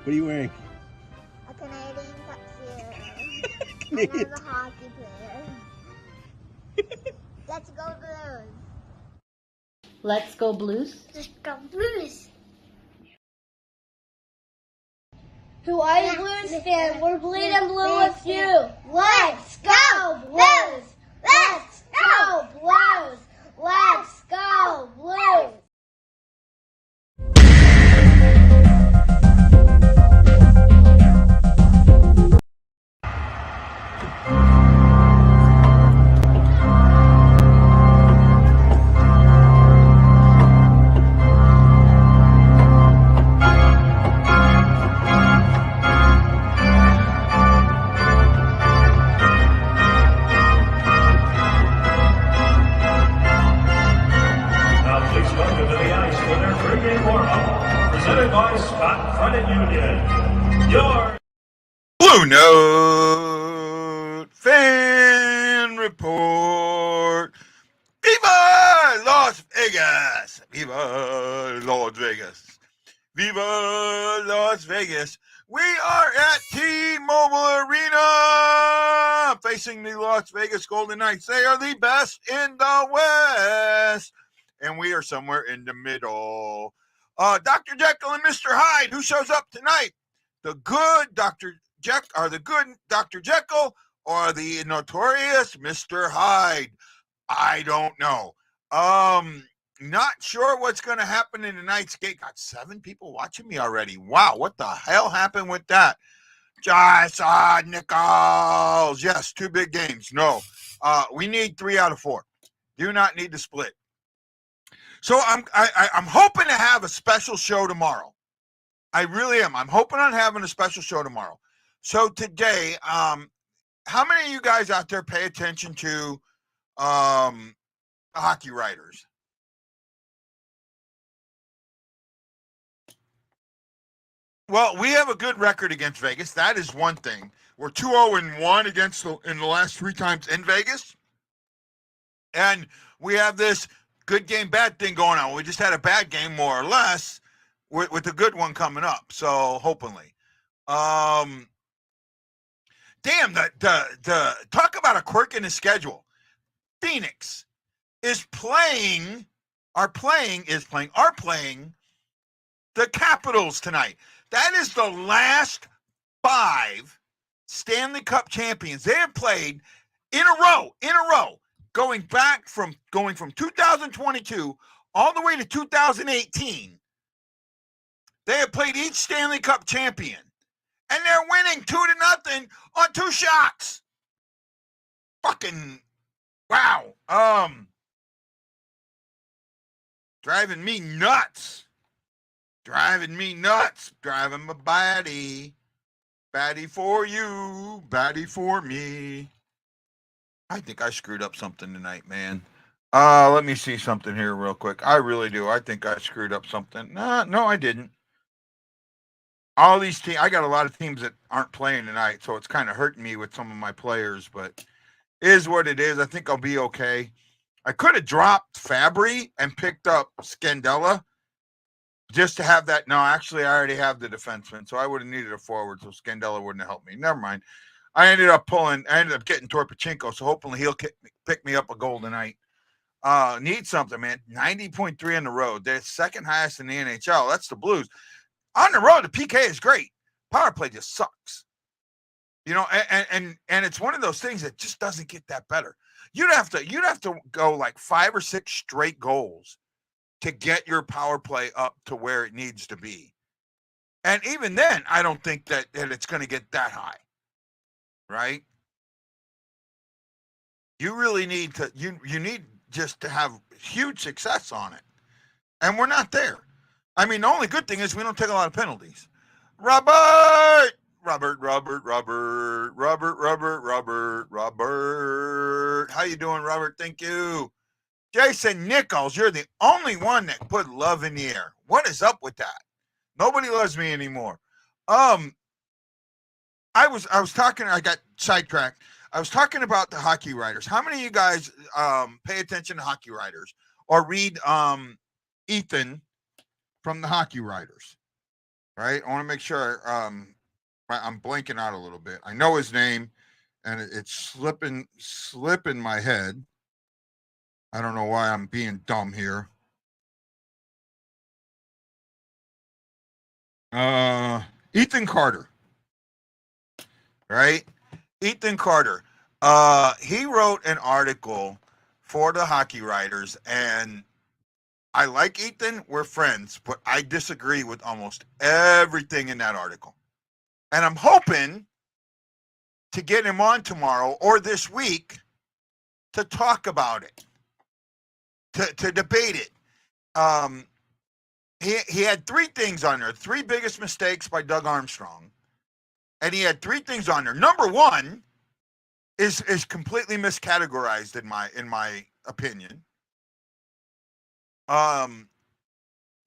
What are you wearing? A Canadian tuxedo. Canadian. I'm a hockey player. Let's go Blues. Let's go Blues. Let's go Blues. Who are you, Blues fan? We're bleeding blue with you. Let's go Blues! Let's go Blues! Let's go Blues! BlueNote fan report. Viva Las Vegas! Viva Las Vegas! Viva Las Vegas! We are at T-Mobile Arena facing the Las Vegas Golden Knights. They are the best in the West, and we are somewhere in the middle. Dr. Jeckel and Mr. Hyde, who shows up tonight? The good Dr. Jeckel or the notorious Mr. Hyde? I don't know. Not sure what's going to happen in tonight's game. Got 7 people watching me already. Wow, what the hell happened with that? Jason Nichols. Yes, 2 big games. No, we need 3 out of 4. Do not need to split. So I'm hoping to have a special show tomorrow. I really am. I'm hoping on having a special show tomorrow. So today, how many of you guys out there pay attention to hockey writers? Well, we have a good record against Vegas. That is one thing. We're 2-0-1 against in the last 3 times in Vegas. And we have this good game, bad thing going on. We just had a bad game, more or less, with a good one coming up. So hopefully. Damn, the talk about a quirk in the schedule. Phoenix is playing the Capitals tonight. That is the last 5 Stanley Cup champions. They have played in a row, going from 2022 all the way to 2018. They have played each Stanley Cup champion, and they're winning 2-0 on 2 shots. Fucking wow. Driving me nuts. Driving my baddie. Baddie for you, baddie for me. I think I screwed up something tonight, man. Let me see something here real quick. I really do. I think I screwed up something. No, I didn't. All these teams, I got a lot of teams that aren't playing tonight, so it's kind of hurting me with some of my players, but it is what it is. I think I'll be okay. I could have dropped Fabry and picked up Scandella just to have that. No, actually, I already have the defenseman, so I would have needed a forward, so Scandella wouldn't have helped me. Never mind. I ended up getting Torpachenko, so hopefully he'll pick me up a goal tonight. Need something, man. 90.3 on the road. They're second highest in the NHL. That's the Blues. On the road, the PK is great. Power play just sucks. You know, and it's one of those things that just doesn't get that better. You'd have to go like 5 or 6 straight goals to get your power play up to where it needs to be. And even then, I don't think that it's going to get that high. Right? You really need to you need just to have huge success on it. And we're not there. I mean, the only good thing is we don't take a lot of penalties. Robert. How you doing, Robert? Thank you. Jason Nichols, you're the only one that put love in the air. What is up with that? Nobody loves me anymore. I was talking, I got sidetracked. I was talking about the hockey writers. How many of you guys pay attention to hockey writers or read Ethan from the hockey writers? right? I want to make sure I'm blanking out a little bit. I know his name, and it's slipping my head. I don't know why I'm being dumb here. Ethan Carter, right? Ethan Carter. He wrote an article for the Hockey Writers, and I like Ethan. We're friends, but I disagree with almost everything in that article. And I'm hoping to get him on tomorrow or this week to talk about it, to debate it. He had three things on there: three biggest mistakes by Doug Armstrong, and he had three things on there. Number one is completely miscategorized in my opinion.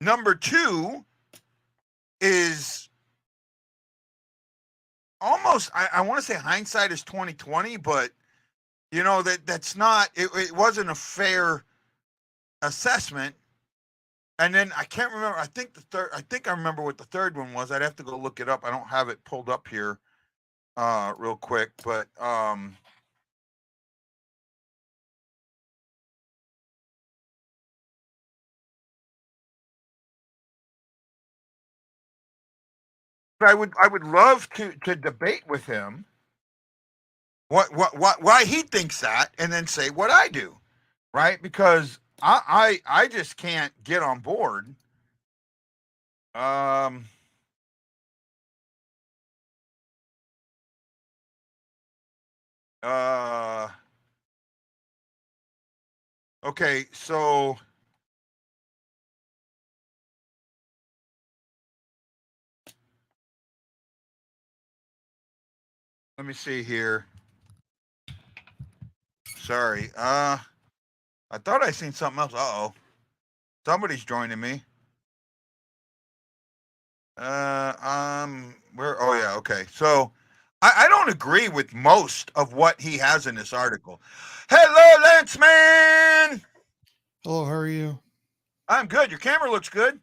Number two is almost, I want to say hindsight is 2020, but you know that's not. It wasn't a fair assessment. And then I can't remember. I think I remember what the third one was. I'd have to go look it up. I don't have it pulled up here, real quick. But I would love to debate with him why he thinks that, and then say what I do, right? Because I just can't get on board. Okay, so let me see here. Sorry. I thought I seen something else. Uh-oh. Somebody's joining me. Where? Oh yeah, okay. So I don't agree with most of what he has in this article. Hello, Lance man. Hello, how are you? I'm good. Your camera looks good.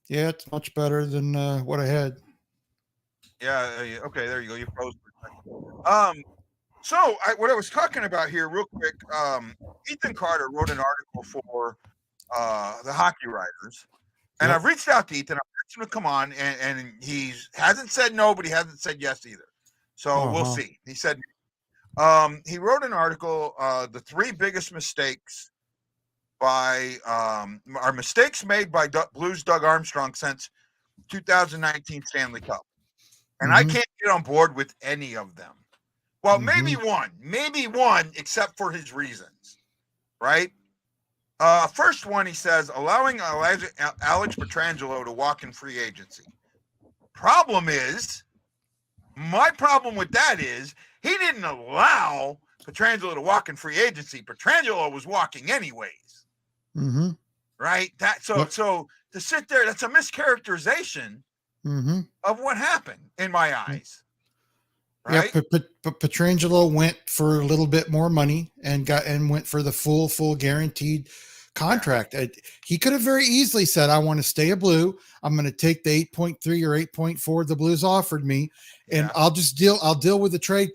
Yeah, it's much better than what I had. Yeah. Okay. There you go. You froze. So what I was talking about here, real quick. Ethan Carter wrote an article for the Hockey Writers, and Yep. I've reached out to Ethan. I've asked him to come on, and he hasn't said no, but he hasn't said yes either. So we'll see. He said he wrote an article, the three biggest mistakes are mistakes made by Blues Doug Armstrong since 2019 Stanley Cup. And I can't get on board with any of them. Well, maybe one, except for his reasons, right? First one, he says, allowing Alex Pietrangelo to walk in free agency. My problem with that is he didn't allow Pietrangelo to walk in free agency. Pietrangelo was walking anyways. Mm-hmm. Right? So to sit there, that's a mischaracterization of what happened in my eyes. Right? Yeah, but Pietrangelo went for a little bit more money and went for the full guaranteed contract. Yeah. He could have very easily said, I want to stay a Blue. I'm going to take the 8.3 or 8.4 the Blues offered me, and I'll deal with the trade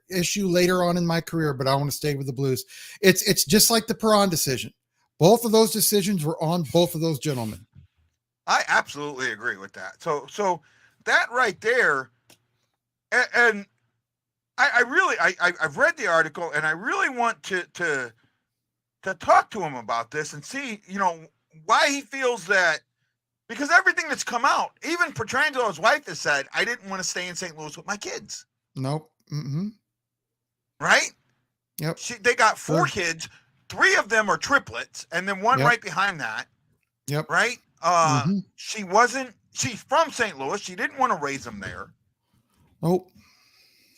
issue later on in my career, but I want to stay with the Blues. It's just like the Perron decision. Both of those decisions were on both of those gentlemen. I absolutely agree with that. So that right there, and I've read the article, and I really want to talk to him about this and see, why he feels that, because everything that's come out, even Pietrangelo's wife has said, I didn't want to stay in St. Louis with my kids. Nope. Mm-hmm. Right? Yep. They got four kids. Three of them are triplets, and then one right behind that. Yep. Right? She's from St. Louis. She didn't want to raise them there. Nope.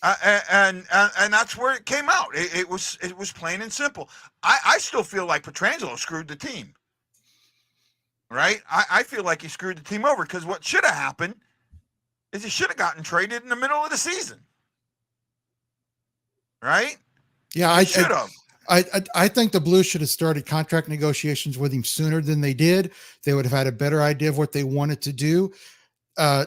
And that's where it came out. It was plain and simple. I still feel like Pietrangelo screwed the team. Right? I feel like he screwed the team over, because what should have happened is he should have gotten traded in the middle of the season. Right? Yeah, I should have. I think the Blues should have started contract negotiations with him sooner than they did. They would have had a better idea of what they wanted to do. I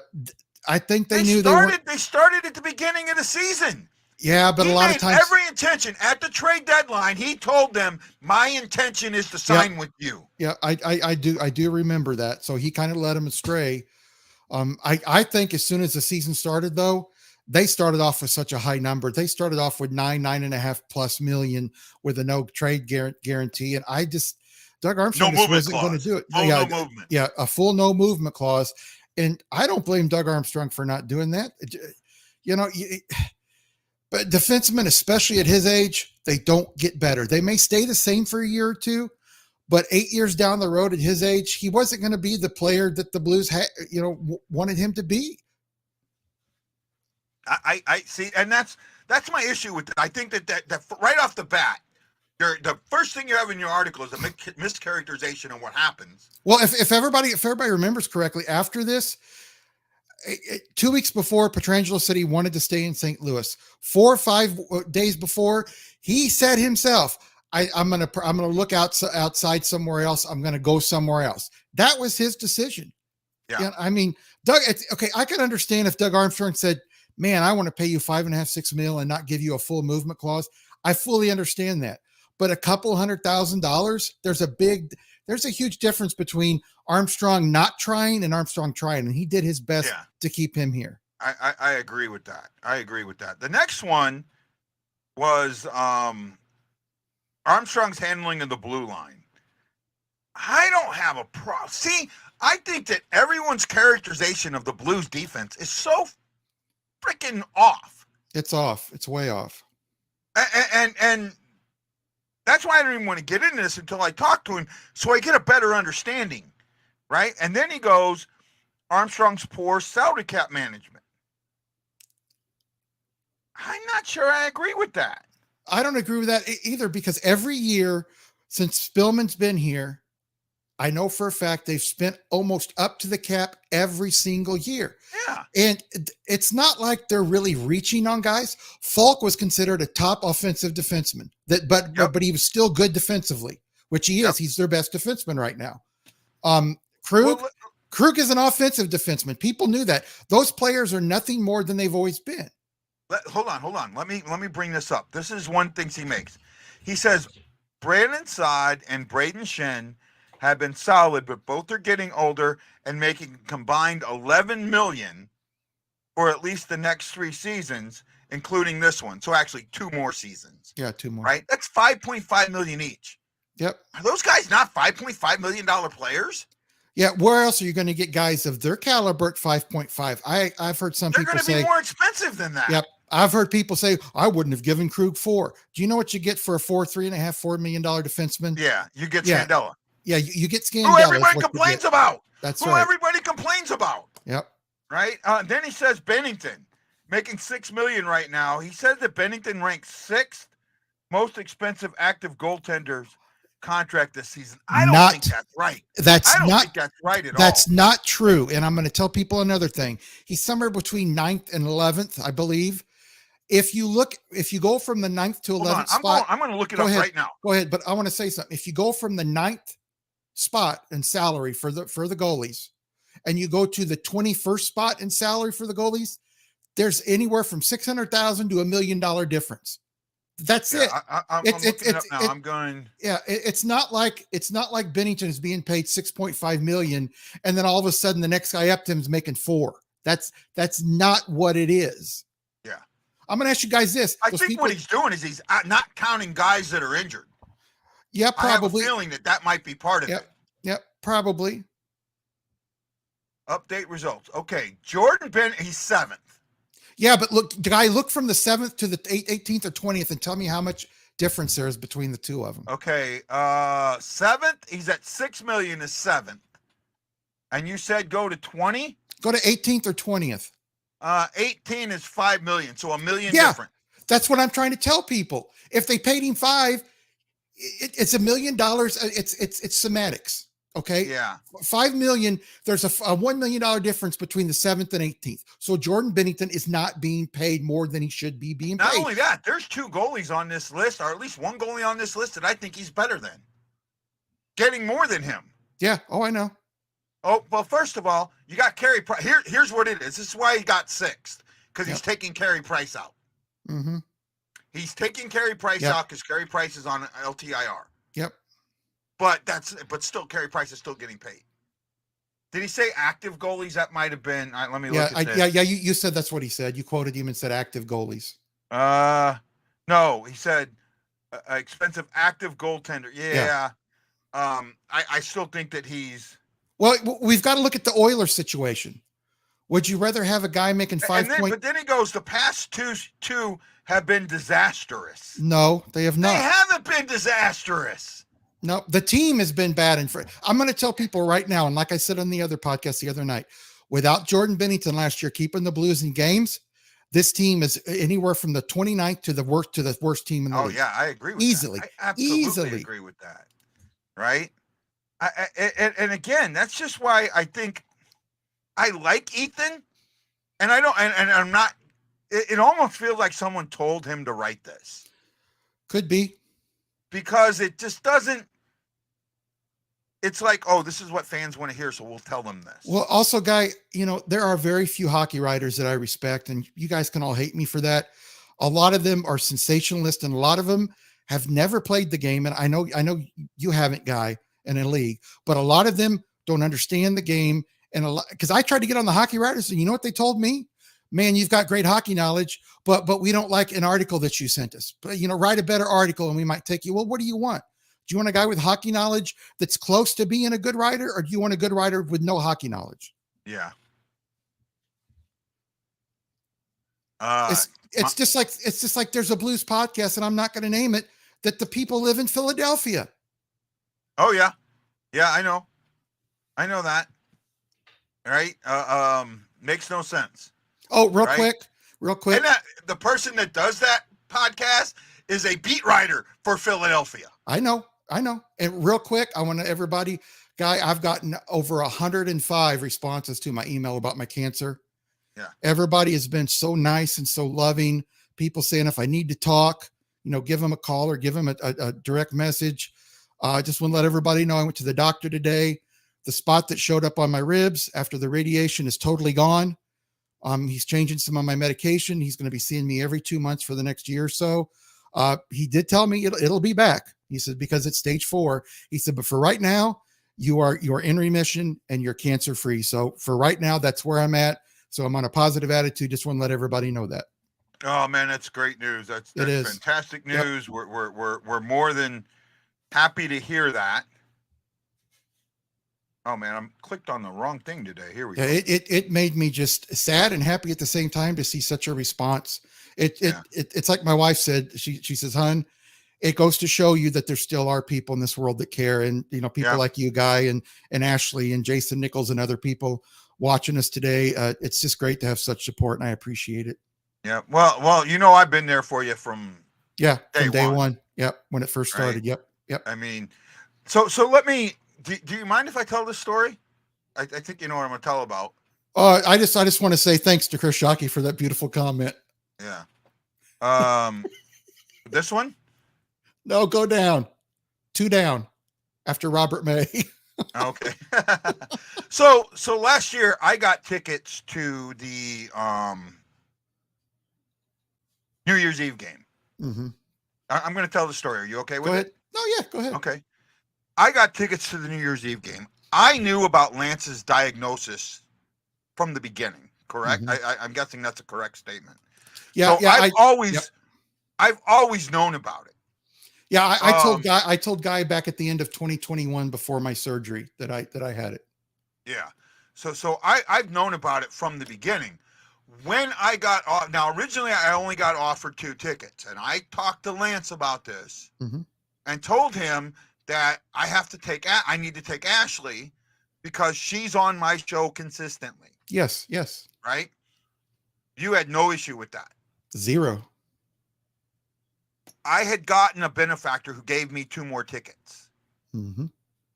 think they knew they weren't. They started at the beginning of the season. Yeah, but He a lot of made times, every intention at the trade deadline. He told them, "My intention is to sign with you." yeah, I do remember that. So he kind of led them astray. I think as soon as the season started, though, they started off with such a high number. They started off with 9.5+ million with a no trade guarantee, and Doug Armstrong No just movement wasn't going to clause. do it. Full yeah, no movement. yeah, a full no movement clause, and I don't blame Doug Armstrong for not doing that. You know, but defensemen, especially at his age, they don't get better. They may stay the same for a year or two, but 8 years down the road at his age, he wasn't going to be the player that the Blues wanted him to be. I see, and that's my issue with it. I think that right off the bat, the first thing you have in your article is a mischaracterization of what happens. Well, if everybody remembers correctly, after this, 2 weeks before, Pietrangelo said he wanted to stay in St. Louis. 4 or 5 days before, he said himself, I'm gonna look outside somewhere else. I'm gonna go somewhere else. That was his decision. Yeah. I mean, Doug. Okay, I can understand if Doug Armstrong said, "Man, I want to pay you $5.5-6 million and not give you a full movement clause." I fully understand that. But a couple $100,000, there's a huge difference between Armstrong not trying and Armstrong trying, and he did his best to keep him here. I agree with that. The next one was Armstrong's handling of the blue line. I don't have a problem. See, I think that everyone's characterization of the Blues defense is so freaking off. It's off. It's way off. And that's why I don't even want to get into this until I talk to him, so I get a better understanding, right? And then he goes, Armstrong's poor salary cap management. I'm not sure I agree with that. I don't agree with that either, because every year since Spillman's been here, I know for a fact they've spent almost up to the cap every single year. Yeah. And it's not like they're really reaching on guys. Falk was considered a top offensive defenseman, but he was still good defensively, which he is. He's their best defenseman right now. Krug is an offensive defenseman. People knew that. Those players are nothing more than they've always been. Hold on. Let me bring this up. This is one thing he makes. He says Brandon Saad and Braden Shen have been solid, but both are getting older and making combined $11 million for at least the next 3 seasons, including this one. So actually 2 more seasons. Yeah, 2 more. Right? That's $5.5 million each. Yep. Are those guys not $5.5 million players? Yeah, where else are you going to get guys of their caliber at 5.5? I've heard some people say they're going to be more expensive than that. Yep. I've heard people say, I wouldn't have given Krug 4. Do you know what you get for a $3.5-4 million defenseman? Yeah, you get Scandella. Yeah, you get Scandella. Who everybody complains about. That's who right. everybody complains about. Yep. Right? Then he says Bennington, making $6 million right now. He says that Bennington ranks 6th most expensive active goaltenders contract this season. I don't think that's right. I don't think that's right at all. That's not true. And I'm going to tell people another thing. He's somewhere between 9th and 11th, I believe. If you go from the 9th to 11th spot, I'm going to look it up right now. Go ahead, but I want to say something. If you go from the 9th spot in salary for the goalies, and you go to the 21st spot in salary for the goalies, there's anywhere from $600,000 to $1 million difference. That's it. I'm looking it up now. I'm going. Yeah, it's not like Bennington is being paid $6.5 million, and then all of a sudden the next guy up to him is making $4 million. That's not what it is. Yeah. I'm going to ask you guys this. I think what he's doing is he's not counting guys that are injured. Yeah, probably. I have a feeling that might be part of it. Yep, probably. Update results. Okay, Jordan he's 7th. Yeah, but look from the 7th to the 18th or 20th and tell me how much difference there is between the two of them. Okay, 7th, he's at $6 million is 7th. And you said go to 20? Go to 18th or 20th. 18 is $5 million, so $1 million different. That's what I'm trying to tell people. If they paid him $5 million, it's $1 million. It's semantics. Okay. Yeah. 5 million. There's a $1 million difference between the 7th and 18th. So Jordan Bennington is not being paid more than he should be being Not paid. only that, there's 2 goalies on this list, or at least one goalie on this list that I think he's better than. Getting more than him. Yeah. Oh, I know. Oh, well, first of all, you got Carey Price. Here's what it is. This is why he got 6th, because he's taking Carey Price out. Mm-hmm. He's taking Carey Price out because Carey Price is on LTIR. Yep. But still, Carey Price is still getting paid. Did he say active goalies? That might have been. Let me look at this. Yeah. You said that's what he said. You quoted him and said active goalies. No, he said expensive active goaltender. Yeah. I still think that he's. Well, we've got to look at the Oilers situation. Would you rather have a guy making 5 points? But then he goes, the past two have been disastrous. No, they have not. They haven't been disastrous. No, the team has been bad. I'm going to tell people right now, and like I said on the other podcast the other night, without Jordan Bennington last year keeping the Blues in games, this team is anywhere from the 29th to the worst team in the league. Oh, yeah, I agree with Easily. that. I absolutely agree with that. Right? And again, that's just why I think I like Ethan, and I don't, and I'm not. It almost feels like someone told him to write this. Could be, because it just doesn't. It's like, oh, this is what fans want to hear, so we'll tell them this. Well, also, Guy, there are very few hockey writers that I respect, and you guys can all hate me for that. A lot of them are sensationalists, and a lot of them have never played the game. And I know you haven't, Guy, in a league, but a lot of them don't understand the game. And because I tried to get on the hockey writers, and you know what they told me? Man, you've got great hockey knowledge, but we don't like an article that you sent us. But write a better article, and we might take you. Well, what do you want? Do you want a guy with hockey knowledge that's close to being a good writer, or do you want a good writer with no hockey knowledge? Yeah. It's just like there's a Blues podcast, and I'm not going to name it, that the people live in Philadelphia. Oh yeah. Yeah, I know that. All right. Makes no sense. Oh, real quick. And the person that does that podcast is a beat writer for Philadelphia. I know. And real quick, I want to everybody, Guy, I've gotten over 105 responses to my email about my cancer. Yeah. Everybody has been so nice and so loving. People saying if I need to talk, give them a call or give them a direct message. I just want to let everybody know I went to the doctor today. The spot that showed up on my ribs after the radiation is totally gone. He's changing some of my medication. He's going to be seeing me every 2 months for the next year or so. He did tell me it'll be back. He said, because it's stage 4. He said, but for right now, you are in remission and you're cancer free. So for right now, that's where I'm at. So I'm on a positive attitude. Just want to let everybody know that. Oh man, that's great news. That's fantastic news. Yep. We're more than happy to hear that. Oh man, I'm clicked on the wrong thing today. Here we go. It made me just sad and happy at the same time to see such a response. It's like my wife said. She says, "Hun, it goes to show you that there still are people in this world that care, and people like you, Guy, and Ashley, and Jason Nichols, and other people watching us today. It's just great to have such support, and I appreciate it." Yeah. Well, I've been there for you from day one. Yep, when it first started. Right? Yep. I mean, so let me. Do you mind if I tell this story? I think you know what I'm going to tell about. I just want to say thanks to Chris Shockey for that beautiful comment. Yeah. This one? No, go down. 2 down after Robert May. Okay. So last year I got tickets to the New Year's Eve game. Mm-hmm. I'm going to tell the story. Are you okay with it? No, yeah, go ahead. Okay. I got tickets to the New Year's Eve game. I knew about Lance's diagnosis from the beginning, correct? Mm-hmm. I'm guessing that's a correct statement. Yeah, so yeah. I've always known about it. Yeah, I told Guy back at the end of 2021 before my surgery that I had it. Yeah. So I've known about it from the beginning. When I got off, now originally I only got offered 2 tickets, and I talked to Lance about this and told him that I need to take Ashley because she's on my show consistently. Yes. Right? You had no issue with that. 0. I had gotten a benefactor who gave me 2 more tickets. Mm-hmm.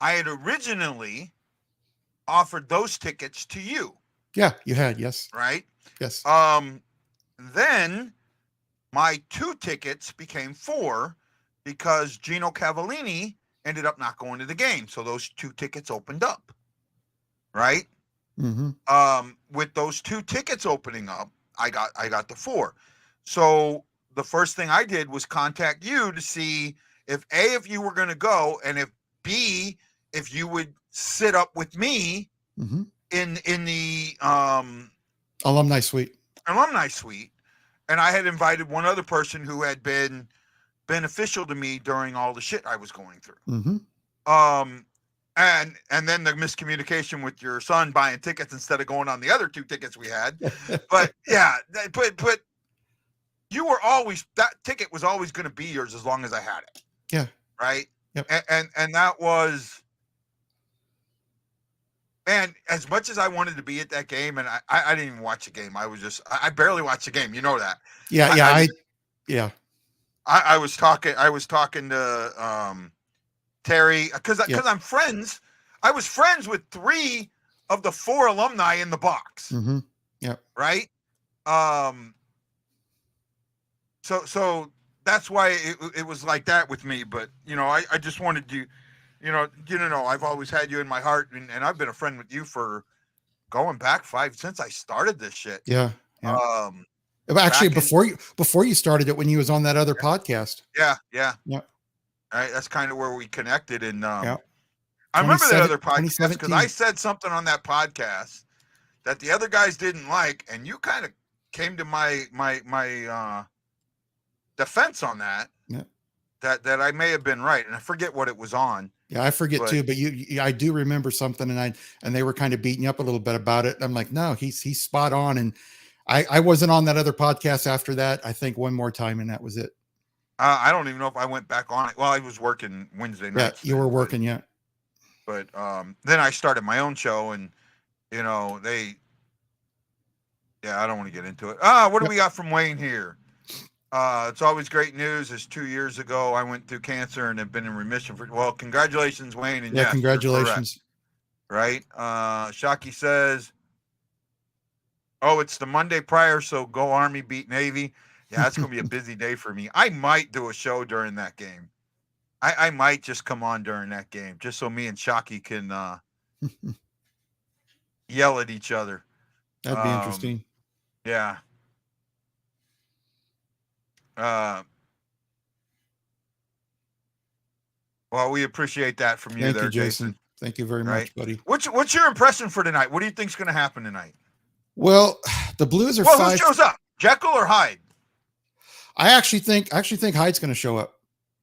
I had originally offered those tickets to you. Yeah, you had. Yes. Right. Yes. Then my 2 tickets became 4 because Gino Cavallini ended up not going to the game. So those 2 tickets opened up. Right. With those 2 tickets opening up, I got the 4. So the first thing I did was contact you to see if A, if you were going to go, and if B, if you would sit up with me in the alumni suite. And I had invited one other person who had been beneficial to me during all the shit I was going through. And then the miscommunication with your son buying tickets instead of going on the other 2 tickets we had. But yeah, but you were always, that ticket was always going to be yours as long as I had it. Yeah. Right. Yep. And that was, man, as much as I wanted to be at that game, and I didn't even watch the game. I barely watched the game. You know that. Yeah. I was talking to Terry, because I'm friends. I was friends with 3 of the 4 alumni in the box. Yeah. Right. So that's why it was like that with me. But I just wanted you to know I've always had you in my heart, and I've been a friend with you for going back since I started this shit. Yeah. Actually, before you started it, when you was on that other podcast. Yeah. Yep. All right, that's kind of where we connected. And I Yep. remember that other podcast because I said something on that podcast that the other guys didn't like, and you kind of came to my defense on that. Yeah. That I may have been right, and I forget what it was on. Yeah, I forget too, but I do remember something, and they were kind of beating you up a little bit about it. I'm like, no, he's spot on, and I wasn't on that other podcast after that. I think one more time, and that was it. I don't even know if I went back on it. Well, I was working Wednesday nights. Yeah, you were working, yeah. But then I started my own show, and I don't want to get into it. What do we got from Wayne here? It's always great news. It's 2 years ago I went through cancer and have been in remission well, congratulations, Wayne. And yes, congratulations. Right. Shockey says, it's the Monday prior, so go Army beat Navy. Yeah, that's gonna be a busy day for me. I might do a show during that game. I might just come on during that game just so me and Shockey can yell at each other. That'd be interesting. Yeah. Well, we appreciate that from you. Thank you, Jason. Thank you very much, buddy. What's your impression for tonight? What do you think's going to happen tonight? Well, the Blues are who shows up? Jeckel or Hyde? I actually think Hyde's going to show up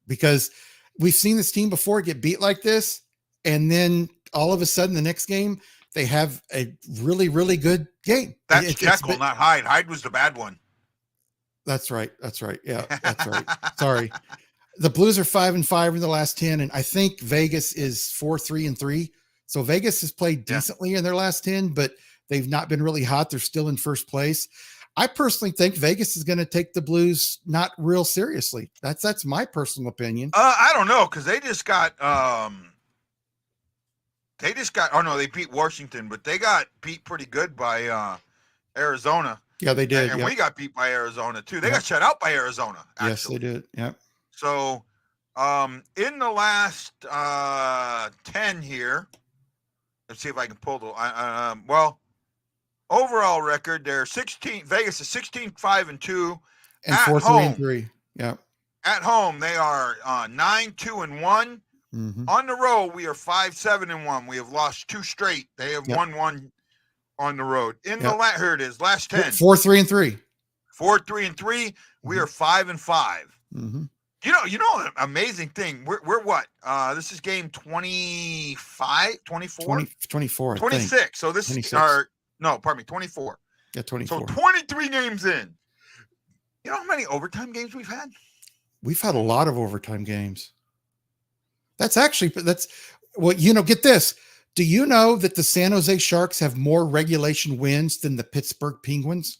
because we've seen this team before get beat like this, and then all of a sudden the next game they have a really, really good game. That's Jeckel, not Hyde. Hyde was the bad one. That's right. Yeah, that's right. Sorry. The Blues are 5-5 in the last 10, and I think Vegas is 4-3-3. So Vegas has played decently in their last 10, but they've not been really hot. They're still in first place. I personally think Vegas is going to take the Blues not real seriously. That's my personal opinion. I don't know, because they just got they beat Washington, but they got beat pretty good by Arizona. Yeah, they did. And we got beat by Arizona too. They got shut out by Arizona. Actually. Yes, they did. Yeah. So, in the last 10 here, let's see if I can pull the overall record. They're 16. Vegas is 16-5-2 and 4-3-3. Yeah. At home, they are 9-2-1. Mm-hmm. On the road, we are 5-7-1. We have lost 2 straight. They have won 1 on the road. In the here it is, last 10. 4-3-3. 4-3-3. We are 5-5. Mm-hmm. You know, an amazing thing. We're what? This is game 25, 24? 24. 26. So this 26. is pardon me, 24. Yeah, 24. So 23 games in. You know how many overtime games we've had? We've had a lot of overtime games. Get this. Do you know that the San Jose Sharks have more regulation wins than the Pittsburgh Penguins?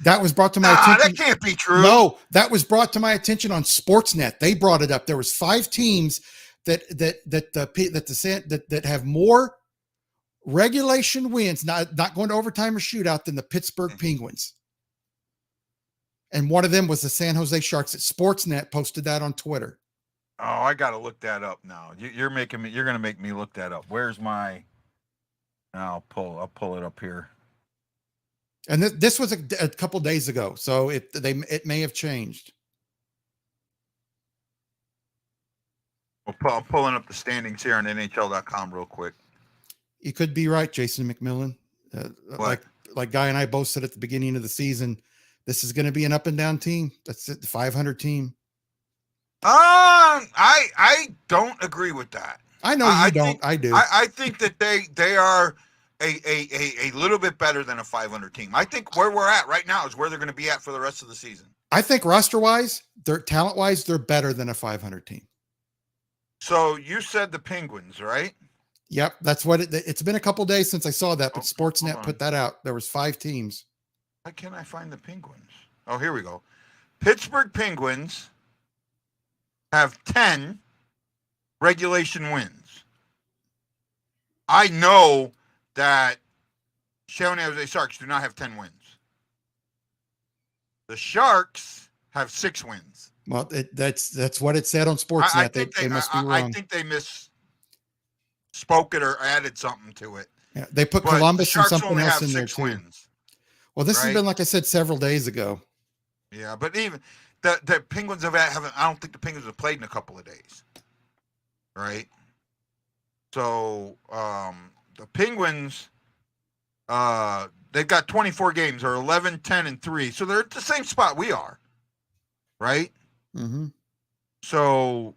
That was brought to my attention. That can't be true. No, that was brought to my attention on Sportsnet. They brought it up. There was 5 teams that have more regulation wins, not going to overtime or shootout, than the Pittsburgh Penguins. And one of them was the San Jose Sharks. At Sportsnet posted that on Twitter. Oh, I got to look that up now. You're going to make me look that up. Where's my, I'll pull it up here. And this was a couple days ago, so it may have changed. I'm pulling up the standings here on NHL.com real quick. You could be right, Jason McMillan. Like Guy and I both said at the beginning of the season, this is going to be an up and down team. That's it, the 500 team. I don't agree with that. I know you don't. I do. I think that they are a little bit better than a 500 team. I think where we're at right now is where they're going to be at for the rest of the season. I think roster-wise, talent-wise, they're better than a 500 team. So you said the Penguins, right? Yep, that's what it's been a couple days since I saw that, but Sportsnet put that out. There was 5 teams. Why can't I find the Penguins? Oh, here we go. Pittsburgh Penguins have 10 regulation wins. I know that San Jose Sharks do not have 10 wins. The Sharks have 6 wins. Well, that's what it said on Sportsnet. They must be wrong. I think they misspoke it or added something to it. Yeah, they put Columbus and something else in there too. Wins, well, this has been, like I said, several days ago. Yeah, but even the Penguins haven't. I don't think the Penguins have played in a couple of days. Right. So the Penguins, they've got 24 games, or 11, 10, and 3. So they're at the same spot we are. Right. Mm-hmm. So,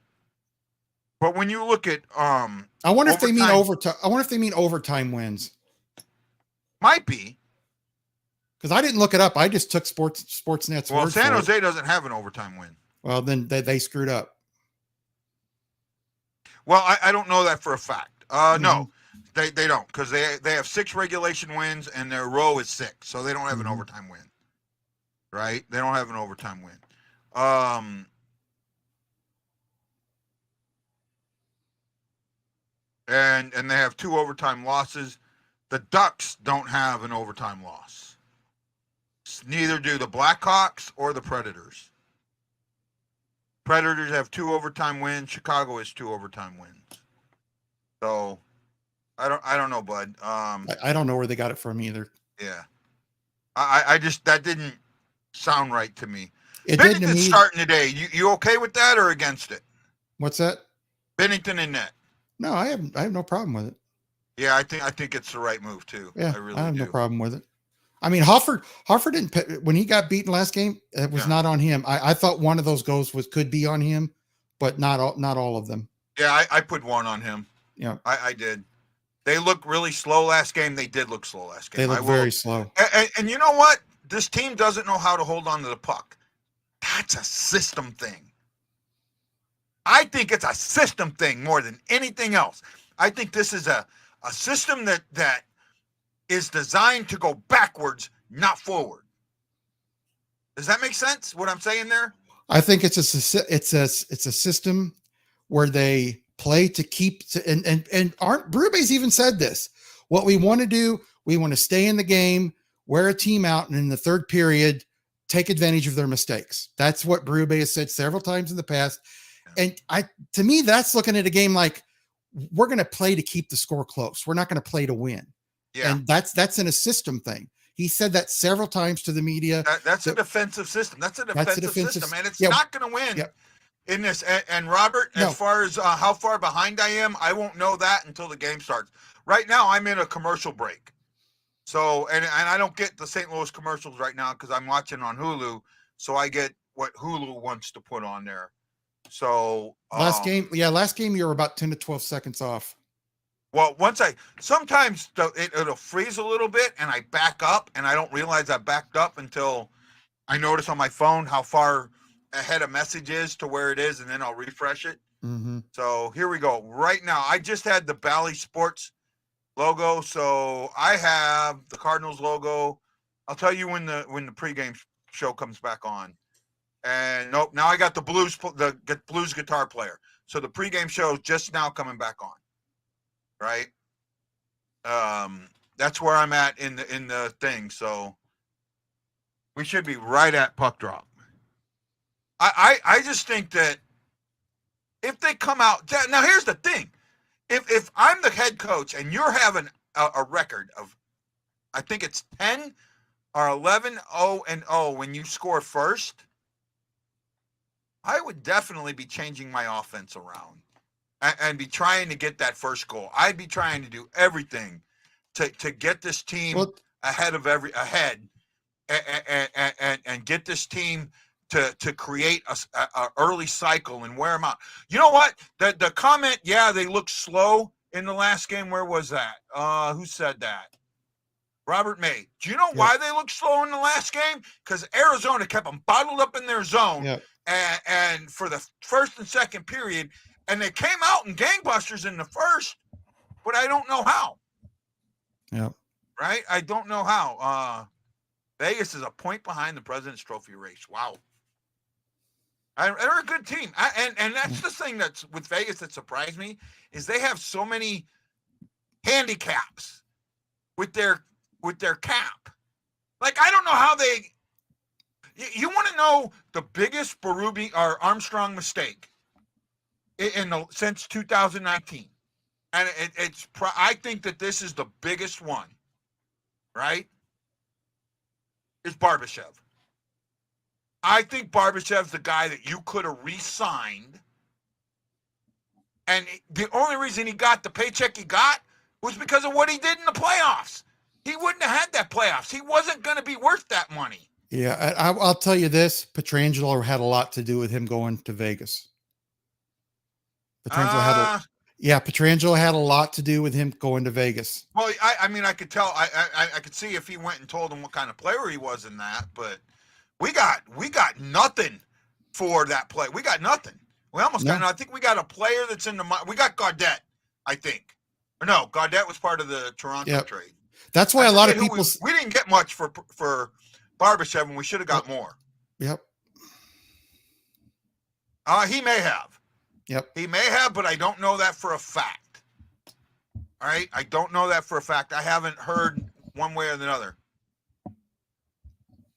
but when you look at I wonder if they mean overtime. I wonder if they mean overtime wins. Might be. Because I didn't look it up. I just took Sportsnet's word for it. Well, San Jose doesn't have an overtime win. Well, then they screwed up. Well, I don't know that for a fact. No, they don't, because they have 6 regulation wins and their row is 6, so they don't have an overtime win. Right? They don't have an overtime win. And they have 2 overtime losses. The Ducks don't have an overtime loss. Neither do the Blackhawks or the Predators. Predators have 2 overtime wins. Chicago has 2 overtime wins. So I don't know, bud. I don't know where they got it from either. Yeah. I just, that didn't sound right to me. It Bennington's did to me. Starting today. You okay with that or against it? What's that? Bennington in net. No, I have no problem with it. Yeah, I think it's the right move too. Yeah, I really have do. no problem with it. I mean, Hofford didn't, when he got beaten last game, it was not on him. I thought one of those goals could be on him, but not all of them. Yeah, I put one on him. Yeah, I did. They looked really slow last game. They did look slow last game. They look very slow. And you know what? This team doesn't know how to hold on to the puck. That's a system thing. I think it's a system thing more than anything else. I think this is a system that is designed to go backwards, not forward. Does that make sense, what I'm saying there? I think it's a system where they play to keep and aren't Brube's even said this. What we want to do, we want to stay in the game, wear a team out, and in the third period, take advantage of their mistakes. That's what Berube has said several times in the past. And to me, that's looking at a game like, we're going to play to keep the score close. We're not going to play to win. Yeah. And that's in a system thing. He said that several times to the media. That's a defensive system. That's a defensive system, and it's not going to win in this. And Robert, as far as how far behind I am, I won't know that until the game starts. Right now, I'm in a commercial break. So, and I don't get the St. Louis commercials right now because I'm watching on Hulu. So I get what Hulu wants to put on there. So last game you were about 10 to 12 seconds off. Well, sometimes it'll freeze a little bit and I back up and I don't realize I backed up until I notice on my phone how far ahead a message is to where it is, and then I'll refresh it. Mm-hmm. So here we go. Right now, I just had the Bally Sports logo. So I have the Cardinals logo. I'll tell you when the pregame show comes back on. And nope, now I got the blues guitar player. So the pregame show is just now coming back on. Right? That's where I'm at in the thing. So we should be right at puck drop. I just think that if they come out now, here's the thing: if I'm the head coach and you're having a record of, I think it's 10 or 11-0-0 when you score first, I would definitely be changing my offense around and be trying to get that first goal. I'd be trying to do everything to get this team ahead and get this team to create a early cycle and wear them out. You know what? The comment, yeah, they look slow in the last game. Where was that? Who said that? Robert May. Do you know why they looked slow in the last game? Because Arizona kept them bottled up in their zone, and for the first and second period, and they came out in gangbusters in the first, but I don't know how. Yeah. Right? I don't know how. Vegas is a point behind the President's Trophy race. Wow. They're a good team. And that's the thing that's with Vegas that surprised me is they have so many handicaps with their cap. Like, I don't know how they you want to know the biggest Berube or Armstrong mistake since 2019. And I think that this is the biggest one, right? Is Barbashev. I think Barbashev's the guy that you could have re-signed. And the only reason he got the paycheck he got was because of what he did in the playoffs. He wouldn't have had that playoffs. He wasn't going to be worth that money. Yeah, I'll tell you this. Petrangelo had a lot to do with him going to Vegas. Petrangelo had a lot to do with him going to Vegas. Well, I mean, I could tell. I could see if he went and told him what kind of player he was in that, but we got nothing for that play. We got nothing. We almost got. I think we got a player that's in the. We got Gaudette, I think. Or no, Gaudette was part of the Toronto trade. That's why a lot of people. We didn't get much for Barbashev, and we should have got more. Yep. He may have. Yep. He may have, but I don't know that for a fact. All right? I don't know that for a fact. I haven't heard one way or the other.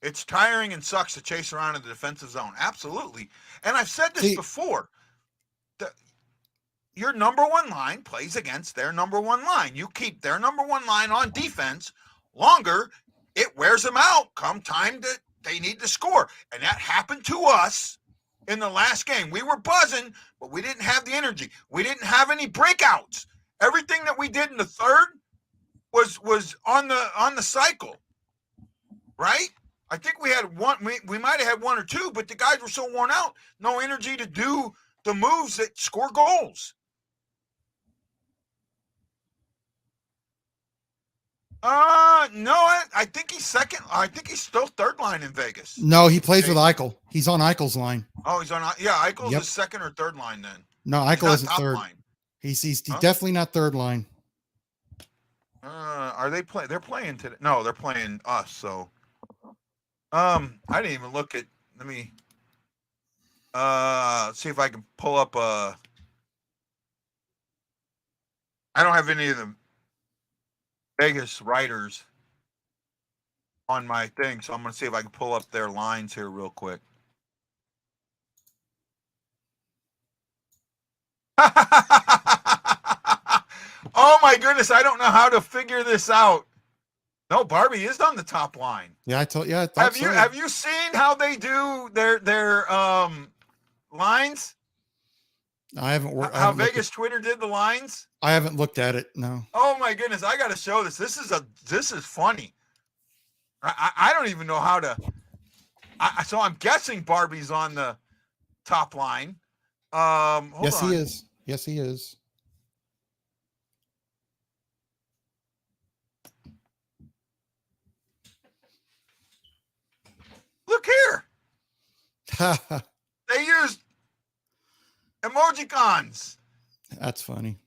It's tiring and sucks to chase around in the defensive zone. Absolutely. And I've said this before. Your number one line plays against their number one line. You keep their number one line on defense longer, it wears them out come time that they need to score. And that happened to us in the last game. We were buzzing, but we didn't have the energy. We didn't have any breakouts. Everything that we did in the third was on the cycle, right? I think we had one. We might have had one or two, but the guys were so worn out, no energy to do the moves that score goals. No, I think he's second. I think he's still third line in Vegas. No, he plays with Eichel. He's on Eichel's line. Oh, he's on. Yeah, Eichel's his second or third line then. No, Eichel isn't third. Line. He's definitely not third line. Are they playing? They're playing today. No, they're playing us. So, I didn't even look at. Let me see if I can pull up. I don't have any of the Vegas writers on my thing, so I'm going to see if I can pull up their lines here real quick. Oh my goodness, I don't know how to figure this out. No, Barbie is on the top line. Yeah, I thought have you seen how they do their lines? I haven't worked. How Vegas Twitter did the lines? I haven't looked at it. No. Oh my goodness, I got to show this. This is funny. I don't even know how to. So I'm guessing Barbie's on the top line. Yes, he is. Yes, he is. Look here. They used emojicons. That's funny.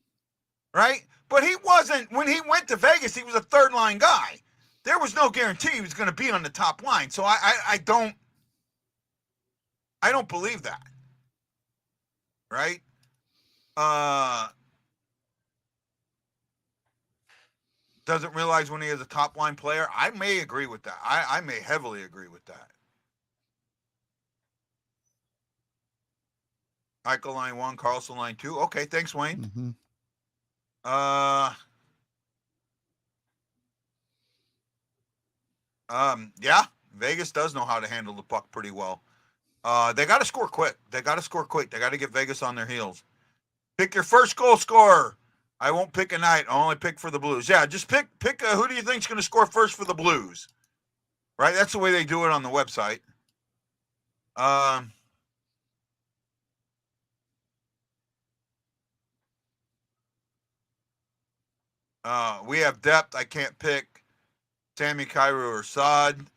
Right? But he wasn't, when he went to Vegas, he was a third line guy. There was no guarantee he was going to be on the top line. So I I don't believe that. Right? Doesn't realize when he is a top line player. I may agree with that. I may heavily agree with that. Eichel line 1, Carlson line 2. Okay, thanks, Wayne. Mm-hmm. Yeah, Vegas does know how to handle the puck pretty well. They got to score quick. They got to get Vegas on their heels. Pick your first goal scorer. I won't pick a night. I'll only pick for the Blues. Yeah, just pick. Who do you think's going to score first for the Blues? Right, that's the way they do it on the website. We have depth. I can't pick Sammy Cairo or Saad.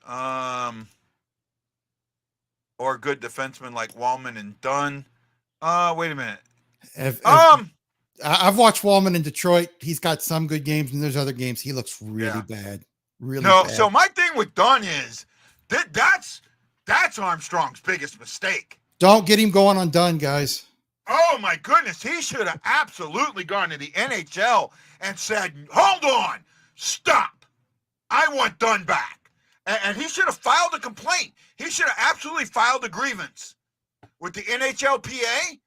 Or good defensemen like Wallman and Dunn. Wait a minute. I've watched Wallman in Detroit. He's got some good games, and there's other games he looks really bad. Really bad. So my thing with Dunn is that's Armstrong's biggest mistake. Don't get him going on Dunn, guys. Oh my goodness, he should have absolutely gone to the NHL and said, "Hold on, stop! I want Dunn back." And he should have filed a complaint. He should have absolutely filed a grievance with the NHLPA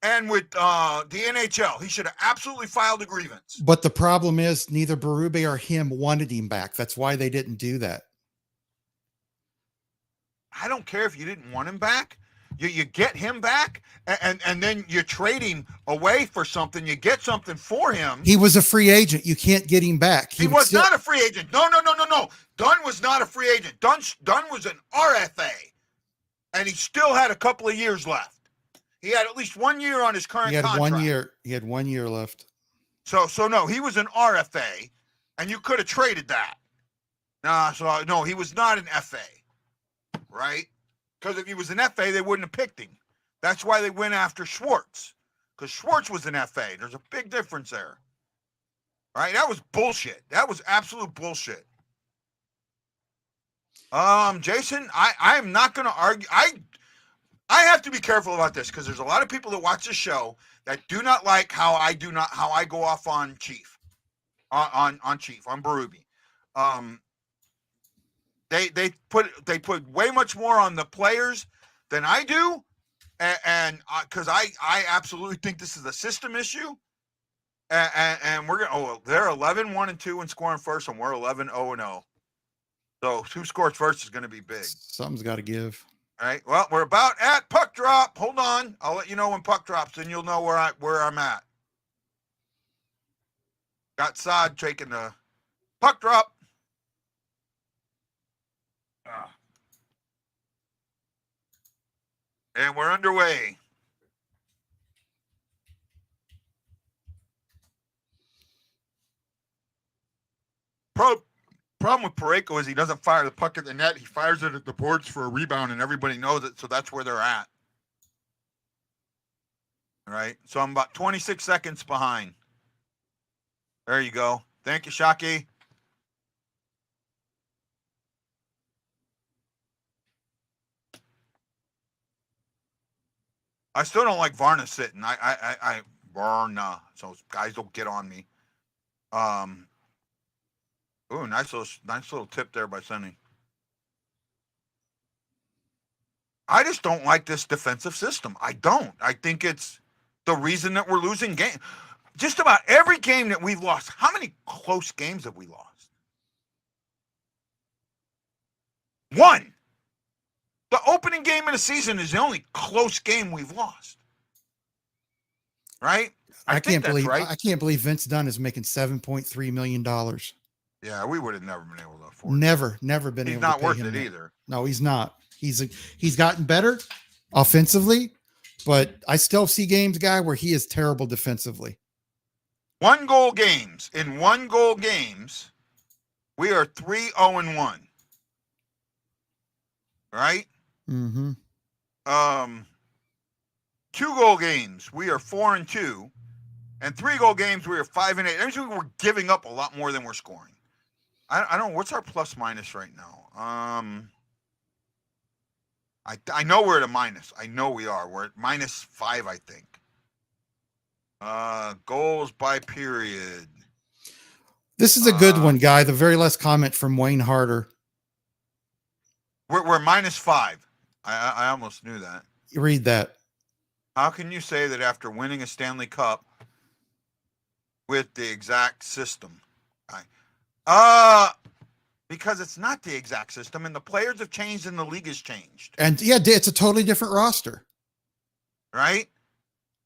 and with the NHL. He should have absolutely filed a grievance. But the problem is neither Berube or him wanted him back. That's why they didn't do that. I don't care if you didn't want him back. You get him back, and then you trade him away for something. You get something for him. He was a free agent. You can't get him back. He was not a free agent. No. Dunn was not a free agent. Dunn was an RFA, and he still had a couple of years left. He had at least 1 year on his current contract. He had 1 year left. So no, he was an RFA, and you could have traded that. No, he was not an FA, right? Because if he was an FA, they wouldn't have picked him. That's why they went after Schwartz, because Schwartz was an FA. There's a big difference there. Right? That was bullshit. That was absolute bullshit. Jason, I am not going to argue. I have to be careful about this because there's a lot of people that watch this show that do not like how I go off on Chief, on Berube. They put way much more on the players than I do, and because I absolutely think this is a system issue, and we're gonna they're 11-1-2 in scoring first, and we're 11-0-0. So who scores first is going to be big. Something's got to give. All right. Well, we're about at puck drop. Hold on, I'll let you know when puck drops, and you'll know where I'm at. Got Saad taking the puck drop. And we're underway. Problem with Parayko is he doesn't fire the puck at the net. He fires it at the boards for a rebound, and everybody knows it, so that's where they're at. All right, so I'm about 26 seconds behind. There you go. Thank you, Shockey. I still don't like Varna sitting. I Varna. So guys don't get on me. Ooh, nice little tip there by Sonny. I just don't like this defensive system. I don't. I think it's the reason that we're losing games. Just about every game that we've lost. How many close games have we lost? One. The opening game of the season is the only close game we've lost. Right? I can't believe Vince Dunn is making $7.3 million. Yeah, we would have never been able to afford it. Never been able to pay him. He's not worth it either. No, he's not. He's gotten better offensively, but I still see games, guy, where he is terrible defensively. In 1 goal games, we are 3-0-1. Right? Mm-hmm. 2 goal games, we are 4-2. And 3 goal games, we are 5-8. That means we're giving up a lot more than we're scoring. I don't know. What's our plus minus right now? I know we're at a minus. I know we are. We're at -5, I think. Goals by period. This is a good one, Guy. The very last comment from Wayne Harder. We're -5. I almost knew that. You read that. How can you say that after winning a Stanley Cup with the exact system? Because it's not the exact system, and the players have changed, and the league has changed. And yeah, it's a totally different roster, right?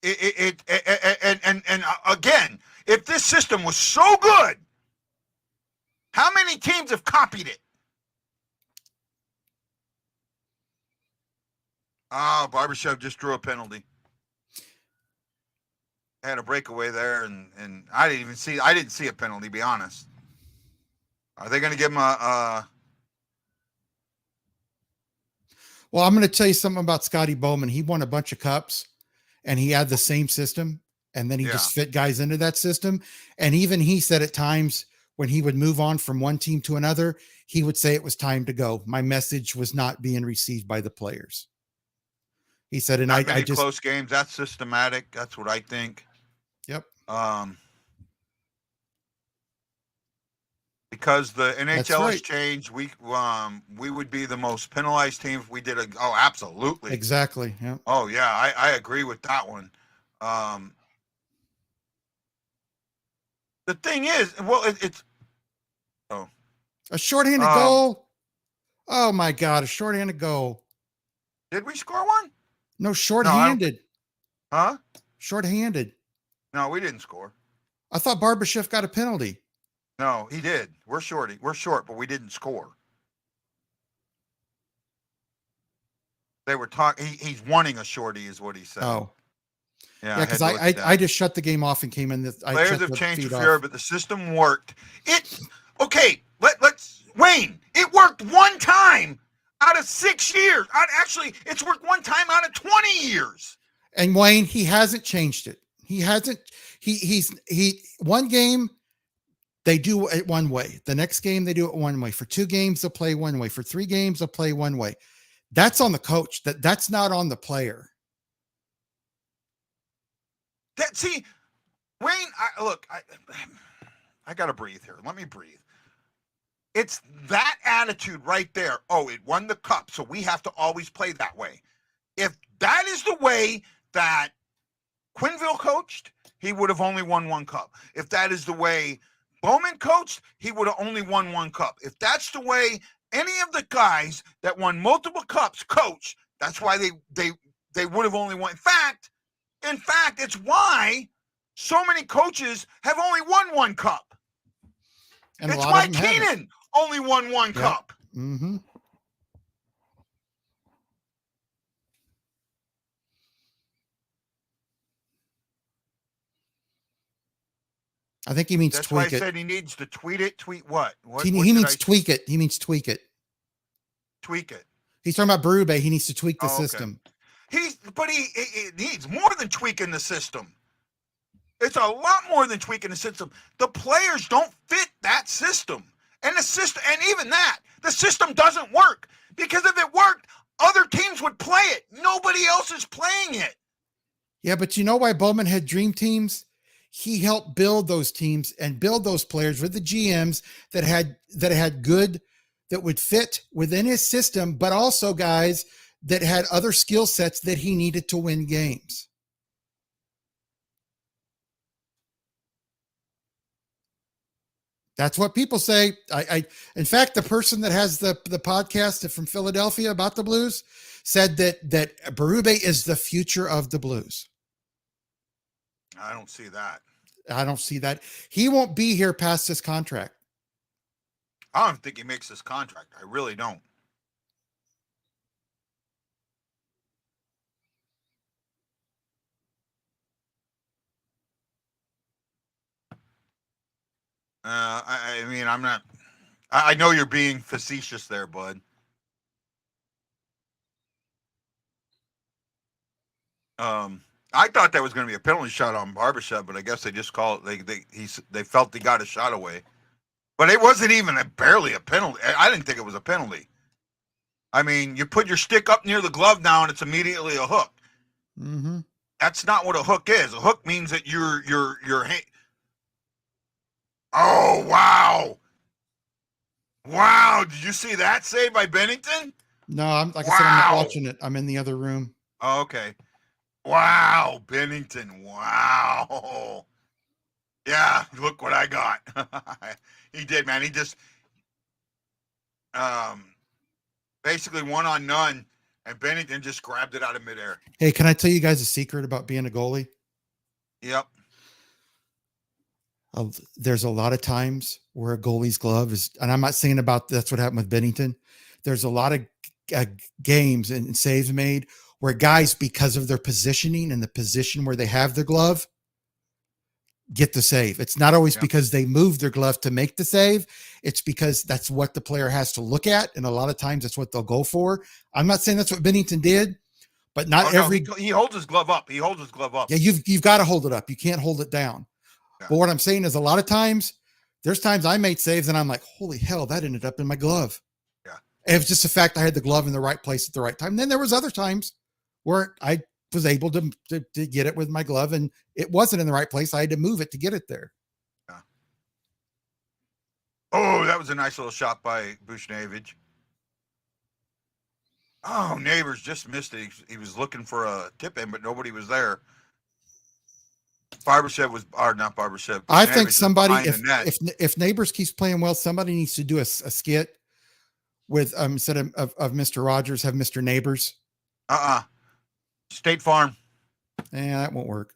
And again, if this system was so good, how many teams have copied it? Oh, Barbashev just drew a penalty. Had a breakaway there, and I didn't see a penalty, to be honest. Are they going to give him a Well, I'm going to tell you something about Scotty Bowman. He won a bunch of cups, and he had the same system, and then he just fit guys into that system. And even he said at times when he would move on from one team to another, he would say it was time to go. My message was not being received by the players. He said, and I just close games. That's systematic. That's what I think. Yep. Because the NHL has changed, we would be the most penalized team if we did absolutely. Exactly. Yeah. Oh yeah, I agree with that one. The thing is, well, it's a shorthanded goal. Oh my God, a shorthanded goal. Did we score one? No, shorthanded. Huh? Shorthanded. No, we didn't score. I thought Barbashev got a penalty. No, he did. We're short, but we didn't score. They were talking. He's wanting a shorty, is what he said. Oh, yeah. Because I just shut the game off and came in. Players have changed for fear, but the system worked. Okay. Let's Wayne. It worked one time out of 6 years. Actually, it's worked one time out of 20 years. And Wayne, he hasn't changed it. He hasn't. He's one game. They do it one way. The next game, they do it one way. For 2 games, they'll play one way. For 3 games, they'll play one way. That's on the coach. That's not on the player. Wayne, I got to breathe here. Let me breathe. It's that attitude right there. Oh, it won the cup, so we have to always play that way. If that is the way that Quenneville coached, he would have only won 1 cup. If that is the way Bowman coached, he would have only won 1 cup. If that's the way any of the guys that won multiple cups coach, that's why they would have only won. In fact, it's why so many coaches have only won 1 cup. And it's why Keenan only won 1 cup. Mm-hmm. I think he means That's tweak it. That's why I said he needs to tweet it. Tweet what? He means tweak it. He means tweak it. Tweak it. He's talking about Berube. He needs to tweak the system. But he needs more than tweaking the system. It's a lot more than tweaking the system. The players don't fit that system. And the system, and even that, the system doesn't work. Because if it worked, other teams would play it. Nobody else is playing it. Yeah, but you know why Bowman had dream teams? He helped build those teams and build those players with the GMs that had good, that would fit within his system, but also guys that had other skill sets that he needed to win games. That's what people say. In fact, the person that has the podcast from Philadelphia about the Blues said that Berube is the future of the Blues. I don't see that. I don't see that. He won't be here past this contract. I don't think he makes this contract. I really don't. I mean, I'm not. I know you're being facetious there, bud. I thought that was going to be a penalty shot on Barbashev, but I guess they just call it. They felt he got a shot away, but it wasn't even barely a penalty. I didn't think it was a penalty. I mean, you put your stick up near the glove now, and it's immediately a hook. Mm-hmm. That's not what a hook is. A hook means that you're. Oh wow! Wow! Did you see that save by Bennington? No, I'm like I said, I'm not Wow! watching it. I'm in the other room. Oh, okay. Wow, Bennington. Wow. Yeah, look what I got. He did, man. He just um basically one on none, and Bennington just grabbed it out of midair. Hey, can I tell you guys a secret about being a goalie? Yep. There's a lot of times where a goalie's glove is, and I'm not saying about that's what happened with Bennington. There's a lot of uh, games and saves made where guys, because of their positioning and the position where they have their glove, get the save. It's not always Yep. because they move their glove to make the save. It's because that's what the player has to look at. And a lot of times that's what they'll go for. I'm not saying that's what Bennington did, but not every. No, he holds his glove up. He holds his glove up. Yeah, you've got to hold it up. You can't hold it down. Yeah. But what I'm saying is a lot of times, there's times I made saves and I'm like, holy hell, that ended up in my glove. Yeah. And it was just the fact I had the glove in the right place at the right time. And then there was other times where I was able to get it with my glove and it wasn't in the right place. I had to move it to get it there. Yeah. Oh, that was a nice little shot by Bushnevich. Oh, Neighbors just missed it. He was looking for a tip in, but nobody was there. Barbashev was, or not Barbashev. I think somebody, if Neighbors keeps playing well, somebody needs to do a skit with instead of Mr. Rogers, have Mr. Neighbors. State Farm. Yeah, that won't work.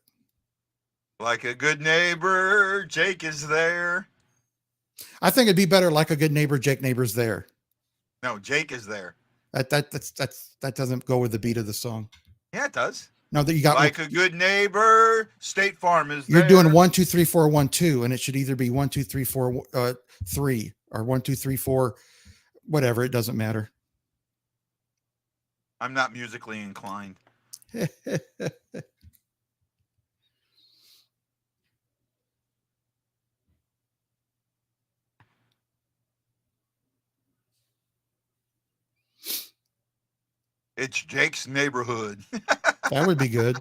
Like a good neighbor, Jake is there. I think it'd be better like a good neighbor, Jake Neighbors there. No, Jake is there. That doesn't go with the beat of the song. Yeah, it does. No, that you got like a good neighbor. State Farm is you're there. doing 1, 2, 3, 4, 1, 2, and it should either be 1, 2, 3, 4, 3 or 1, 2, 3, 4, whatever. It doesn't matter. I'm not musically inclined. It's Jake's neighborhood. That would be good.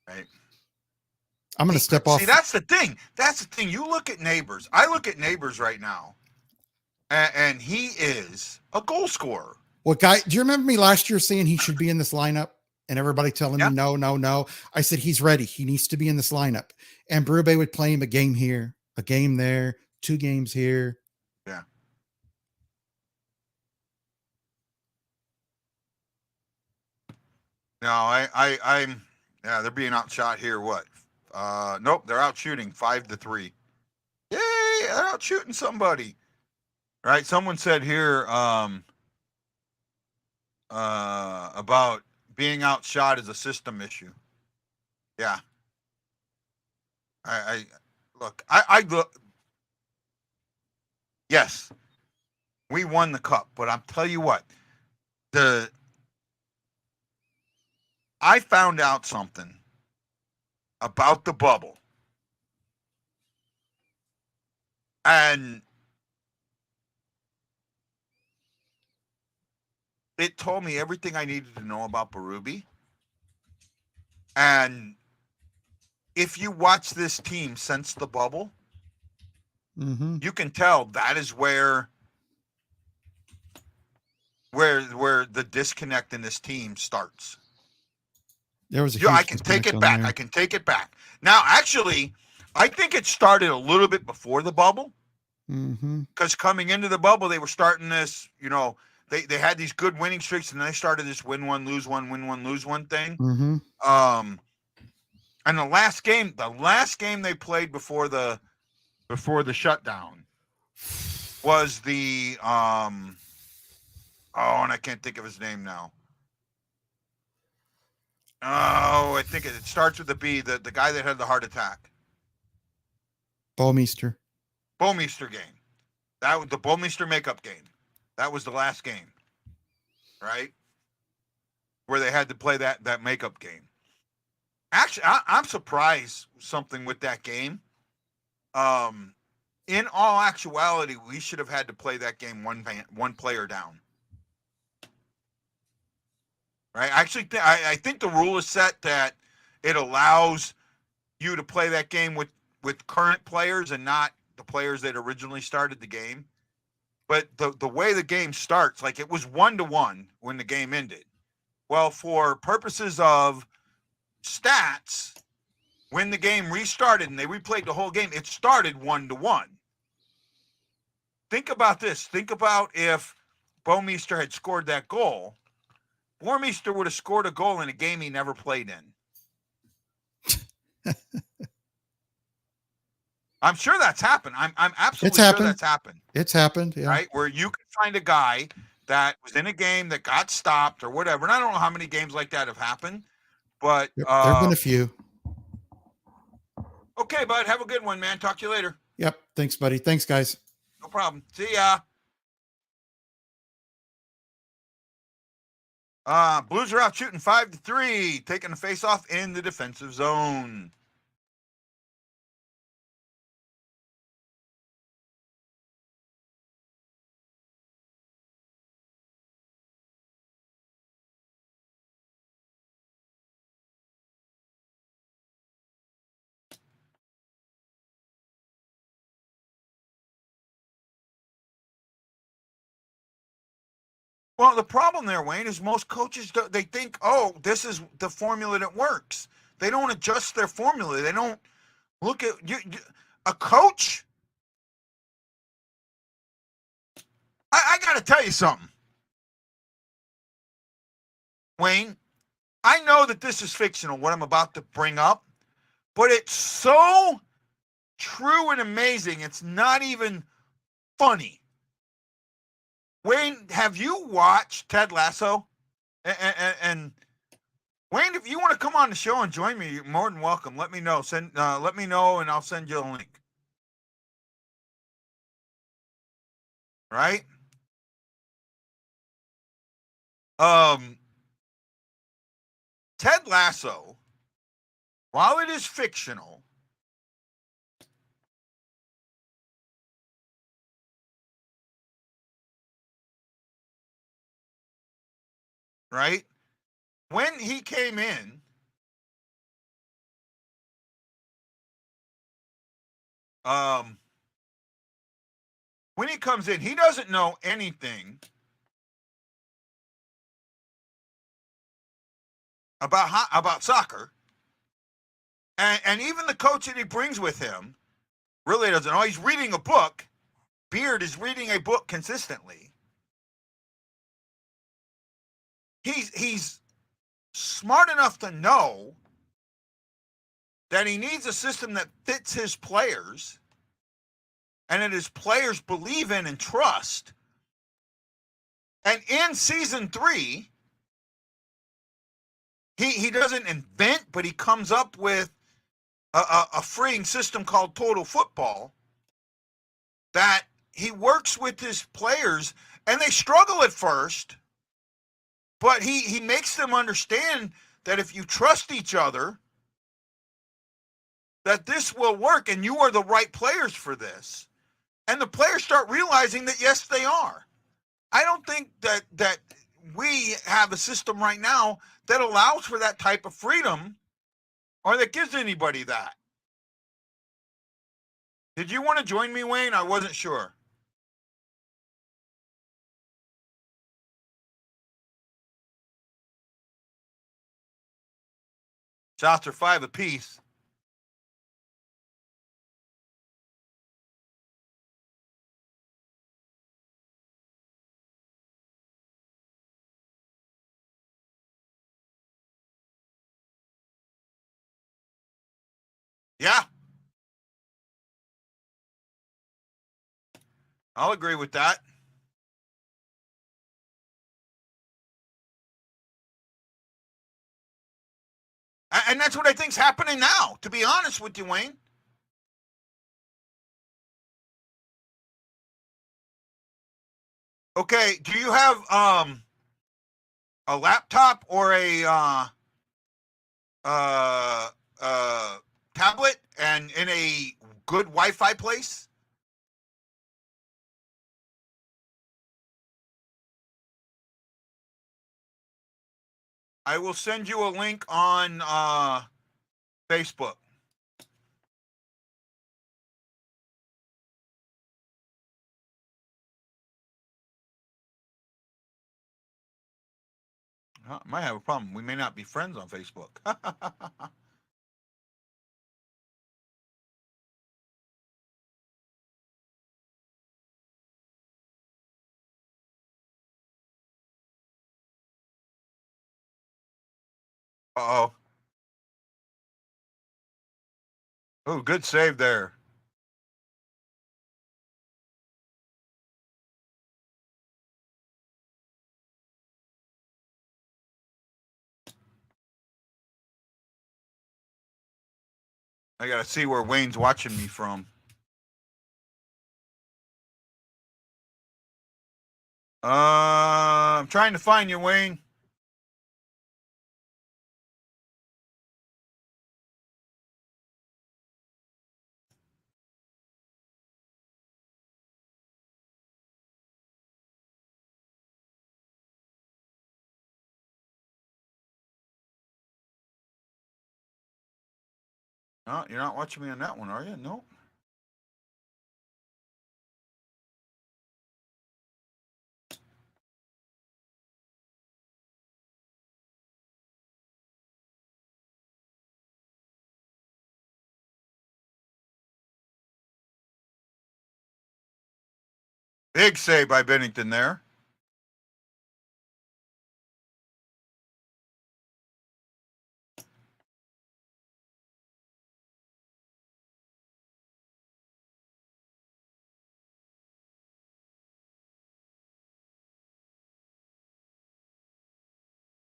Right. I'm going to step off. See, that's the thing. That's the thing. You look at Neighbors. I look at Neighbors right now, and he is a goal scorer. Well, guy, do you remember me last year saying he should be in this lineup? And everybody telling me no, no, no. I said he's ready. He needs to be in this lineup. And Berube would play him a game here, a game there, 2 games here. Yeah. No, I'm. Yeah, they're being outshot here. What? Nope, they're out shooting 5-3. Yay, they're out shooting somebody. Right? Someone said here about being outshot is a system issue. Yeah. I look. I look. Yes, we won the cup, but I'm tell you what, I found out something about the bubble. And it told me everything I needed to know about Berube. And if you watch this team since the bubble, you can tell that is where the disconnect in this team starts. There was a I can take it back. There. I can take it back. Now, actually, I think it started a little bit before the bubble. Because coming into the bubble, they were starting this, they had these good winning streaks, and they started this win one, lose one, win one, lose one thing. And the last game they played before the shutdown was the and I can't think of his name now. Oh, I think it starts with a B. The guy that had the heart attack. Bowmeister game. That was the Bowmeister makeup game. That was the last game, right? Where they had to play that makeup game. Actually, I'm surprised something with that game. In all actuality, we should have had to play that game one player down. right? I think the rule is set that it allows you to play that game with current players and not the players that originally started the game. But the way the game starts, like it was 1-1 when the game ended. Well, for purposes of stats, when the game restarted and they replayed the whole game, it started 1-1. Think about this. Think about if Bomeister had scored that goal. Bomeister would have scored a goal in a game he never played in. I'm sure that's happened. I'm absolutely sure that's happened. It's happened, yeah. Right? Where you can find a guy that was in a game that got stopped or whatever. And I don't know how many games like that have happened, but there have been a few. Okay, bud. Have a good one, man. Talk to you later. Yep. Thanks, buddy. Thanks, guys. No problem. See ya. Blues are out shooting 5-3, taking the face off in the defensive zone. Well, the problem there, Wayne, is most coaches, they think, oh, this is the formula that works. They don't adjust their formula. They don't look at a coach. I got to tell you something, Wayne. I know that this is fictional, what I'm about to bring up, but it's so true and amazing. It's not even funny. Wayne, have you watched Ted Lasso? And Wayne, if you want to come on the show and join me, you're more than welcome. Let me know. Let me know, and I'll send you a link. Right? Ted Lasso, while it is fictional, right? When he came in, when he comes in, he doesn't know anything about soccer, and even the coach that he brings with him really doesn't know. He's reading a book. Beard is reading a book consistently. He's smart enough to know that he needs a system that fits his players and that his players believe in and trust. And in season 3, he doesn't invent, but he comes up with a freeing system called total football that he works with his players, and they struggle at first, but he makes them understand that if you trust each other, that this will work and you are the right players for this. And the players start realizing that, yes, they are. I don't think that we have a system right now that allows for that type of freedom or that gives anybody that. Did you want to join me, Wayne? I wasn't sure. Shots are 5 apiece. Yeah. I'll agree with that. And that's what I think's happening now, to be honest with you, Wayne. Okay, do you have a laptop or a tablet and in a good Wi-Fi place? I will send you a link on Facebook. Might have a problem. We may not be friends on Facebook. Uh-oh. Oh, good save there. I got to see where Wayne's watching me from. I'm trying to find you, Wayne. No, you're not watching me on that one, are you? No. Big save by Bennington there.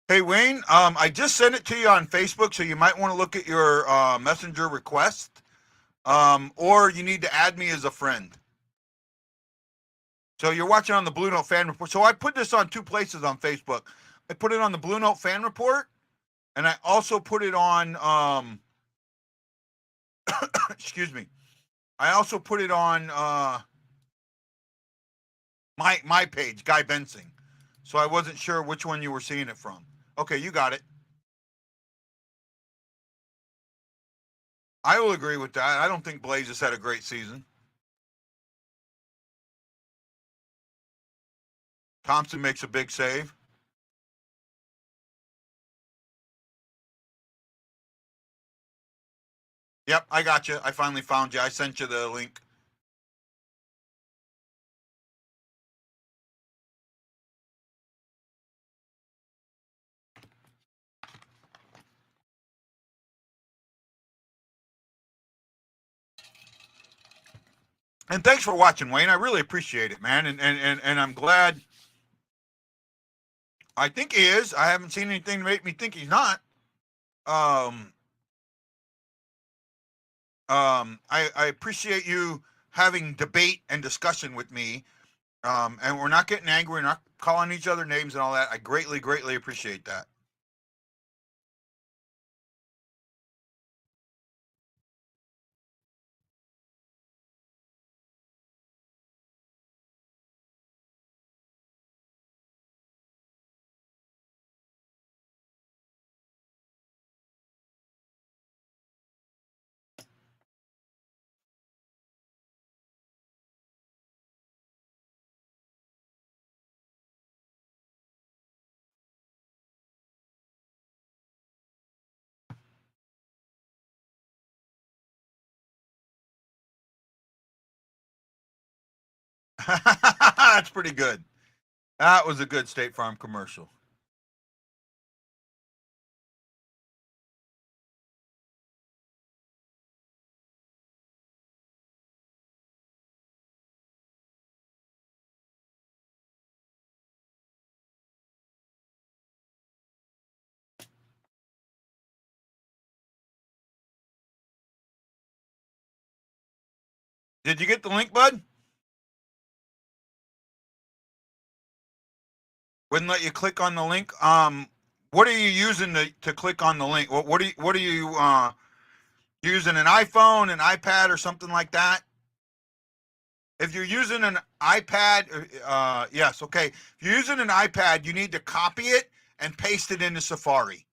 Hey, Wayne, I just sent it to you on Facebook, so you might want to look at your messenger request, or you need to add me as a friend. So you're watching on the BlueNote fan report. So I put this on two places on Facebook. I put it on the BlueNote fan report, and I also put it on, excuse me, I also put it on my page, Guy Bensing. So I wasn't sure which one you were seeing it from. Okay, you got it. I will agree with that. I don't think Blaze has had a great season. Thompson makes a big save. Yep, I got you. I finally found you. I sent you the link. And thanks for watching, Wayne. I really appreciate it, man. And I'm glad. I think he is. I haven't seen anything to make me think he's not. I appreciate you having debate and discussion with me. And we're not getting angry, we're not calling each other names and all that. I greatly, greatly appreciate that. That's pretty good. That was a good State Farm commercial. Did you get the link, bud? Wouldn't let you click on the link. What are you using to click on the link? What are you using, an iPhone, an iPad, or something like that? If you're using an iPad, yes, okay. If you're using an iPad, you need to copy it and paste it into Safari.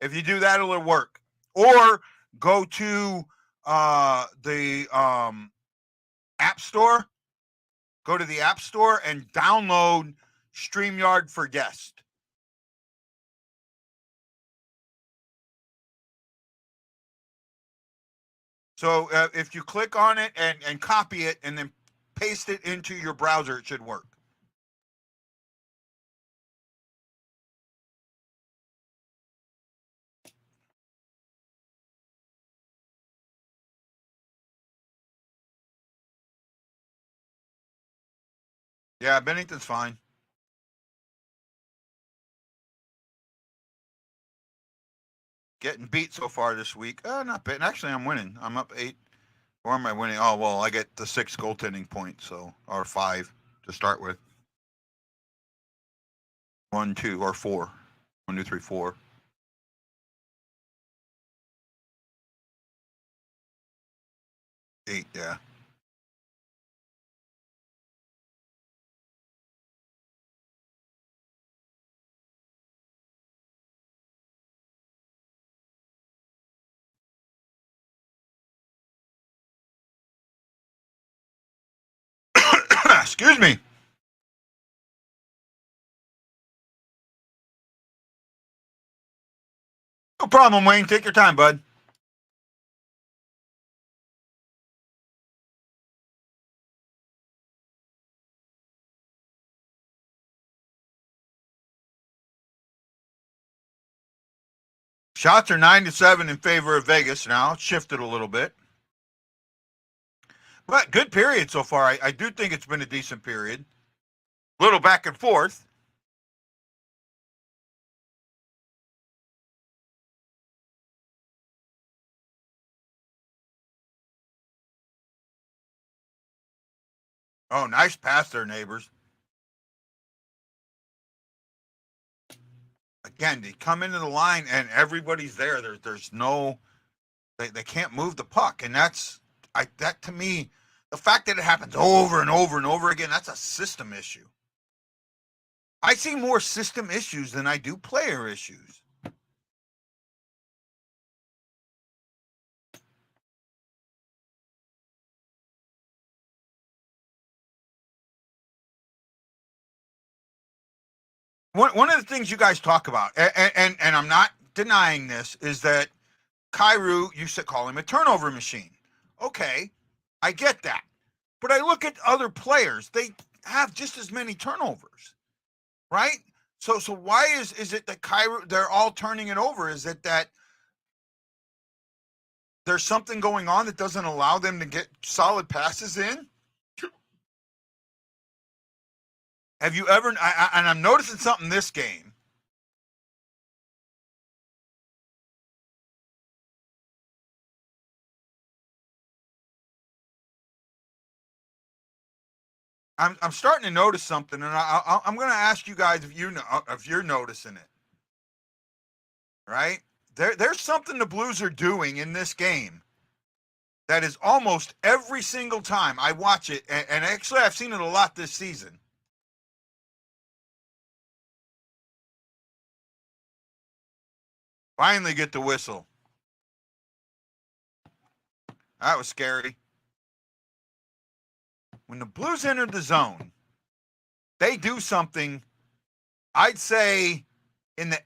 If you do that, it'll work. Or go to the App Store. Go to the App Store and download StreamYard for Guest. So if you click on it and copy it and then paste it into your browser, it should work. Yeah, Bennington's fine. Getting beat so far this week. Not bad. Actually, I'm winning. I'm up 8. Or am I winning? Oh, well, I get the 6 goaltending points, so, or 5 to start with. 1, 2, or 4. 1, 2, 3, 4. 8, yeah. Excuse me. No problem, Wayne. Take your time, bud. Shots are 9-7 in favor of Vegas now. It's shifted a little bit. But good period so far. I do think it's been a decent period. A little back and forth. Oh, nice pass there, neighbors. Again, they come into the line and everybody's there. There's no, they can't move the puck, and that to me, the fact that it happens over and over and over again, that's a system issue. I see more system issues than I do player issues. One of the things you guys talk about, and I'm not denying this, is that Kyrou used to call him a turnover machine. Okay, I get that. But I look at other players, they have just as many turnovers, right? So why is it that Kyrou, they're all turning it over? Is it that there's something going on that doesn't allow them to get solid passes in? Have you ever, and I'm noticing something this game. I'm starting to notice something, and I'm going to ask you guys if you're noticing it. Right? There's something the Blues are doing in this game that is almost every single time I watch it, and actually I've seen it a lot this season. Finally get the whistle. That was scary. When the Blues entered the zone, they do something, I'd say, in the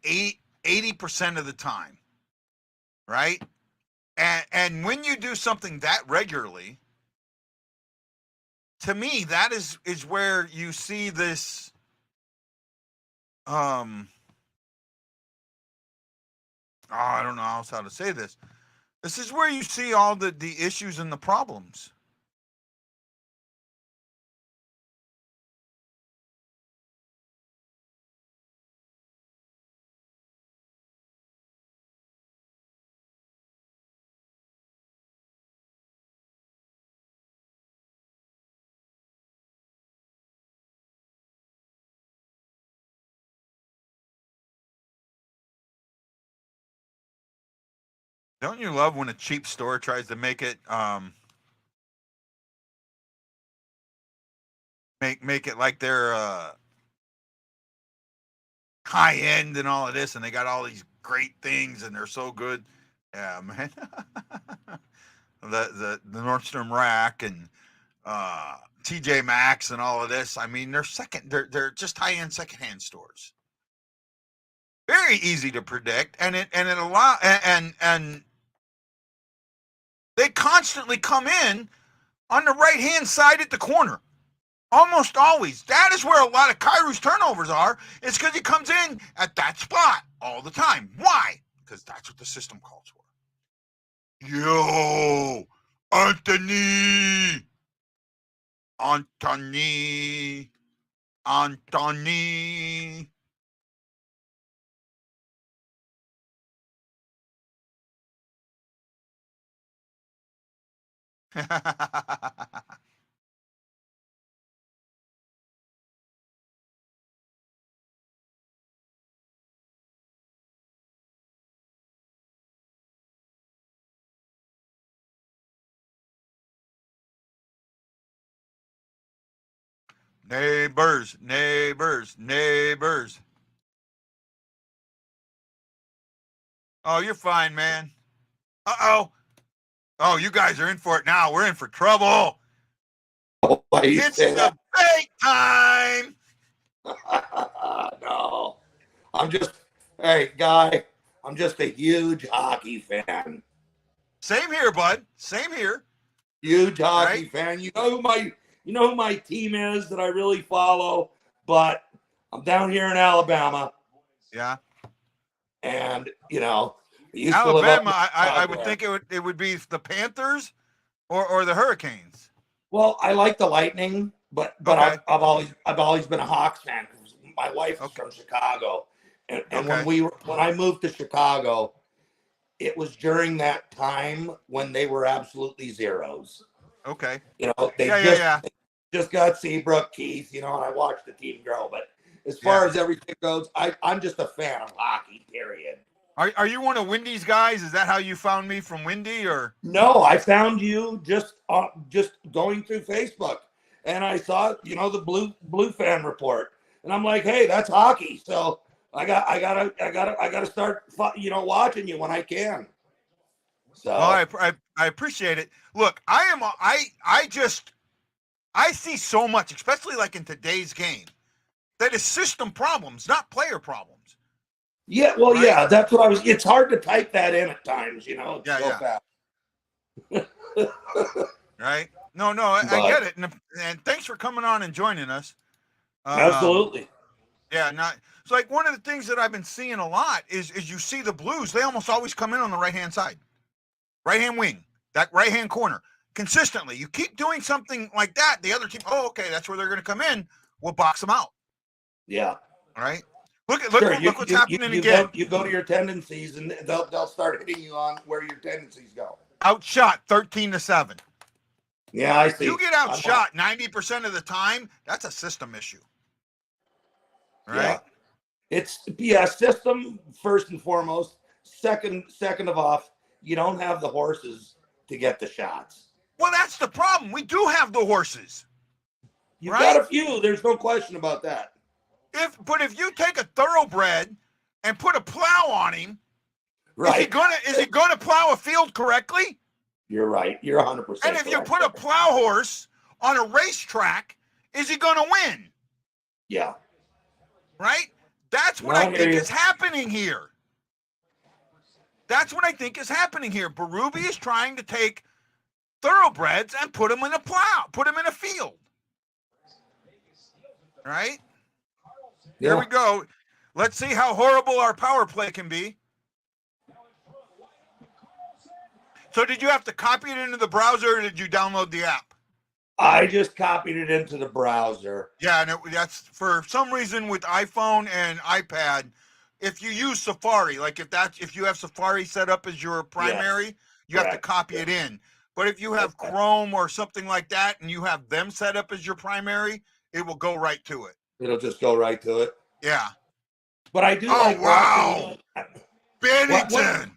80% of the time, right? And when you do something that regularly, to me, that is where you see this I don't know how to say this. This is where you see all the issues and the problems. Don't you love when a cheap store tries to make it make it like they're high end and all of this, and they got all these great things, and they're so good. Yeah, man. the Nordstrom Rack and TJ Maxx and all of this. I mean, they're just high end secondhand stores. Very easy to predict, and it allow and they constantly come in on the right hand side at the corner. Almost always. That is where a lot of Kairu's turnovers are. It's because he comes in at that spot all the time. Why? Because that's what the system calls for. Yo, Anthony. Neighbors. Oh, you're fine, man. Uh-oh. Oh, you guys are in for it now. We're in for trouble. Why do you It's say the bait time. that? No. Hey, guy, I'm just a huge hockey fan. Same here, bud. Same here. Huge hockey fan. You know who my team is that I really follow, but I'm down here in Alabama. Yeah. And, I used Alabama, to live I would think it would be the Panthers or the Hurricanes. Well, I like the Lightning, but Okay. I've always been a Hawks fan. My wife is from Chicago, and when I moved to Chicago, it was during that time when they were absolutely zeros. Okay. They just got Seabrook, Keith, and I watched the team grow. But as far as everything goes, I'm just a fan of hockey, period. Are you one of Wendy's guys? Is that how you found me, from Wendy, or? No, I found you just going through Facebook, and I saw the blue fan report, and I'm like, hey, that's hockey. So I gotta start watching you when I can. So I appreciate it. Look, I see so much, especially like in today's game, that is system problems, not player problems. Yeah, well, right? Yeah, that's what it's hard to type that in at times, fast. Right? No, I get it. And thanks for coming on and joining us. Absolutely. Yeah, it's like one of the things that I've been seeing a lot is you see the Blues, they almost always come in on the right-hand side. Right-hand wing, that right-hand corner. Consistently. You keep doing something like that, the other team, okay, that's where they're going to come in. We'll box them out. Yeah. All right? Look what's happening again. You go to your tendencies, and they'll start hitting you on where your tendencies go. Outshot 13-7. Yeah, I see. You get outshot 90% of the time, that's a system issue. Right? Yeah. It's system first and foremost. Second of off, you don't have the horses to get the shots. Well, that's the problem. We do have the horses. You've got a few. There's no question about that. But if you take a thoroughbred and put a plow on him, right? Is he gonna plow a field correctly? You're right. You're 100%. And if you put a plow horse on a racetrack, is he gonna win? Yeah. Right? That's what I think is happening here. That's what I think is happening here. Berube is trying to take thoroughbreds and put them in a field. Right? Yeah. Here we go. Let's see how horrible our power play can be. So did you have to copy it into the browser, or did you download the app? I just copied it into the browser. Yeah, and that's for some reason with iPhone and iPad. If you use Safari, like if you have Safari set up as your primary, you have to copy it in. But if you have Chrome or something like that, and you have them set up as your primary, it will go right to it. It'll just go right to it. Yeah. But I do. Wow. Bennington.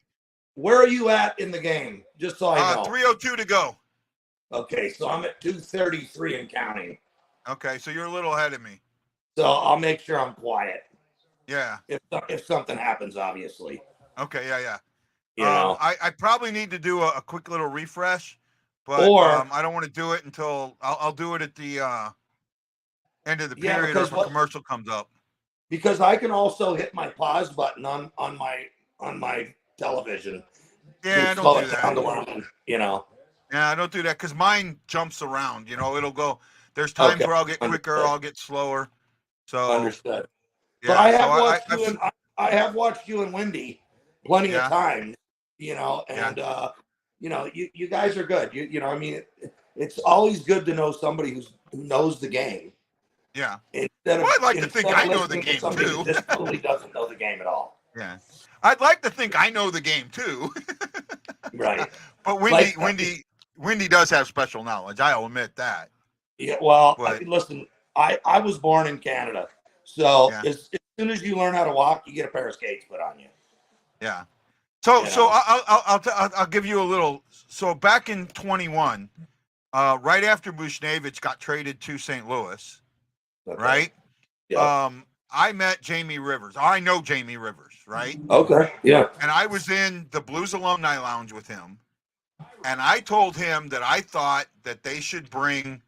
Where are you at in the game? Just so I know. 3:02 to go. Okay, so I'm at 2:33 and counting. Okay, so you're a little ahead of me. So I'll make sure I'm quiet. Yeah. if something happens, obviously. Okay. Yeah. You know, I probably need to do a quick little refresh, but or I don't want to do it until I'll do it at the end of the yeah, period or if a commercial comes up. because I can also hit my pause button on my television Yeah, to don't slow do it that. down to where you know. Yeah, don't do that because mine jumps around. It'll go. There's times Okay, where I'll get quicker, understood. I'll get slower. So Understood. But yeah, I so have watched I've you and I have watched you and Wendy plenty of yeah, times, you know, yeah, and you guys are good. I mean, it's always good to know somebody who knows the game yeah. instead Well, of I'd like to think I know the listening to game somebody who too. just totally doesn't know the game at all. Yeah, I'd like to think I know the game too. Right. But Like, Wendy does have special knowledge. I'll admit that. yeah. Well, But listen, I was born in Canada, so yeah, as soon as you learn how to walk, you get a pair of skates put on you. yeah. So You so know. I'll give you a little. So back in 21, right after Bushnevich got traded to St. Louis, Okay. right? Yeah. I met Jamie Rivers. I know Jamie Rivers, right? Okay. Yeah. And I was in the Blues Alumni Lounge with him, and I told him that I thought that they should bring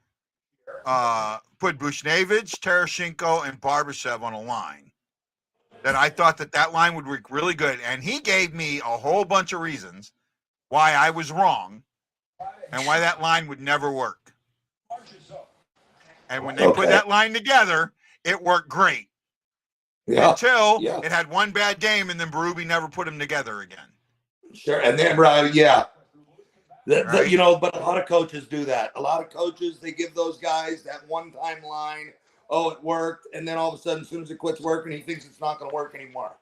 put Bushnevich, Tereshchenko, and Barbashev on a line. That I thought that line would work really good, and he gave me a whole bunch of reasons why I was wrong and why that line would never work. And when they put that line together, it worked great. Yeah. Until Yeah. it had one bad game, and then Berube never put them together again. Sure. And then, yeah. Right? But a lot of coaches do that. A lot of coaches, they give those guys that one-time line. Oh, it worked. And then all of a sudden, as soon as it quits working, he thinks it's not going to work anymore.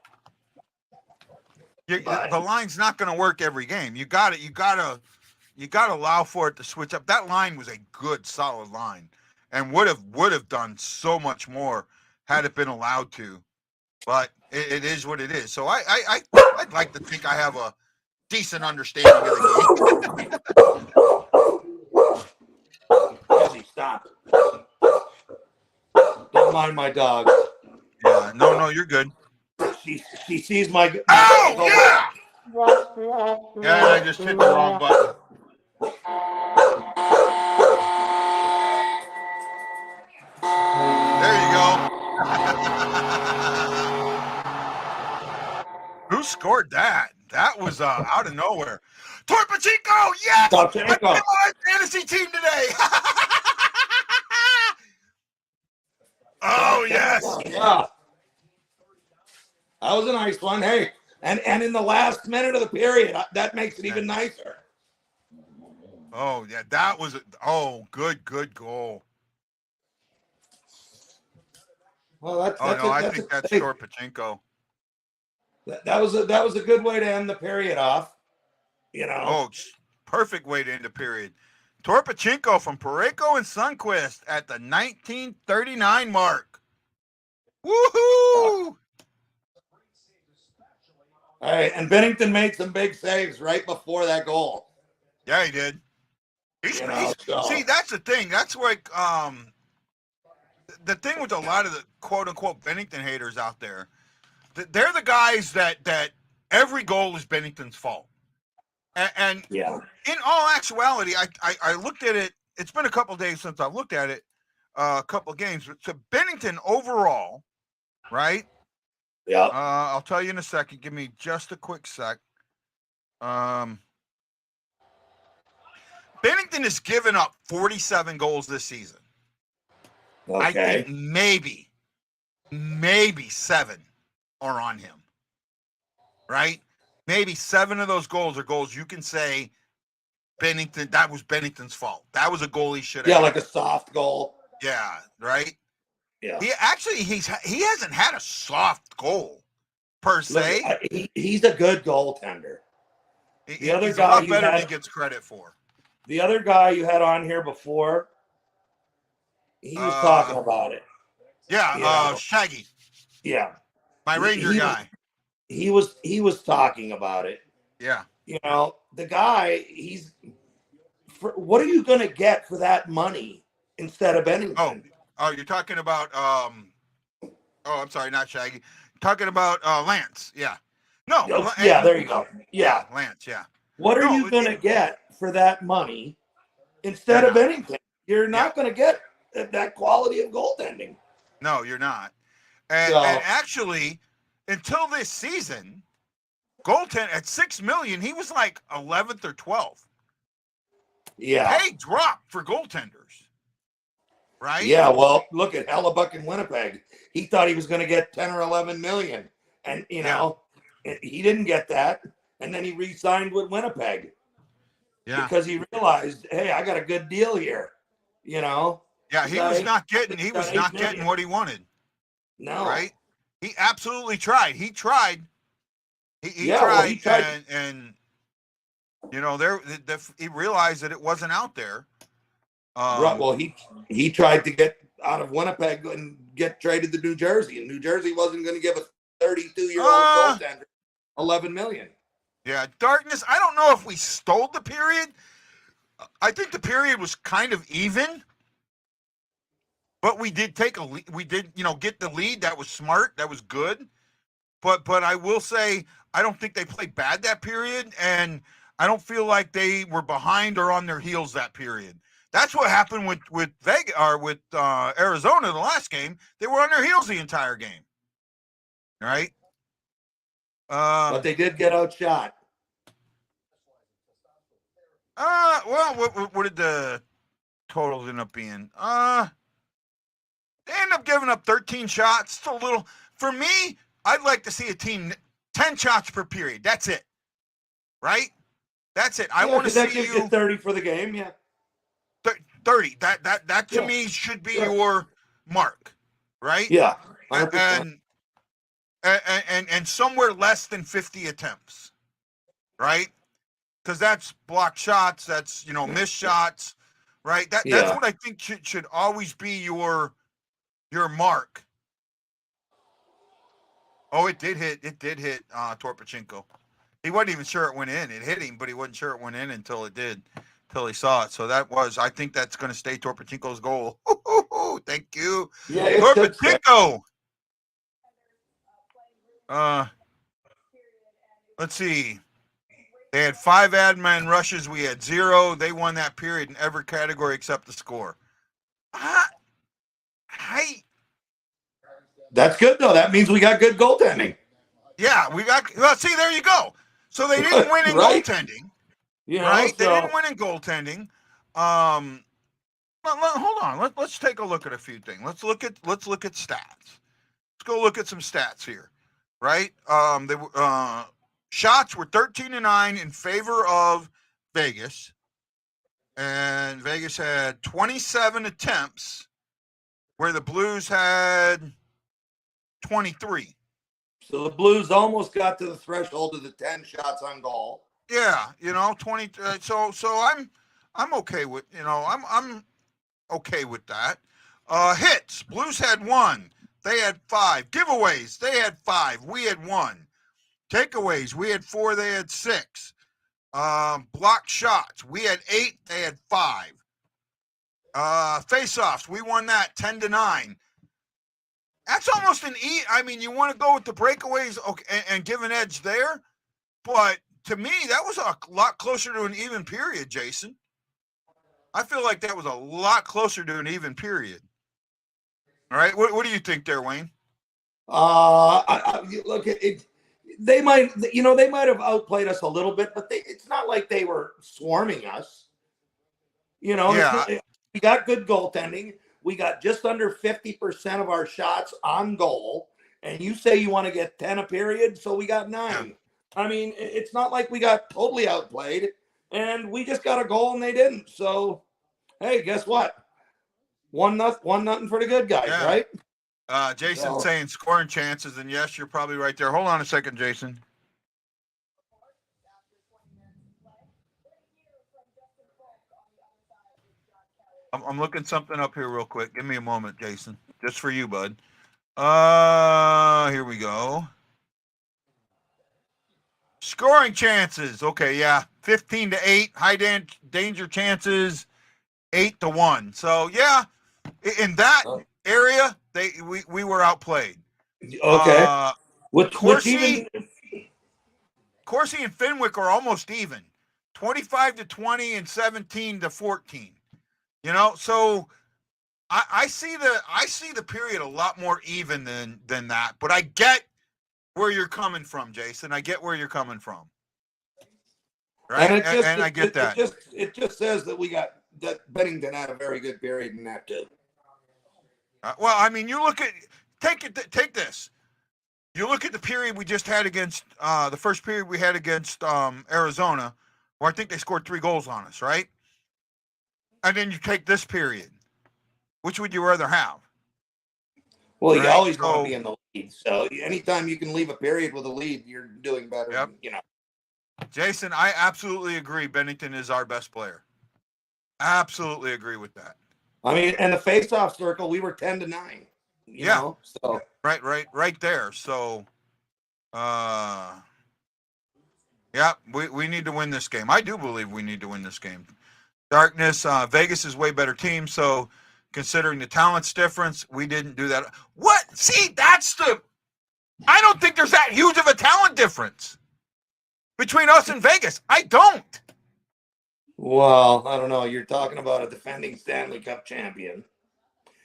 The line's not going to work every game. You got to allow for it to switch up. That line was a good, solid line, and would have done so much more had it been allowed to. But it is what it is. So I'd like to think I have a decent understanding of the game. Easy, stop. Don't mind my dog. Yeah, no, you're good. She sees my. Oh yeah. Yeah, I just hit the wrong button. There you go. Who scored that? That was out of nowhere. Torpachenko, yes! Torpachenko. My fantasy team today. Oh yes. Yeah. That was a nice one. Hey, and in the last minute of the period, that makes it even nicer. Oh yeah, that was good goal. Well, I think that's Torpachenko. That was a good way to end the period off. Oh, perfect way to end the period. Torpachenko from Parayko and Sundquist at the 1939 mark. Woohoo! All right, and Bennington made some big saves right before that goal. Yeah, he did. See, that's the thing. That's like the thing with a lot of the quote unquote Bennington haters out there. They're the guys that every goal is Bennington's fault. And yeah, in all actuality, I looked at it. It's been a couple of days since I've looked at it, a couple of games. So Bennington overall, right? Yeah. I'll tell you in a second. Give me just a quick sec. Bennington has given up 47 goals this season. Okay. I think maybe 7 are on him. Right? Maybe 7 of those goals are goals you can say Bennington, that was Bennington's fault. That was a goal he should have. Yeah, like a soft goal. Yeah, right? Yeah. He hasn't had a soft goal per se. Look, he's a good goaltender. The other guy, a lot better than he gets credit for. The other guy you had on here before, he was talking about it. Yeah, Shaggy. Yeah. My Ranger guy. He was talking about it. Yeah. The guy, what are you going to get for that money instead of Bennington? Oh, you're talking about I'm sorry, not Shaggy. talking about Lance. Yeah. No. Yeah, there you go. Yeah. Lance. Yeah. What are No, you going to get for that money instead You're of not. anything? You're not going to get that quality of goaltending. No, you're not. And So, actually, until this season, goaltend at $6 million, he was like 11th or 12th. yeah. Pay dropped for goaltenders, right? Yeah, well, look at Hellebuck in Winnipeg. He thought he was going to get 10 or 11 million. And, you know, he didn't get that. And then he re-signed with Winnipeg because he realized, hey, I got a good deal here, you know. Yeah, he was not getting what he wanted. No. Right? He absolutely tried. He tried. He tried, well, he tried. And you know, he realized that it wasn't out there. Right. Well, he tried to get out of Winnipeg and get traded to New Jersey, and New Jersey wasn't going to give a 32-year-old goaltender $11 million. Yeah, Darkness. I don't know if we stole the period. I think the period was kind of even, but we did take a lead. We did, get the lead. That was smart. That was good. But I will say I don't think they played bad that period, and I don't feel like they were behind or on their heels that period. That's what happened with Vegas or with Arizona the last game. They were on their heels the entire game, right? But they did get outshot. Well, what did the totals end up being? They end up giving up 13 shots. It's a little for me. I'd like to see a team 10 shots per period. That's it, right? That's it. I want to see that gives you 30 for the game. Yeah. 30. That to me should be your mark, right? Yeah. 100%. And somewhere less than 50 attempts, right? Because that's blocked shots, that's missed shots, right? That's what I think should always be your mark. Oh, it did hit Torpachenko. He wasn't even sure it went in. It hit him, but he wasn't sure it went in until it did. Till he saw it. So I think that's going to stay Torpachenko's goal. Thank you. Yeah, Torpachenko. Let's see. They had 5 adman rushes. We had 0. They won that period in every category except the score. That's good, though. That means we got good goaltending. Yeah, see, there you go. So they didn't win in goaltending. Right? They didn't win in goaltending. Hold on. Let's take a look at a few things. Let's look at stats. Let's go look at some stats here. Right? Shots were 13-9 in favor of Vegas, and Vegas had 27 attempts, where the Blues had 23. So the Blues almost got to the threshold of the 10 shots on goal. Yeah, 20. So I'm okay with I'm okay with that. Hits. Blues had 1. They had 5. Giveaways. They had 5. We had 1. Takeaways. We had 4. They had 6. Blocked shots. We had 8. They had 5. Face-offs. We won that 10-9. That's almost an E. I mean, you want to go with the breakaways and give an edge there, but to me, that was a lot closer to an even period, Jason. I feel like that was a lot closer to an even period. All right, what do you think there, Wayne? Look at it. They might have outplayed us a little bit, but it's not like they were swarming us. We got good goaltending. We got just under 50% of our shots on goal, and you say you want to get 10 a period, so we got 9. Yeah. I mean, it's not like we got totally outplayed, and we just got a goal and they didn't. So, hey, guess what? 1-0 for the good guys, right? Jason's saying scoring chances, and yes, you're probably right there. Hold on a second, Jason. I'm looking something up here real quick. Give me a moment, Jason. Just for you, bud. Here we go. Scoring chances. Okay, yeah. 15-8. High danger chances, 8-1. So, yeah, in that area, we were outplayed. Okay. Which Corsi, even Corsi and Fenwick are almost even, 25-20 and 17-14. You know, so I see the period a lot more even than that. But I get where you're coming from, Jason. I get where you're coming from. Right, and and I get that. It just says that Bennington had a very good period in that too. Well, I mean, you look at take this. You look at the period we just had against the first period we had against Arizona, where I think they scored 3 goals on us, right? And then you take this period. Which would you rather have? Well, you Right, always want to be in the lead. So anytime you can leave a period with a lead, you're doing better. Yep. You know. Jason, I absolutely agree. Bennington is our best player. Absolutely agree with that. I mean, and the face-off circle, we were 10-9. You know, so right there. So, yeah, we need to win this game. I do believe we need to win this game. Darkness, Vegas is way better team. So, considering the talents difference, we didn't do that. What? See, I don't think there's that huge of a talent difference between us and Vegas. I don't. Well, I don't know. You're talking about a defending Stanley Cup champion.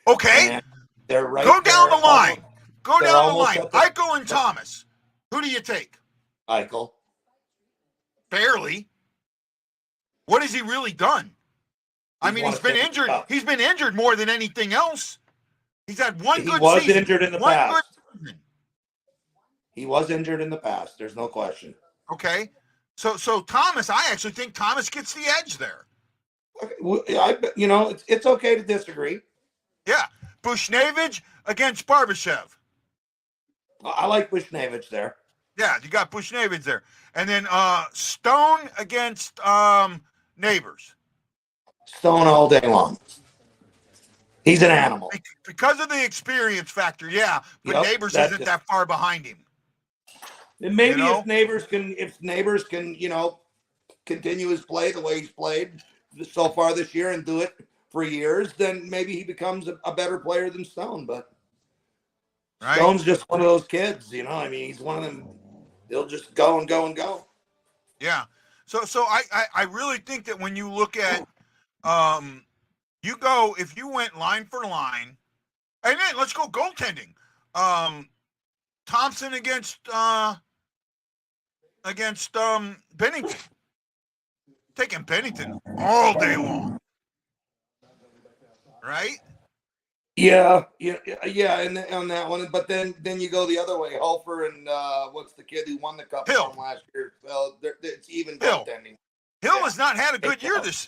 Okay. And they're right. Go down the line. Go they're down the almost line. at the- Eichel and Thomas. Who do you take? Eichel. Barely. What has he really done? I mean, he's been injured. He's been injured more than anything else. He's had one good season. He was injured in the One past. good season. He was injured in the past. There's no question. Okay. So Thomas, I actually think Thomas gets the edge there. Okay. Well, it's okay to disagree. Yeah. Bushnevich against Barbashev. I like Bushnevich there. Yeah, you got Bushnevich there. And then Stone against Neighbors. Stone all day long. He's an animal. Because of the experience factor, yeah. But Yep, Neighbors isn't that far behind him. And maybe if Neighbors can, continue his play the way he's played so far this year and do it for years, then maybe he becomes a better player than Stone. But Stone's just one of those kids, I mean, he's one of them. They'll just go and go and go. Yeah. So I really think that when you look at if you went line for line, and then let's go goaltending. Thompson against Bennington. Taking Bennington all day long. Right? Yeah, and on that one, but then you go the other way. Hofer and what's the kid who won the cup from last year? Well, it's even goaltending. Hill has not had a good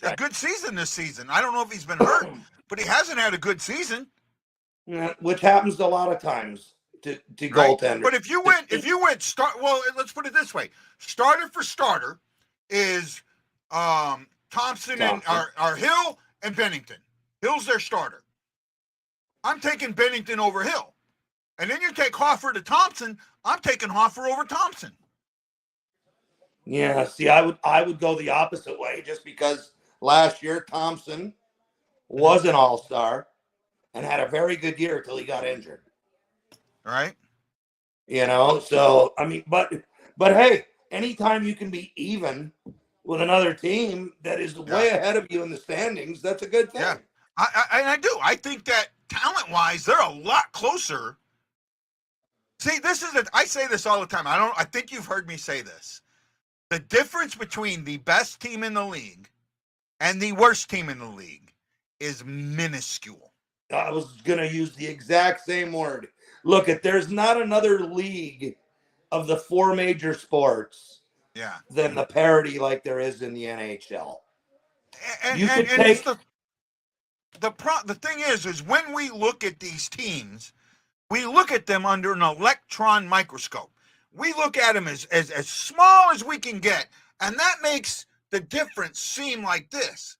a good season this season. I don't know if he's been hurt, but he hasn't had a good season. Yeah, which happens a lot of times to goaltenders. But if you went let's put it this way: starter for starter is Thompson and our Hill and Bennington. Hill's their starter. I'm taking Bennington over Hill. And then you take Hofer to Thompson. I'm taking Hofer over Thompson. Yeah, see, I would go the opposite way just because last year Thompson was an all-star and had a very good year until he got injured. Right. So, I mean, but hey, anytime you can be even with another team that is way ahead of you in the standings, that's a good thing. Yeah, I do. I think that talent-wise, they're a lot closer. See, I say this all the time. I think you've heard me say this. The difference between the best team in the league and the worst team in the league is minuscule. I was going to use the exact same word. Look, there's not another league of the 4 major sports than the parity like there is in the NHL. The thing is when we look at these teams, we look at them under an electron microscope. We look at them as small as we can get, and that makes the difference seem like this,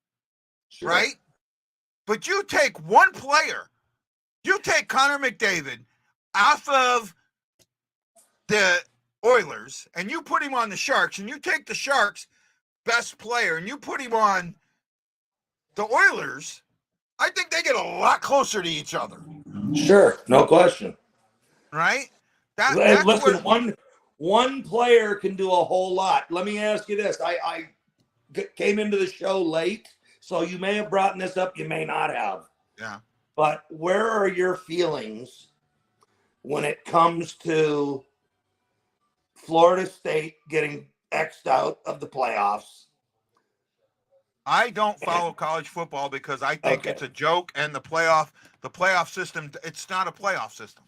right? But you take one player, you take Connor McDavid off of the Oilers, and you put him on the Sharks, and you take the Sharks' best player, and you put him on the Oilers, I think they get a lot closer to each other. Sure, no question. Right? That's Listen, where one player can do a whole lot. Let me ask you this. I came into the show late, so you may have brought this up, you may not have. yeah. But where are your feelings when it comes to Florida State getting X'd out of the playoffs? I don't follow college football because I think Okay. it's a joke, and the playoff system, it's not a playoff system.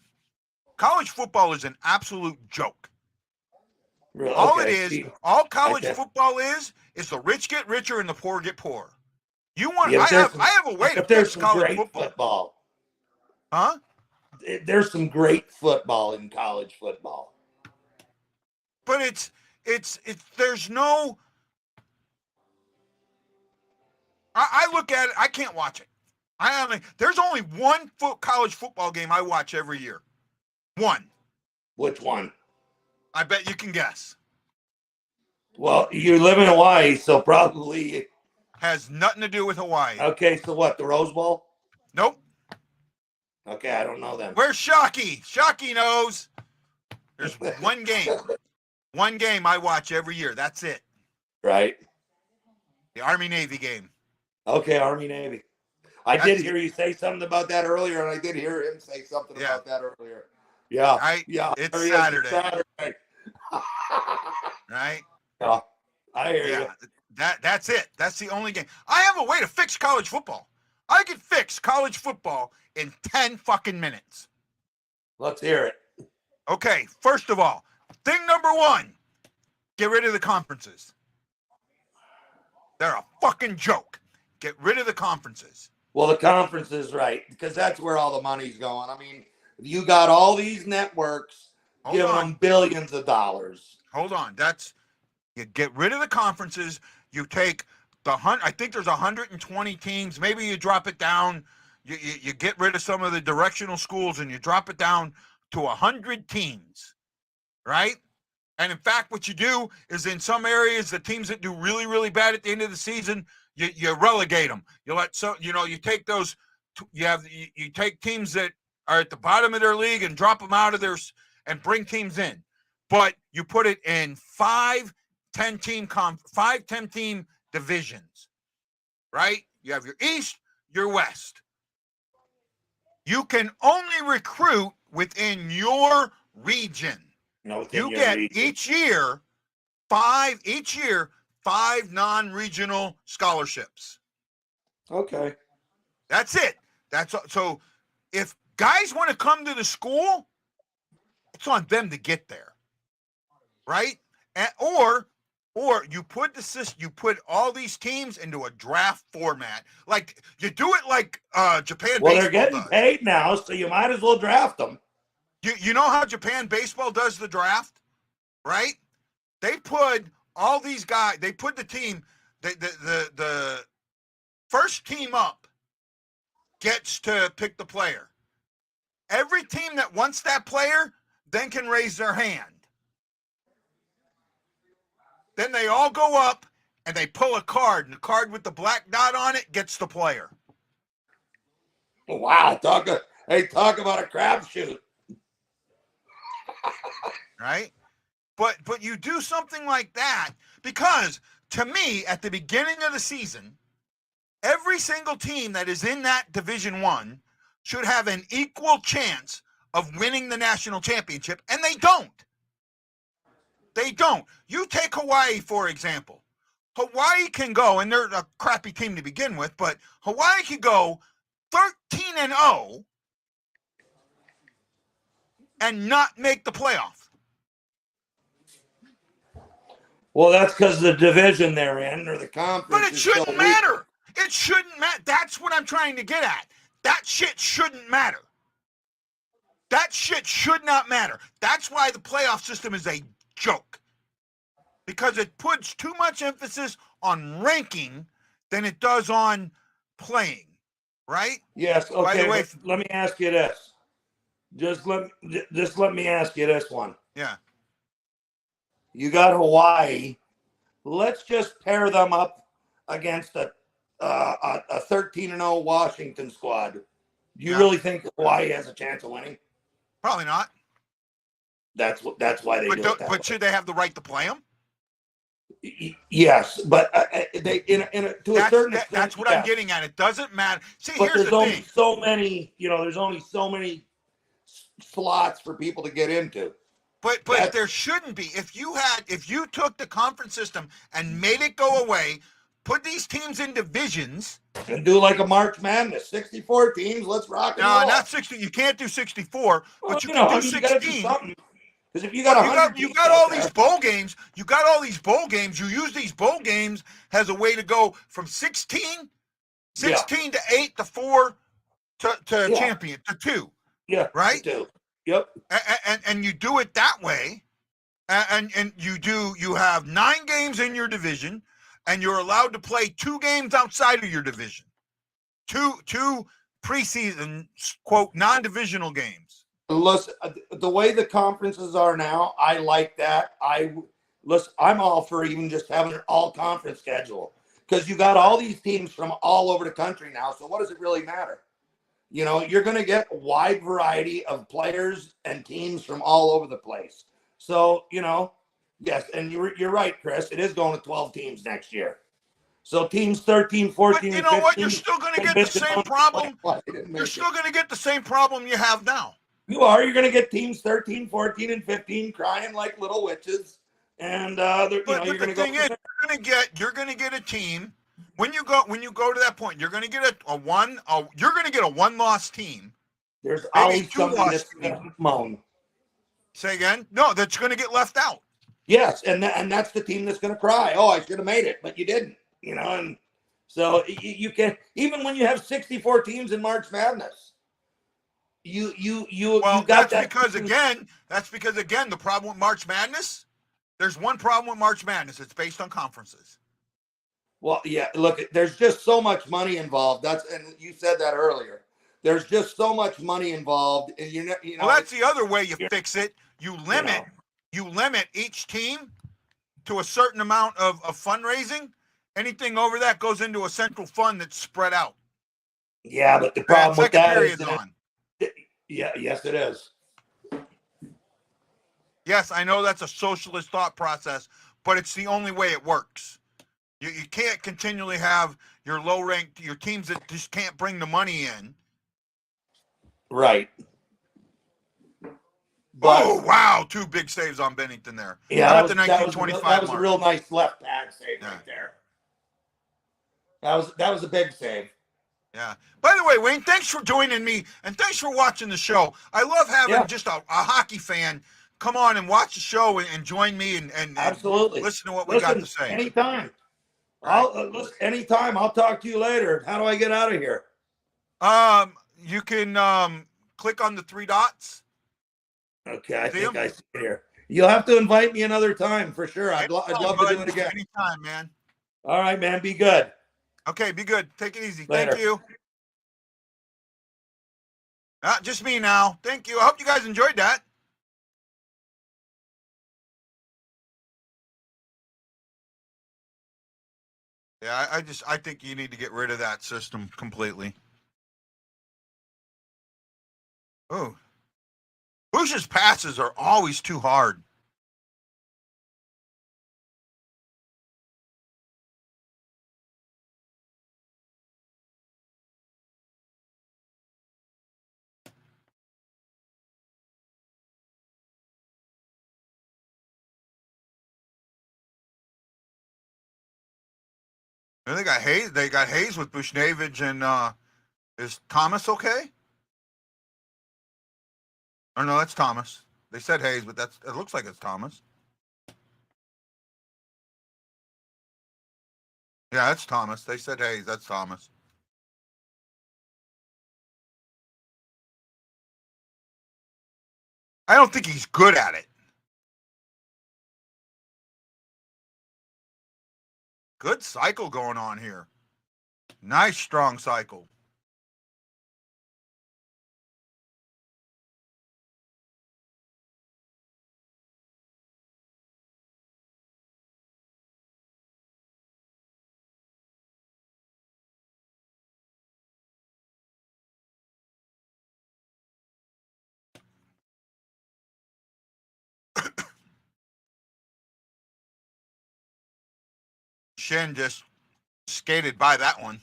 College football is an absolute joke. Really? All it Okay. is, See, all college okay. football is the rich get richer and the poor get poorer. You want? Yeah, I have a way to but there's fix some college great football. huh? There's some great football in college football. But it's there's no. I look at it. I can't watch it. There's only one college football game I watch every year. One. Which one? I bet you can guess. Well, you live in Hawaii, so probably. Has nothing to do with Hawaii. Okay, so what? The Rose Bowl? Nope. Okay, I don't know them. Where's Shockey? Shockey knows. There's one game. One game I watch every year. That's it. Right. The Army-Navy game. Okay, Army Navy. I That's did it. hear you say something about that earlier, and I did hear him say something Yeah. about that earlier. Yeah. Right? Yeah. It's there he is. Saturday. Saturday. Right? Yeah, I hear Yeah. you. That's it. That's the only game. I have a way to fix college football. I could fix college football in 10 fucking minutes. Let's hear it. Okay, first of all, thing number one, get rid of the conferences. They're a fucking joke. Get rid of the conferences. Well, the conference is right, because that's where all the money's going. I mean, you got all these networks giving them billions of dollars. Hold on. You get rid of the conferences. You take I think there's 120 teams. Maybe you drop it down. You get rid of some of the directional schools and you drop it down to 100 teams, right? And in fact, what you do is in some areas, the teams that do really, really bad at the end of the season, you relegate them. You take those. You take teams that are at the bottom of their league and drop them out of theirs and bring teams in. But you put it in 5 10-team divisions, right? You have your East, your West. You can only recruit within your region. You get each year 5 non-regional scholarships. Okay. That's it. So if guys want to come to the school, it's on them to get there, right? Or you put all these teams into a draft format, like you do it like Japan. Well, baseball they're getting does. paid now, so you might as well draft them. You know how Japan baseball does the draft, right? They put all these guys. They put the team. The first team up gets to pick the player. Every team that wants that player then can raise their hand. Then they all go up and they pull a card, and the card with the black dot on it gets the player. Wow, talk about a crapshoot. Right? But you do something like that because, to me, at the beginning of the season, every single team that is in that Division I should have an equal chance of winning the national championship, and they don't. They don't. You take Hawaii, for example. Hawaii can go, and they're a crappy team to begin with, but Hawaii can go 13-0 and not make the playoff. Well, that's because the division they're in or the conference. But it shouldn't matter. It shouldn't matter. That's what I'm trying to get at. That shit shouldn't matter. That shit should not matter. That's why the playoff system is a joke. Because it puts too much emphasis on ranking than it does on playing. Right? Yes. Okay. By the way, let me ask you this. Just let me ask you this one. Yeah. You got Hawaii. Let's just pair them up against a 13-0 Washington squad. Do you really think Hawaii has a chance of winning? Probably not. That's why they do it that way. But should they have the right to play them? Yes, but they to a certain extent. That's what I'm getting at. It doesn't matter. See, but here's there's the only thing. so many. There's only so many slots for people to get into. But there shouldn't be. If you took the conference system and made it go away, put these teams in divisions, and do like a March Madness, 64 teams. Let's rock and roll. No, not 60. You can't do 64, well, but you can do 16. Do something. Because if you got you got all these bowl games. You got all these bowl games. You use these bowl games as a way to go from 16 to 8 to 4 to champion to 2. Yeah, right. 2. Yep. And you do it that way, and you have 9 games in your division, and you're allowed to play 2 games outside of your division, two preseason quote non-divisional games. Listen, the way the conferences are now, I like that. I'm all for even just having an all-conference schedule because you got all these teams from all over the country now. So what does it really matter? You're going to get a wide variety of players and teams from all over the place. So, yes, and you're right, Chris. It is going to 12 teams next year. So teams 13, 14, but you and know 15, what? You're still going to get the same problem. You're still going to get the same problem you have now. You are. You're going to get teams 13, 14, and 15 crying like little witches. And you're going to go. You're going to get a team. When you go to that point, you're going to get a one-loss team. There's always something that's going to moan. Say again? No, that's going to get left out. Yes, and that's the team that's going to cry. Oh, I should have made it, but you didn't. And so you can, even when you have 64 teams in March Madness, you got that. That's because again, the problem with March Madness. There's one problem with March Madness. It's based on conferences. Well, yeah. Look, there's just so much money involved. And you said that earlier. There's just so much money involved, and Well, that's the other way you fix it. You limit each team to a certain amount of fundraising. Anything over that goes into a central fund that's spread out. Yeah, but the problem with that is yes, it is. Yes, I know that's a socialist thought process, but it's the only way it works. You can't continually have your your teams that just can't bring the money in. Right. But, oh, wow. 2 big saves on Bennington there. Yeah, that was a real nice left pad save right there. That was a big save. Yeah. By the way, Wayne, thanks for joining me, and thanks for watching the show. I love having just a hockey fan come on and watch the show and join me and absolutely listen to what we got to say. Anytime. Anytime. I'll talk to you later. How do I get out of here? You can click on the 3 dots. Okay, I think I see it here. You'll have to invite me another time for sure. I'd love to do it again. Anytime, man. All right, man. Be good. Okay, be good. Take it easy. Later. Thank you. Just me now. Thank you. I hope you guys enjoyed that. Yeah, I think you need to get rid of that system completely. Oh. Bush's passes are always too hard. And they got Hayes. They got Hayes with Bushnevich and is Thomas okay? Or no, that's Thomas. They said Hayes, but it looks like it's Thomas. Yeah, that's Thomas. They said Hayes. That's Thomas. I don't think he's good at it. Good cycle going on here. Nice, strong cycle. Shin just skated by that one.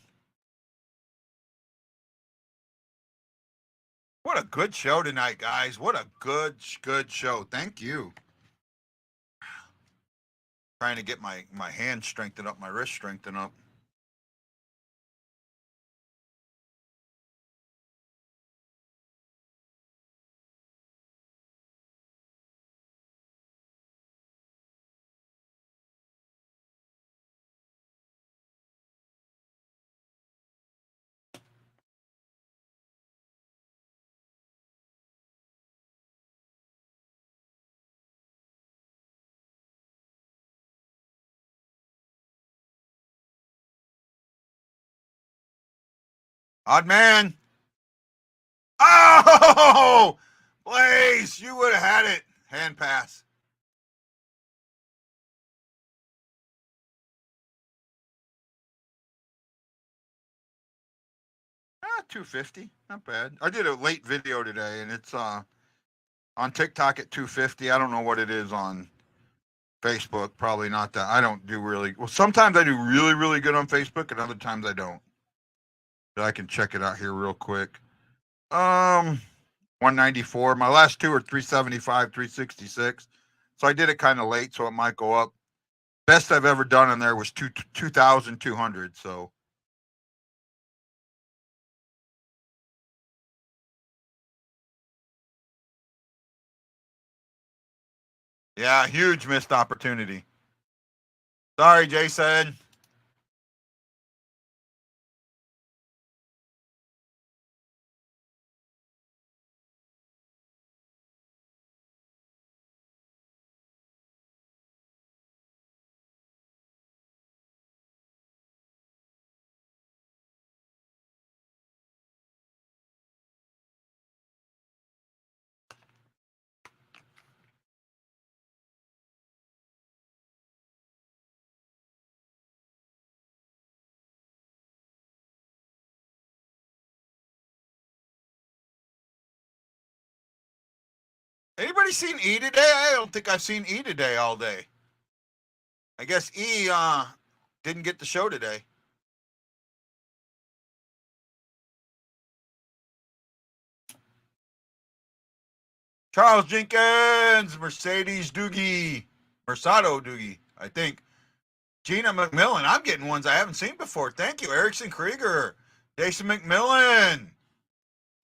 What a good show tonight, guys. What a good show. Thank you. Trying to get my hand strengthened up, my wrist strengthened up. Odd man. Oh, Blaze, you would have had it. Hand pass. 250, not bad. I did a late video today, and it's on TikTok at 250. I don't know what it is on Facebook. Probably not that. I don't do really well. Sometimes I do really good on Facebook, and other times I don't. But I can check it out here real quick. 194. My last two are 375, 366. So I did it kind of late, so it might go up. Best I've ever done on there was 2,200. So. Yeah, huge missed opportunity. Sorry, Jason. Anybody seen E today? I don't think I've seen E today all day. I guess E didn't get the show today. Charles Jenkins, Mercedes Doogie, Mersado Doogie, I think. Gina McMillan, I'm getting ones I haven't seen before. Thank you. Erickson Krieger, Jason McMillan,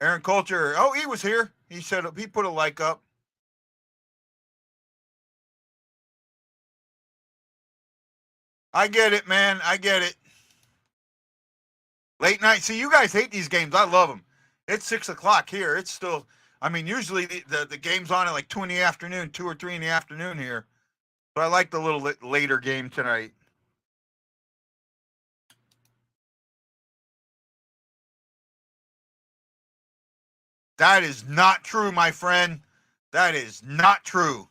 Aaron Coulter. Oh, he was here. He said he put a like up. I get it, man. I get it. Late night. See, you guys hate these games. I love them. It's 6 o'clock here. It's still, I mean, usually the game's on at like 2 in the afternoon, 2 or 3 in the afternoon here. But I like the little later game tonight. That is not true, my friend. That is not true.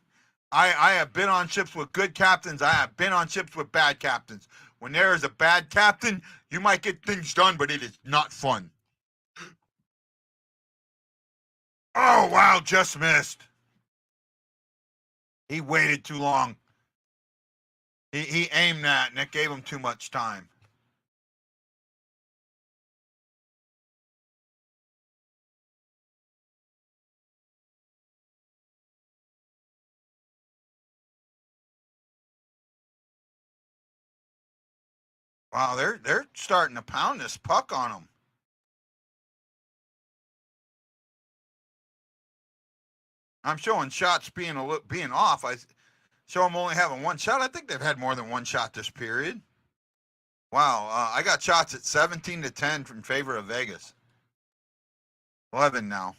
I have been on ships with good captains. I have been on ships with bad captains. When there is a bad captain, you might get things done, but it is not fun. Oh, wow, just missed. He waited too long. He aimed that, and it gave him too much time. Wow, they're starting to pound this puck on him. I'm showing shots being off. I show them only having one shot. I think they've had more than one shot this period. Wow, I got shots at 17-10 in favor of Vegas. 11 now.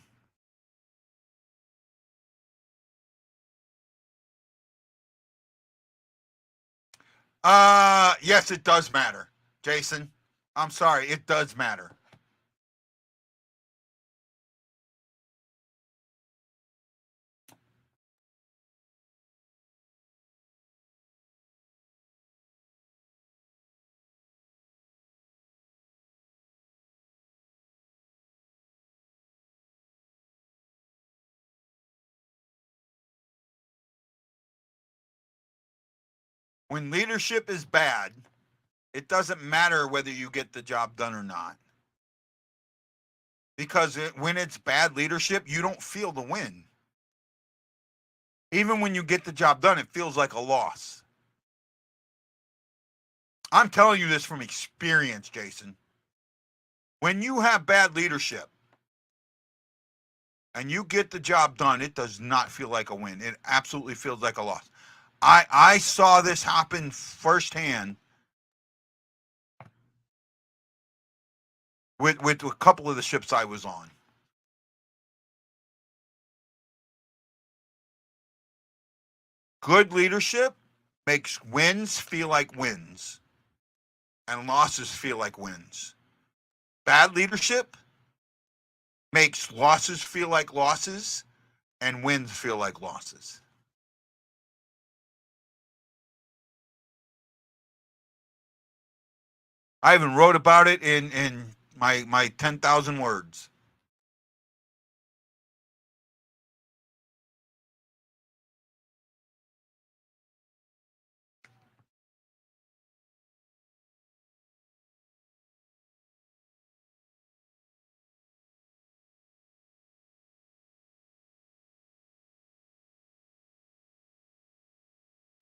Yes, it does matter, Jason. I'm sorry, it does matter. When leadership is bad, It doesn't matter whether you get the job done or not. Because when it's bad leadership, you don't feel the win. Even when you get the job done, it feels like a loss. I'm telling you this from experience, Jason. When you have bad leadership and you get the job done, it does not feel like a win. It absolutely feels like a loss. I saw this happen firsthand with a couple of the ships I was on. Good leadership makes wins feel like wins and losses feel like wins. Bad leadership makes losses feel like losses and wins feel like losses. I even wrote about it in my 10,000 words.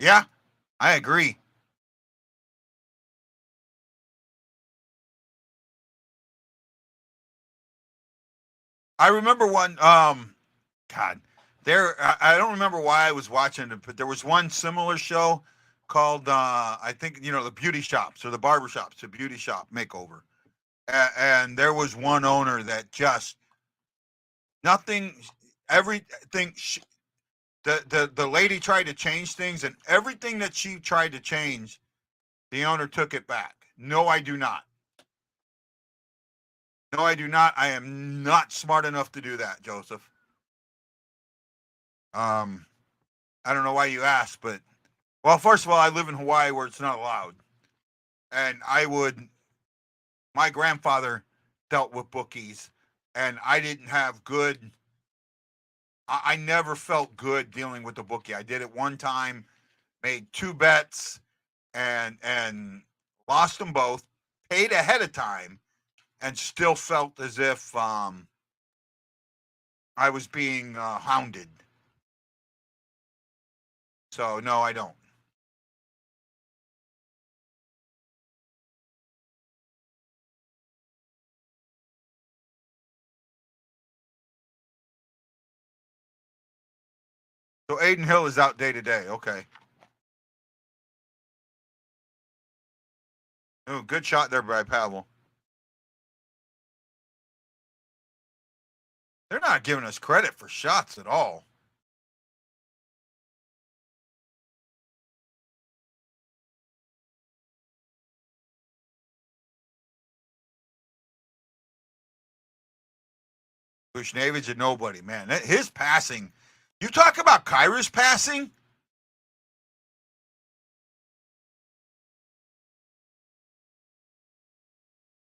Yeah, I agree. I remember one. God, I don't remember why I was watching it, but there was one similar show called I think the beauty shops or the barber shops, the beauty shop makeover, and there was one owner that just nothing, everything. The lady tried to change things, and everything that she tried to change, the owner took it back. No, I do not. No, I do not. I am not smart enough to do that, Joseph. I don't know why you asked, but well, first of all, I live in Hawaii where it's not allowed. And my grandfather dealt with bookies, and I didn't have good, I never felt good dealing with the bookie. I did it one time, made 2 bets, and lost them both, paid ahead of time, and still felt as if I was being hounded. So, no, I don't. So Aiden Hill is out day to day. Okay. Oh, good shot there by Pavel. They're not giving us credit for shots at all. Bushnevich and nobody, man. His passing. You talk about Kyra's passing?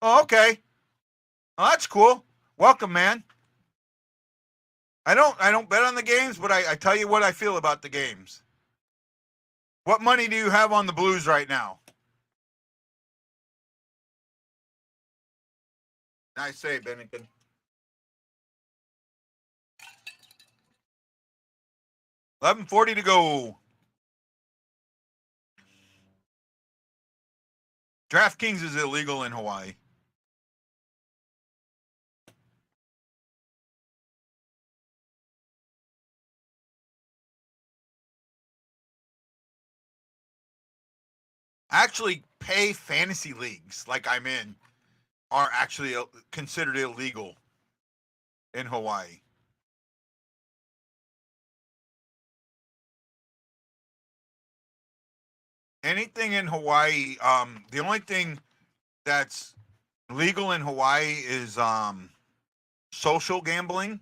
Oh, okay. Oh, that's cool. Welcome, man. I don't bet on the games, but I tell you what I feel about the games. What money do you have on the Blues right now? Nice save, Bennington. 11:40 to go. DraftKings is illegal in Hawaii. Actually, pay fantasy leagues like I'm in are actually considered illegal in Hawaii. Anything in Hawaii, the only thing that's legal in Hawaii is social gambling.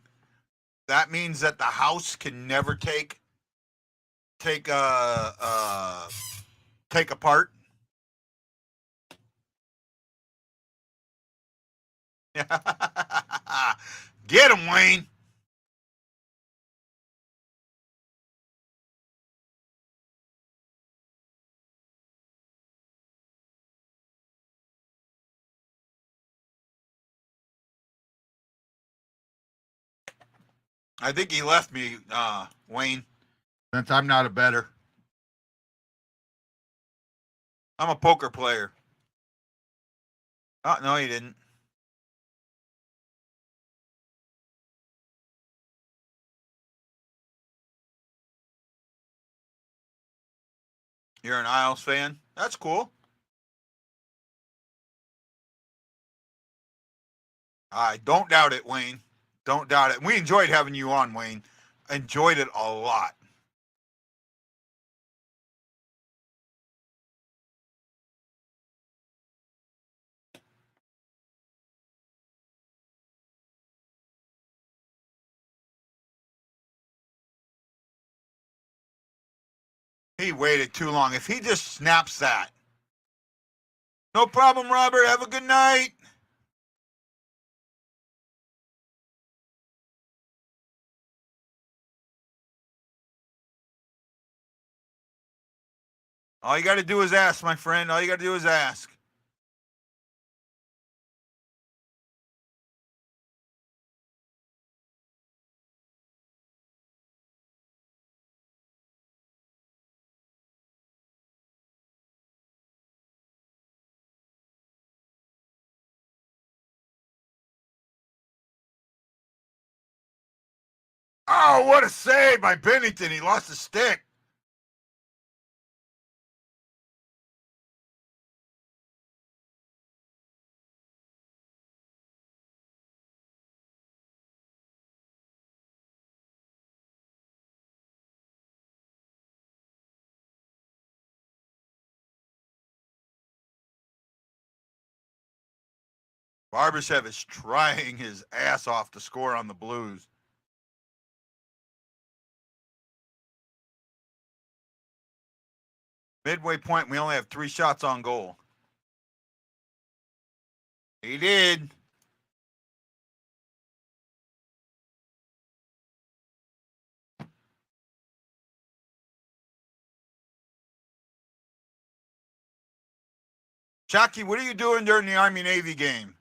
That means that the house can never take apart. Get him, Wayne. I think he left me, Wayne, since I'm not a bettor. I'm a poker player. Oh, no, he didn't. You're an Isles fan? That's cool. I don't doubt it, Wayne. Don't doubt it. We enjoyed having you on, Wayne. Enjoyed it a lot. He waited too long. If he just snaps that. No problem, Robert. Have a good night. All you got to do is ask, my friend. All you got to do is ask. Oh, what a save by Bennington. He lost his stick. Barbashev is trying his ass off to score on the Blues. Midway point, we only have 3 shots on goal. He did. Chucky, what are you doing during the Army-Navy game?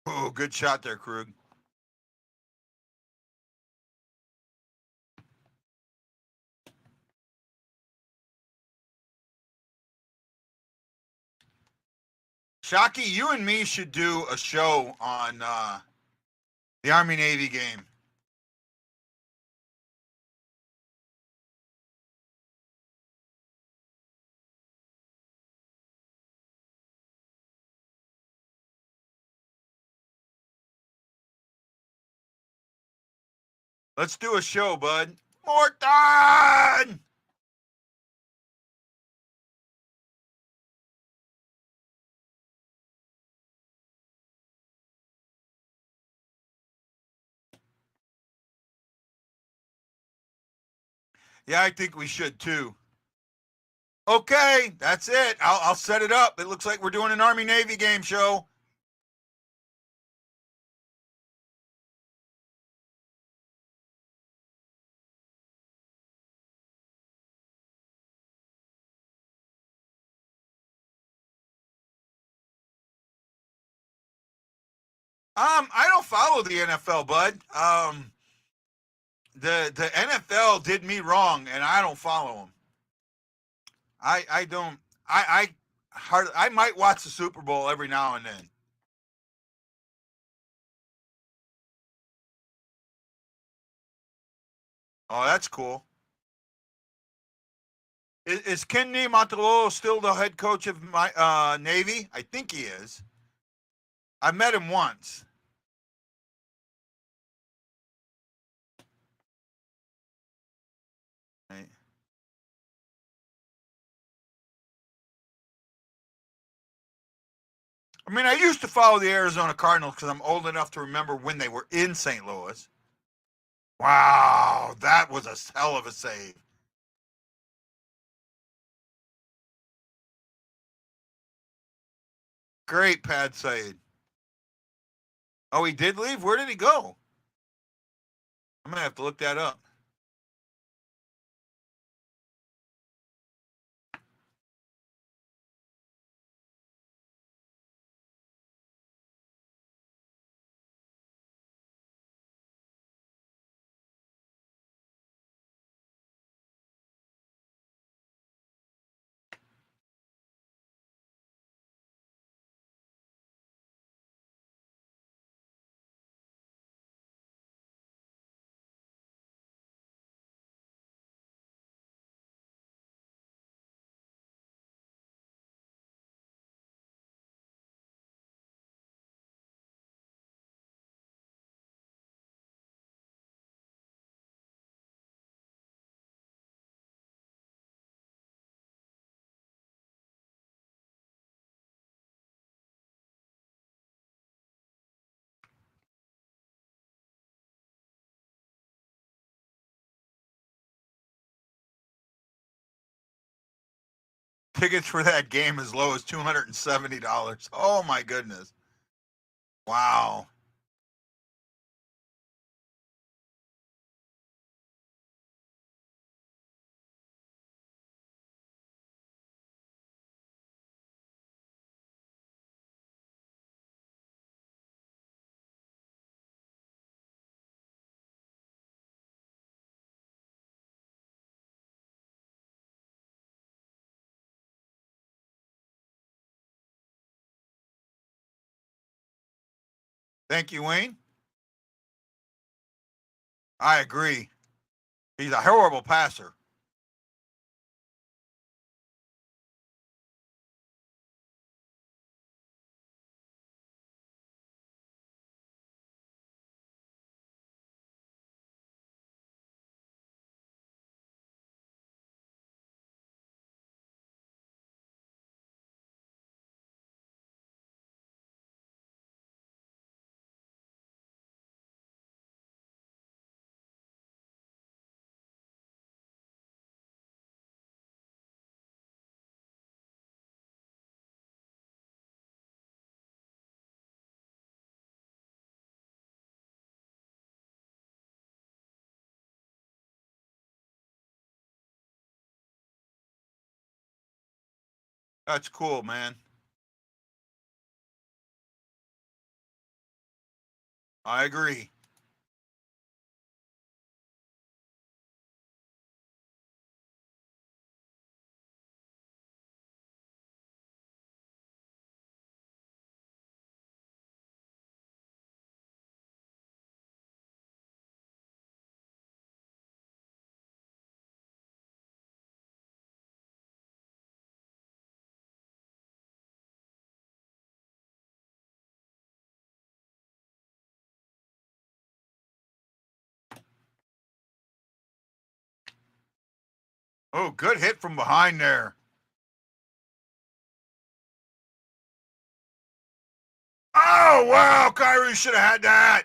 Oh, good shot there, Krug. Shockey, you and me should do a show on the Army-Navy game. Let's do a show, bud. Morton! Yeah, I think we should too. Okay, that's it. I'll set it up. It looks like we're doing an Army-Navy game show. I don't follow the NFL, bud. The NFL did me wrong, and I don't follow them. I don't. I might watch the Super Bowl every now and then. Oh, that's cool. Is Ken Niumatalolo still the head coach of my Navy? I think he is. I met him once. Right. I mean, I used to follow the Arizona Cardinals because I'm old enough to remember when they were in St. Louis. Wow, that was a hell of a save. Great pad save. Oh, he did leave? Where did he go? I'm going to have to look that up. Tickets for that game as low as $270. Oh my goodness. Wow. Thank you, Wayne. I agree. He's a horrible passer. That's cool, man. I agree. Oh, good hit from behind there. Oh, wow. Kyrie should have had that.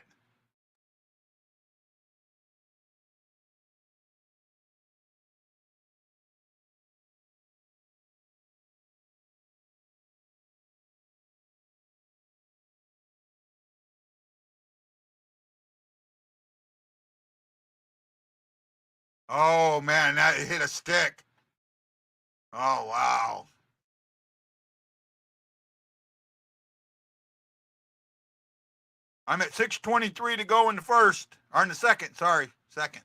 Oh, man, that hit a stick. Oh, wow. I'm at 6:23 to go in the first, or in the second, sorry, second.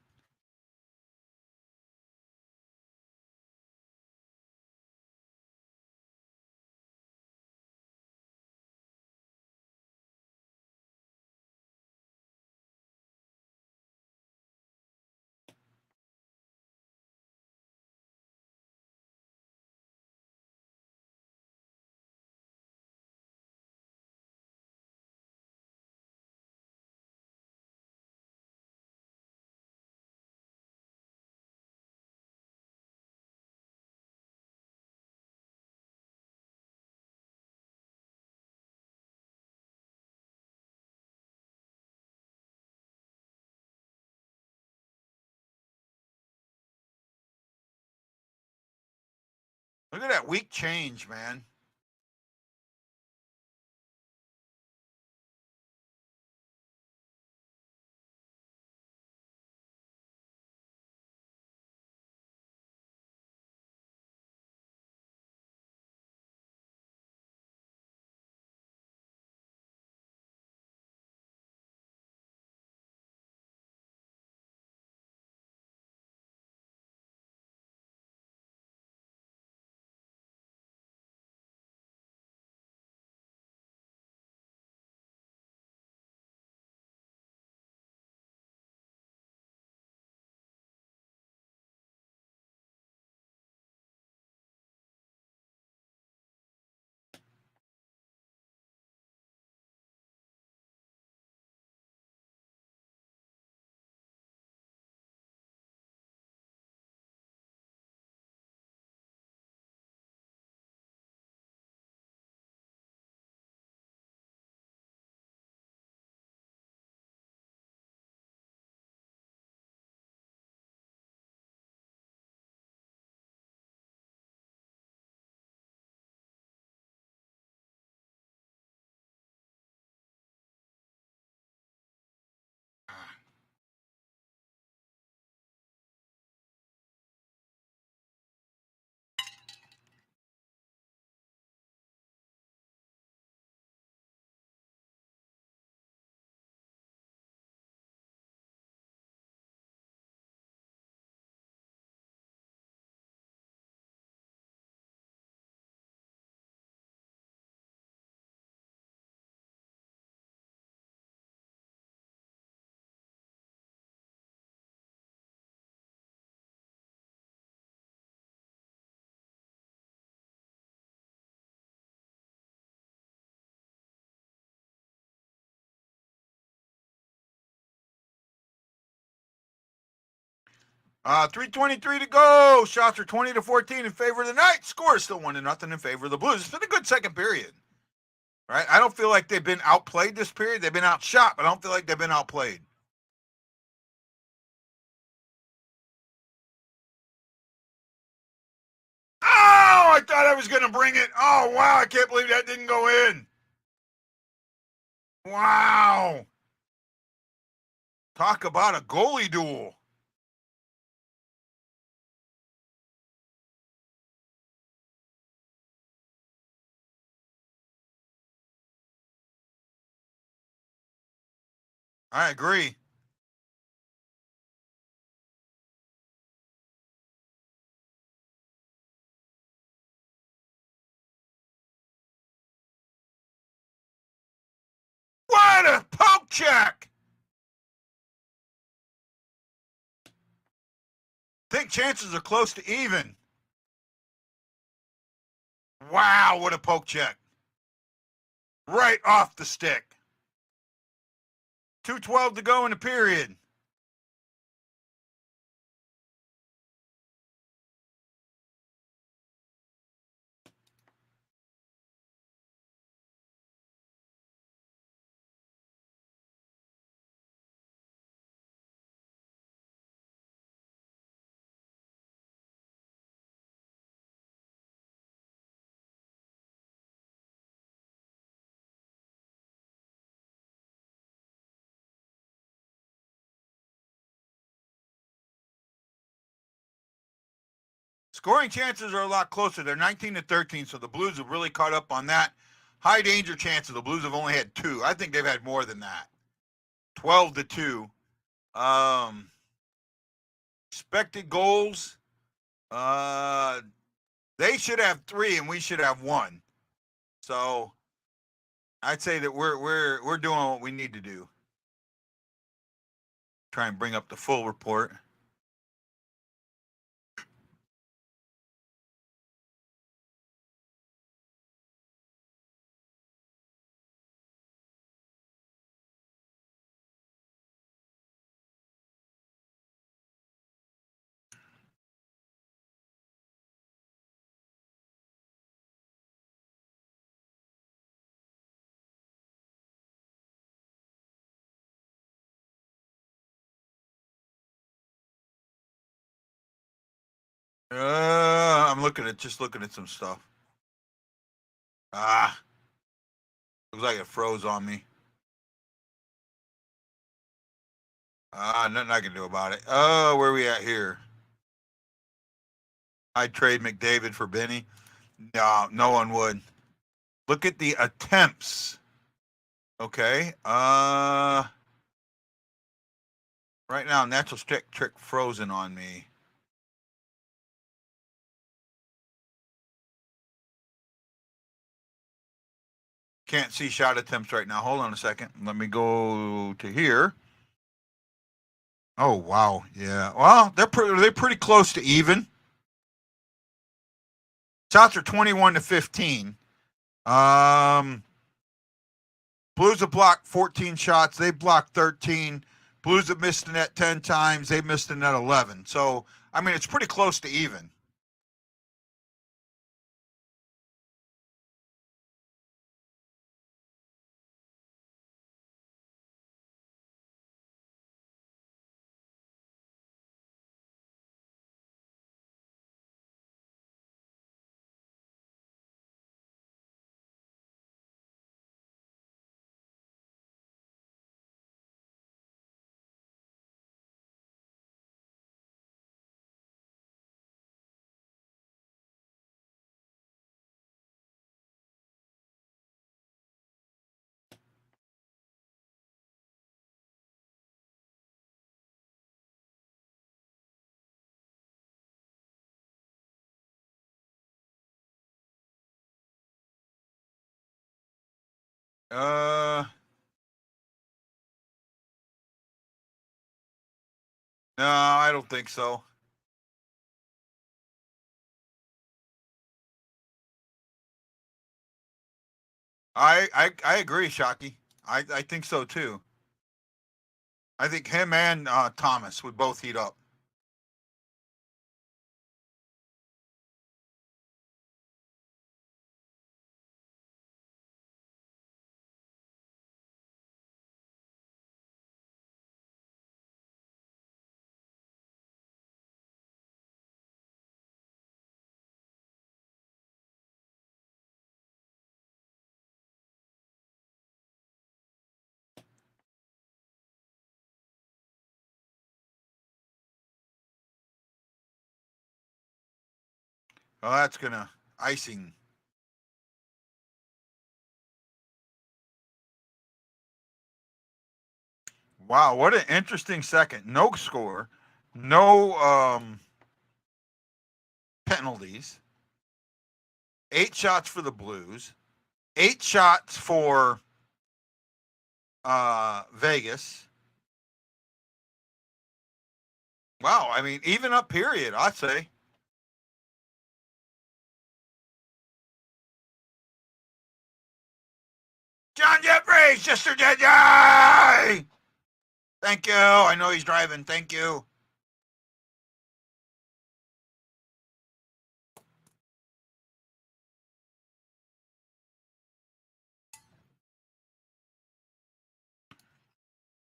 Look at that weak change, man. Uh, 3:23 to go. Shots are 20-14 in favor of the Knights. Score is still 1-0 in favor of the Blues. It's been a good second period, right? I don't feel like they've been outplayed this period. They've been outshot, but I don't feel like they've been outplayed. Oh, I thought I was going to bring it. Oh, wow. I can't believe that didn't go in. Wow. Talk about a goalie duel. I agree. What a poke check. I think chances are close to even. Wow, what a poke check. Right off the stick. 2:12 to go in the period. Scoring chances are a lot closer. They're 19-13, so the Blues have really caught up on that. High danger chances. The Blues have only had 2. I think they've had more than that. 12-2. Expected goals. They should have 3 and we should have 1. So I'd say that we're doing what we need to do. Try and bring up the full report. I'm looking at some stuff. Looks like it froze on me. Nothing I can do about it. Oh, where are we at here? I'd trade McDavid for Benny. No, no one would. Look at the attempts. Okay. Right now, natural stick trick frozen on me. Can't see shot attempts right now. Hold on a second. Let me go to here. Oh wow, yeah. Well, they're pretty close to even. Shots are 21-15. Blues have blocked 14 shots. They blocked 13. Blues have missed the net 10 times. They missed the net 11. So I mean, it's pretty close to even. No, I don't think so. I agree, Shockey. I think so too. I think him and Thomas would both heat up. Oh, that's gonna icing. Wow, what an interesting second. No score, no penalties. 8 shots for the Blues, 8 shots for Vegas. Wow, I mean, even up period, I'd say. John Jeffries, yesterday. Thank you. I know he's driving. Thank you.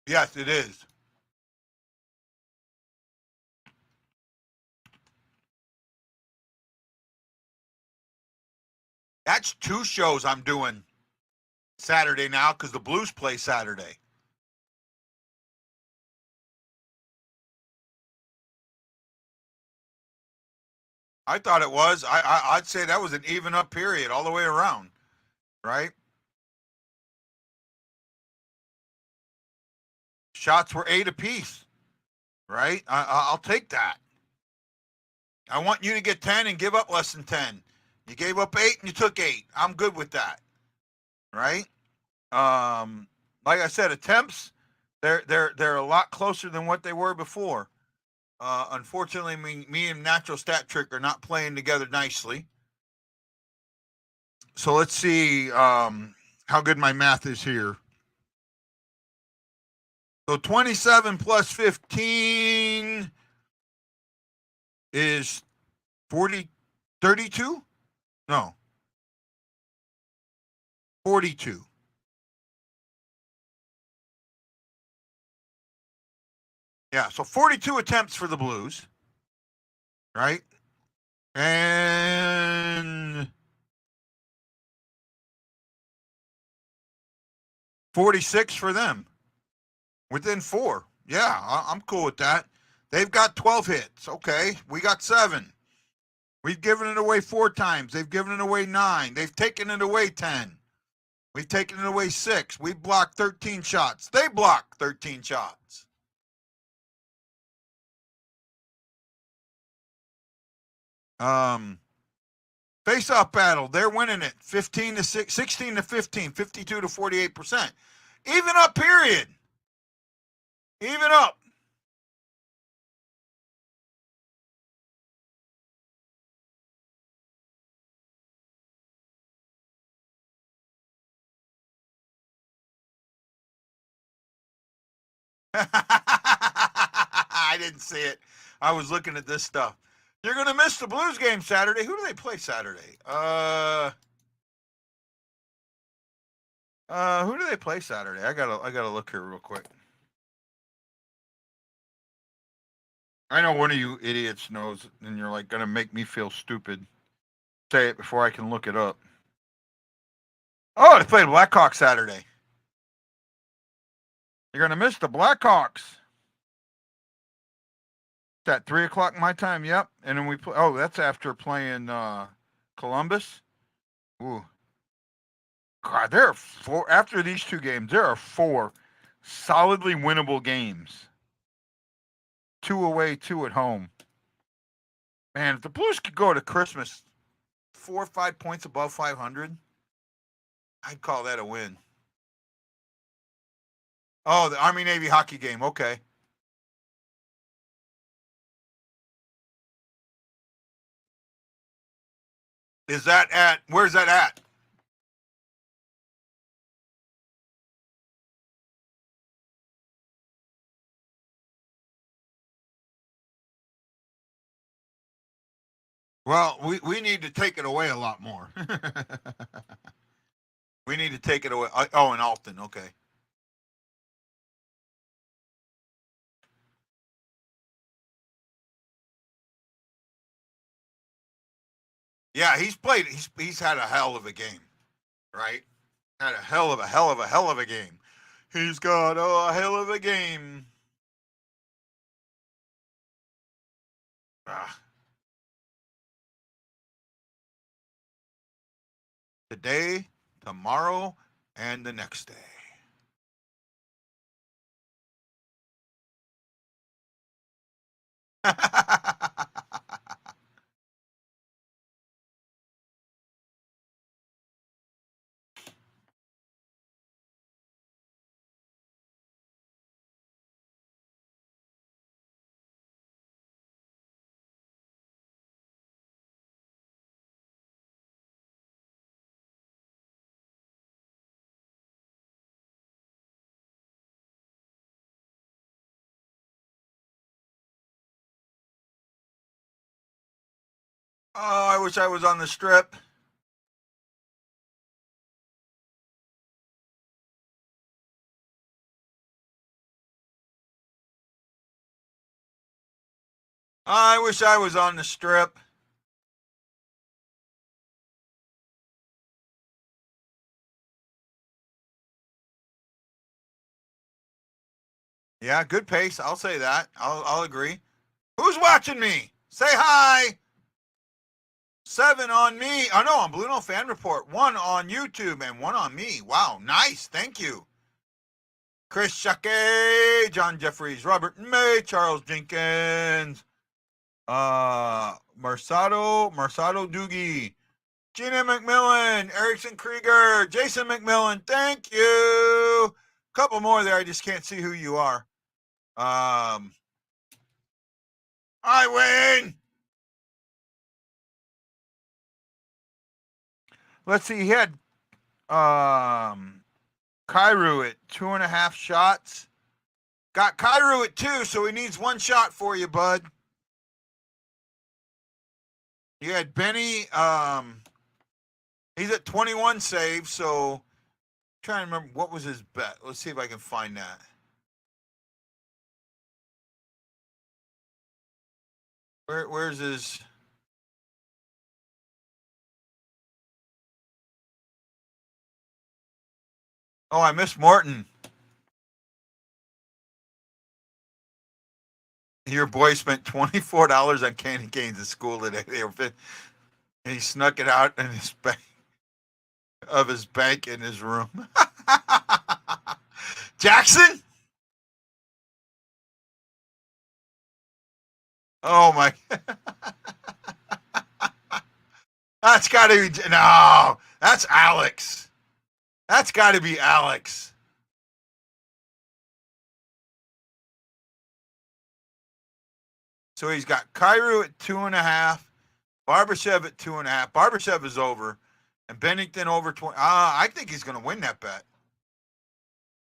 Yes, it is. That's 2 shows I'm doing Saturday now because the Blues play Saturday. I thought it was. I'd say that was an even up period all the way around, right? Shots were 8 apiece, right? I'll take that. I want you to get 10 and give up less than 10. You gave up 8 and you took 8. I'm good with that, right? Like I said, attempts they're a lot closer than what they were before. Unfortunately, me and Natural Stat Trick are not playing together nicely. So let's see how good my math is here. So 27 plus 15 is 32? No. 42. Yeah, so 42 attempts for the Blues, right? And 46 for them. Within 4. Yeah, I'm cool with that. They've got 12 hits. Okay, we got 7. We've given it away 4 times. They've given it away 9. They've taken it away 10. We've taken it away 6. We've blocked 13 shots. They blocked 13 shots. Face-off battle. They're winning it 15 to 6, 16 to 15, 52 to 48%. Even up, period. Even up. I didn't see it. I was looking at this stuff. You're gonna miss the Blues game Saturday. Who do they play Saturday? Who do they play Saturday? I gotta look here real quick. I know one of you idiots knows, and you're like gonna make me feel stupid. Say it before I can look it up. Oh, they played Blackhawks Saturday. You're gonna miss the Blackhawks. At 3:00 my time. Yep. And then we play. Oh, that's after playing Columbus. Ooh. God, there are 4 after these 2 games. There are 4 solidly winnable games. 2 away, 2 at home. Man, if the Blues could go to Christmas 4 or 5 points above 500, I'd call that a win. Oh, the Army Navy hockey game. Okay. Is that at? Where's that at? Well, we need to take it away a lot more. We need to take it away. Oh, in Alton. Okay. Yeah, he's played. He's had a hell of a game, right? Had a hell of a game. He's got a hell of a game. Ah. Today, tomorrow, and the next day. Oh, I wish I was on the strip. I wish I was on the strip. Yeah, good pace. I'll say that. I'll agree. Who's watching me? Say hi. 7 on me. Oh no, on BlueNote Fan Report. 1 on YouTube and 1 on me. Wow, nice. Thank you. Chris Shuckey, John Jeffries, Robert May, Charles Jenkins, Marsado Doogie, Gina McMillan, Erickson Krieger, Jason McMillan. Thank you. Couple more there. I just can't see who you are. Hi, Wayne. Let's see. He had Kairu at 2.5 shots. Got Kairu at 2, so he needs 1 shot for you, bud. You had Benny. He's at 21 saves, so I'm trying to remember what was his bet. Let's see if I can find that. Where's his? Oh, I miss Morton. Your boy spent $24 on candy canes at school today. And he snuck it out in his bank of his bank in his room. Jackson? Oh my! That's got to be no. That's Alex. That's got to be Alex. So he's got Cairo at 2.5, Barbashev at 2.5. Barbashev is over, and Bennington over 20. I think he's going to win that bet.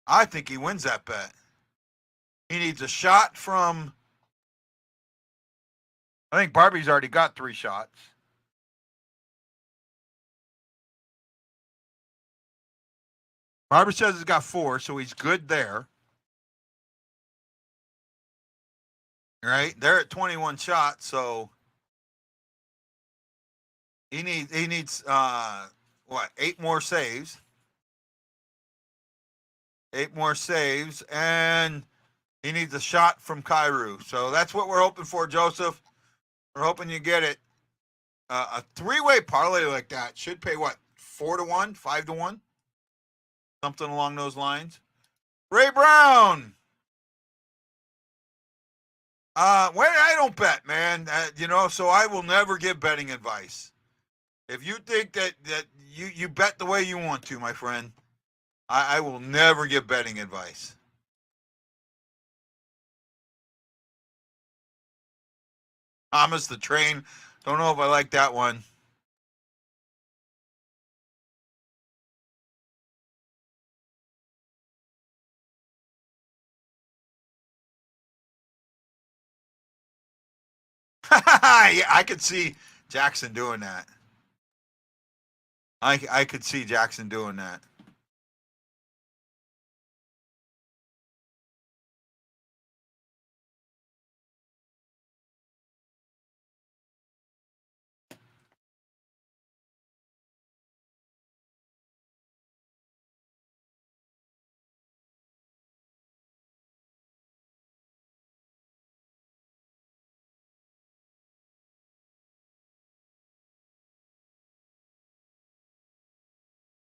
I think he wins that bet. He needs a shot from. I think Barbie's already got 3 shots. Barbashev has got 4, so he's good there. Right? They're at 21 shots, so he needs 8 more saves. 8 more saves, and he needs a shot from Cairo. So that's what we're hoping for, Joseph. We're hoping you get it. A 3-way parlay like that should pay what? 4-1, 5-1, something along those lines. Ray Brown. I don't bet, man. So I will never give betting advice. If you think that you bet the way you want to, my friend, I will never give betting advice. Thomas the Train. Don't know if I like that one. Yeah, I could see Jackson doing that. I could see Jackson doing that.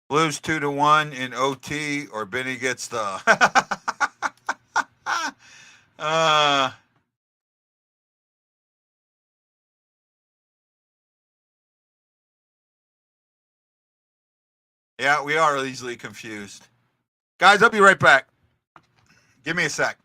Blues 2-1 in OT, or Benny gets the. Yeah, we are easily confused. Guys, I'll be right back. Give me a sec.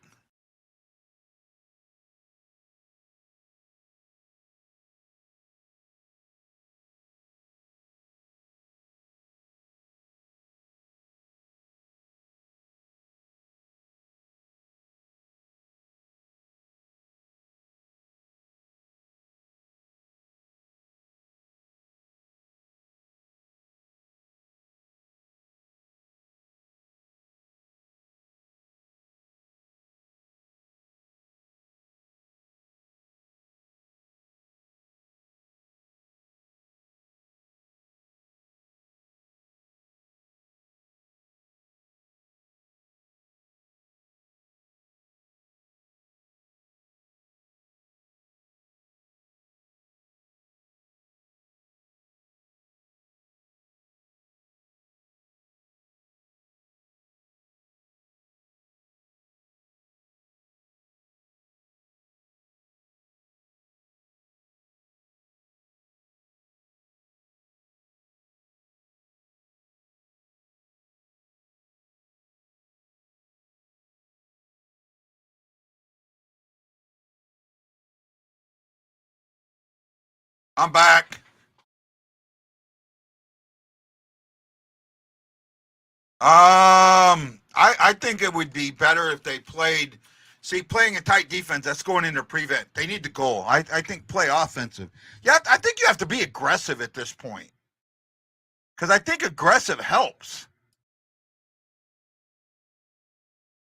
I'm back. I think it would be better if they played. See, playing a tight defense, that's going into prevent. They need the goal. I think play offensive. Yeah, I think you have to be aggressive at this point. Because I think aggressive helps.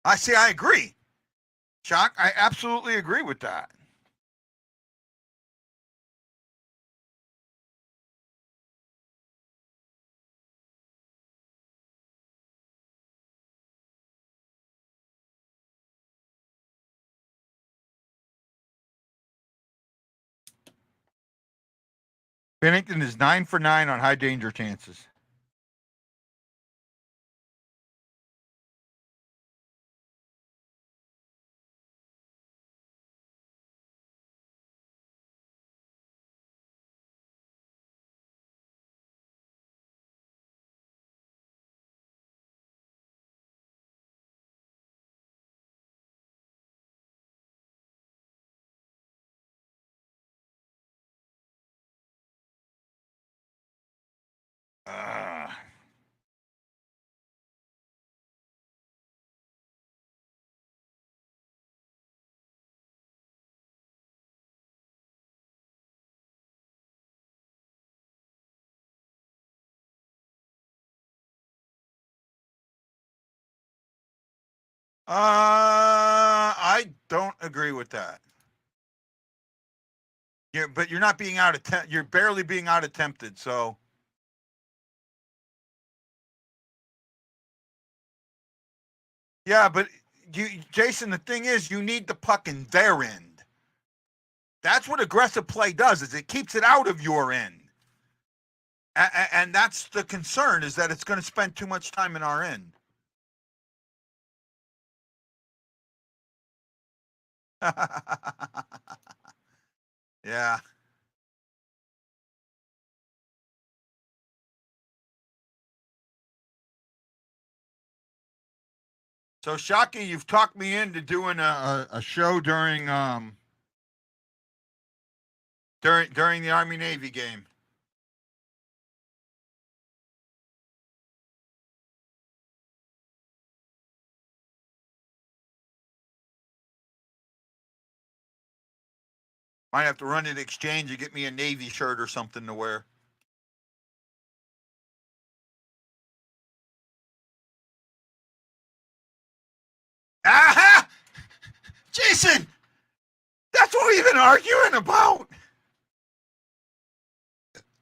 I agree. Shock, I absolutely agree with that. Bennington is 9 for 9 on high danger chances. I don't agree with that. But you're not being out you're barely being out attempted, so. Yeah, but Jason, the thing is, you need the puck in their end. That's what aggressive play does, is it keeps it out of your end. And that's the concern, is that it's going to spend too much time in our end. Yeah. So Shockey, you've talked me into doing a show during the Army Navy game. Might have to run to the exchange and get me a Navy shirt or something to wear. Aha! Jason! That's what we've been arguing about.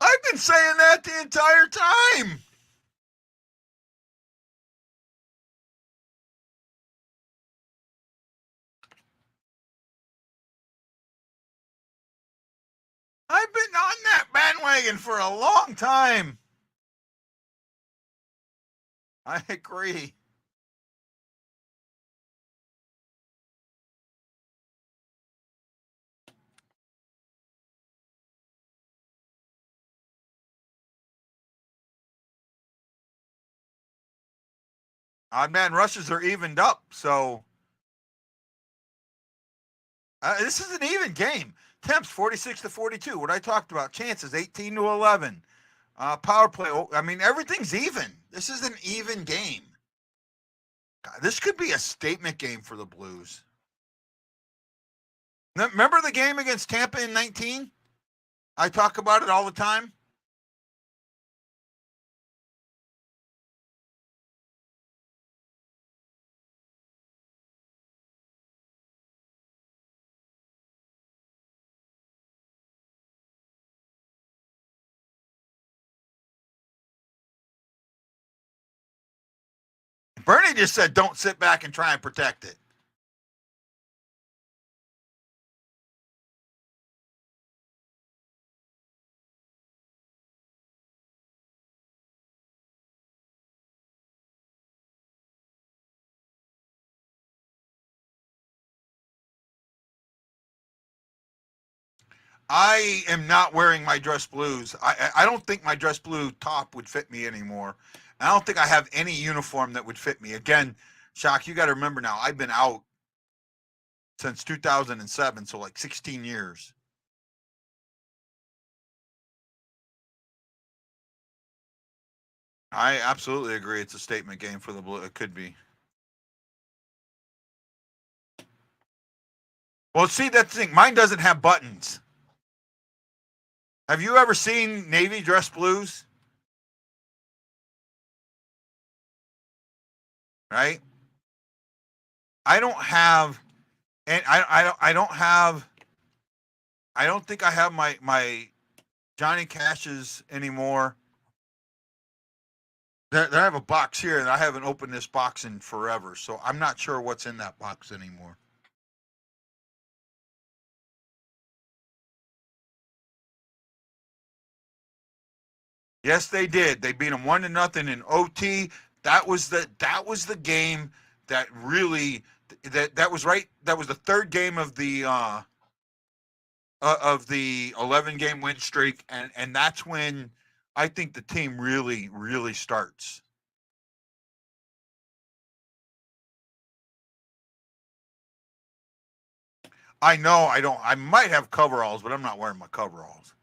I've been saying that the entire time. I've been on that bandwagon for a long time. I agree. Odd man rushes are evened up, so this is an even game. Temps 46-42. What I talked about, chances 18-11. Power play. I mean, everything's even. This is an even game. God, this could be a statement game for the Blues. Remember the game against Tampa in 19? I talk about it all the time. Bernie just said, don't sit back and try and protect it. I am not wearing my dress blues. I don't think my dress blue top would fit me anymore. I don't think I have any uniform that would fit me. Again, Shock, you got to remember now, I've been out since 2007, so like 16 years. I absolutely agree. It's a statement game for the Blue. It could be. Well, see, that's the thing. Mine doesn't have buttons. Have you ever seen Navy dress blues? Right? I don't have, and I don't have, I don't think I have my Johnny Cash's anymore. There I have a box here, and I haven't opened this box in forever, so I'm not sure what's in that box anymore. Yes, they did. They beat them 1-0 in OT. That was the game that really that was right. That was the third game of the 11-game win streak, and that's when I think the team really starts. I know I don't. I might have coveralls, but I'm not wearing my coveralls.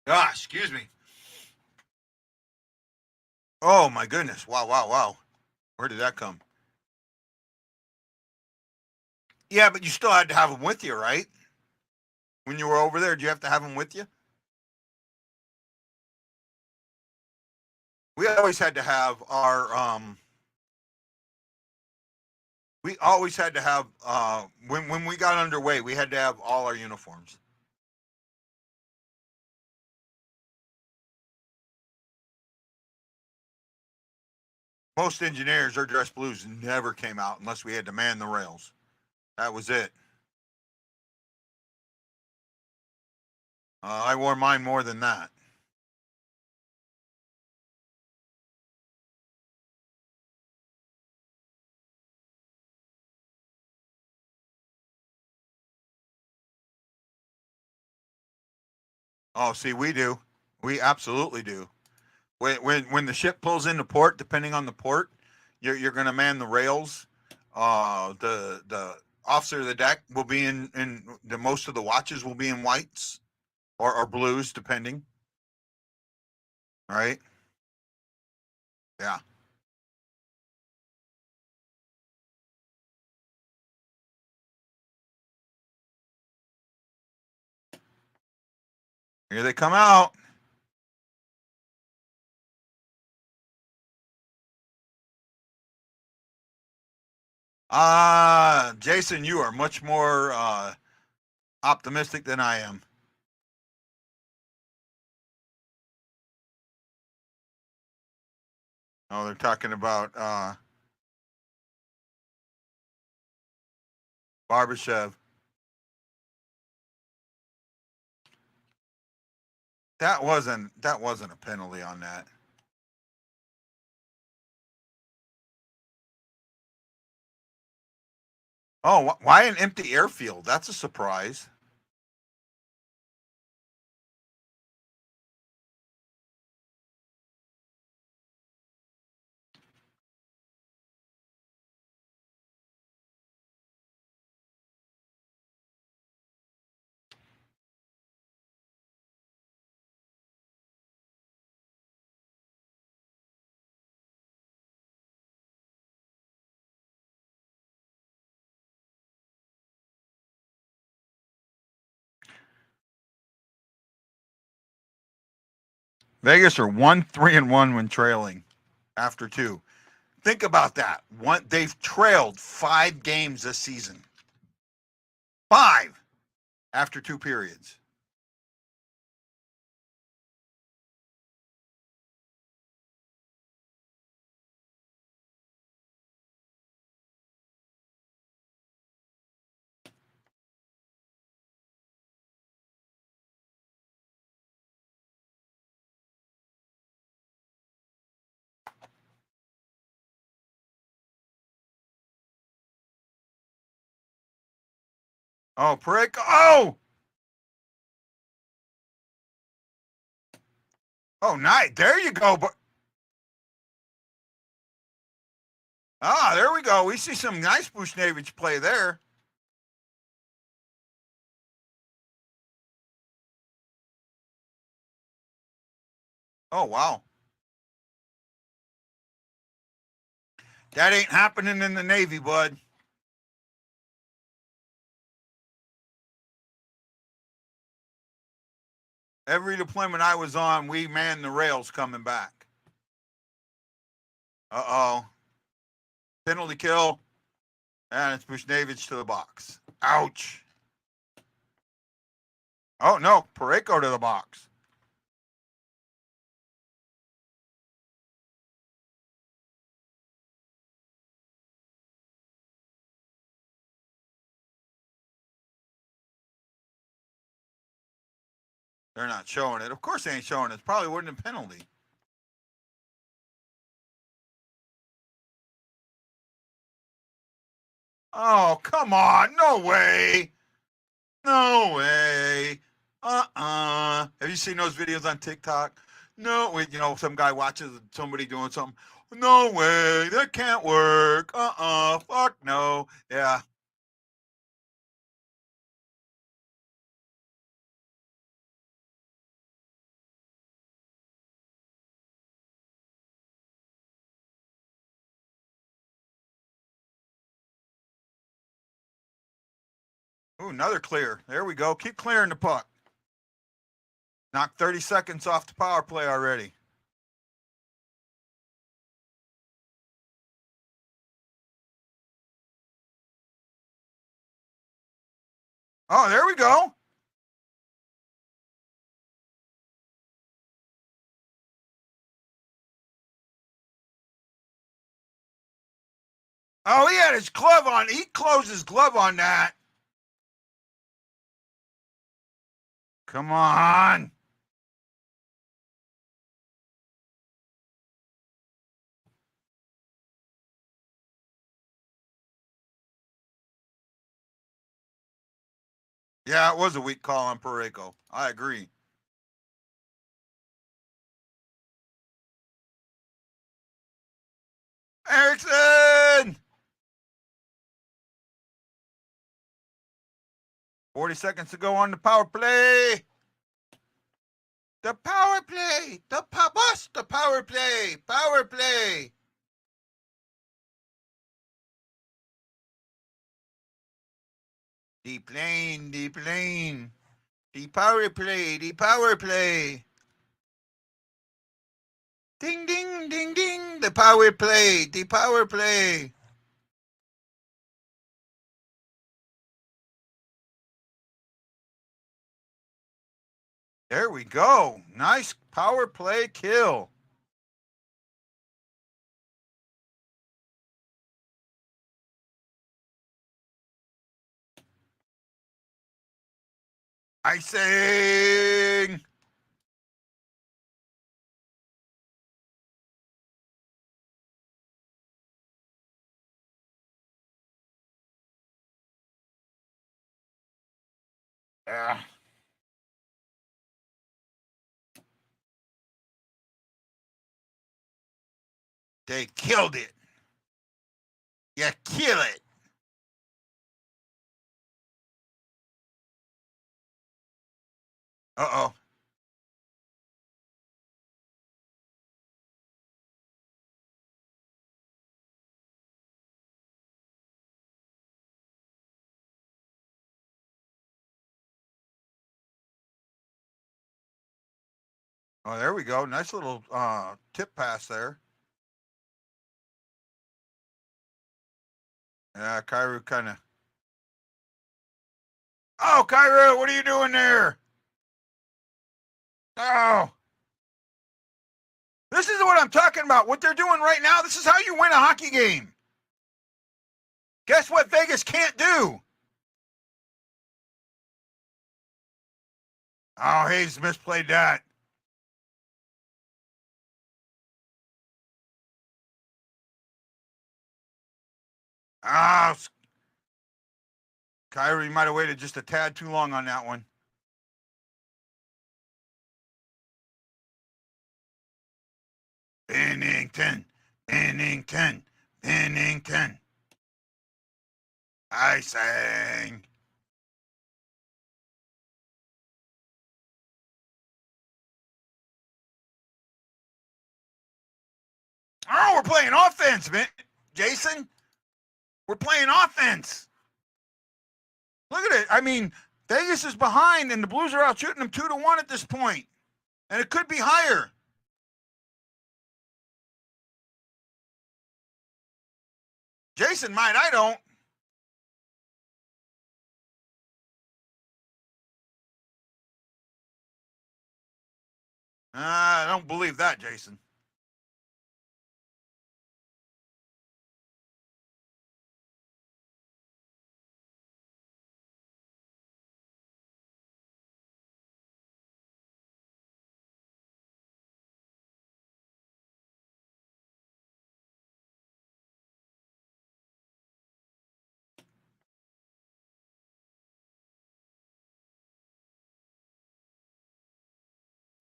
Ah, excuse me. Oh my goodness! Wow! Where did that come? Yeah, but you still had to have them with you, right? When you were over there, did you have to have them with you? We always had to have our we always had to have when we got underway, we had to have all our uniforms. Most engineers, their dress blues never came out unless we had to man the rails. That was it. I wore mine more than that. Oh, see, we do. We absolutely do. When the ship pulls into port, depending on the port, you're going to man the rails. The officer of the deck will be in the most of the watches will be in whites or blues, depending. All right. Yeah. Here they come out. Jason, you are much more optimistic than I am. Oh, they're talking about Barbashev. That wasn't a penalty on that. Oh, why an empty airfield? That's a surprise. Vegas are 1-3-1 when trailing after two. Think about that. They've trailed 5 games this season. 5 after 2 periods. Oh, prick. Oh! Oh, nice. There you go. There we go. We see some nice Bushnevich play there. Oh, wow. That ain't happening in the Navy, bud. Every deployment I was on, we manned the rails coming back. Uh-oh. Penalty kill. And it's Bushnevich to the box. Ouch. Oh, no. Pareko to the box. They're not showing it. Of course they ain't showing it. It's probably wasn't a penalty. Oh, come on. No way. No way. Have you seen those videos on TikTok? No way. You know, some guy watches somebody doing something. No way. That can't work. Fuck no. Yeah. Ooh, another clear. There we go. Keep clearing the puck. Knock 30 seconds off the power play already. Oh, there we go. Oh, he had his glove on. He closed his glove on that. Come on. Yeah, it was a weak call on Pareko. I agree. Erickson! 40 seconds to go on the power play. The power play. The power play. Power play. Deep lane. Deep lane. The power play. The power play. Ding, ding, ding, ding. The power play. The power play. There we go. Nice power play kill. Icing. Yeah. They killed it. You kill it. Uh-oh. Oh, there we go. Nice little tip pass there. Yeah, Kairu kind of. Oh, Kairu, what are you doing there? Oh. This is what I'm talking about. What they're doing right now, this is how you win a hockey game. Guess what Vegas can't do? Oh, Hayes misplayed that. Oh, Kyrie might have waited just a tad too long on that one. Bennington. I sang. Oh, we're playing offense, man. Jason. We're playing offense. Look at it. I mean, Vegas is behind, and the Blues are out shooting them 2-1 at this point, and it could be higher. Jason might. I don't. I don't believe that, Jason.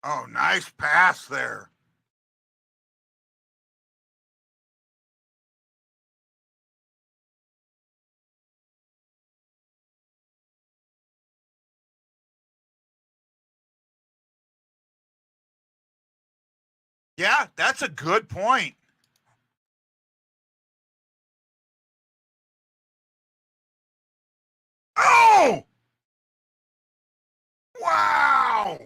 Oh, nice pass there. Yeah, that's a good point. Oh! Wow!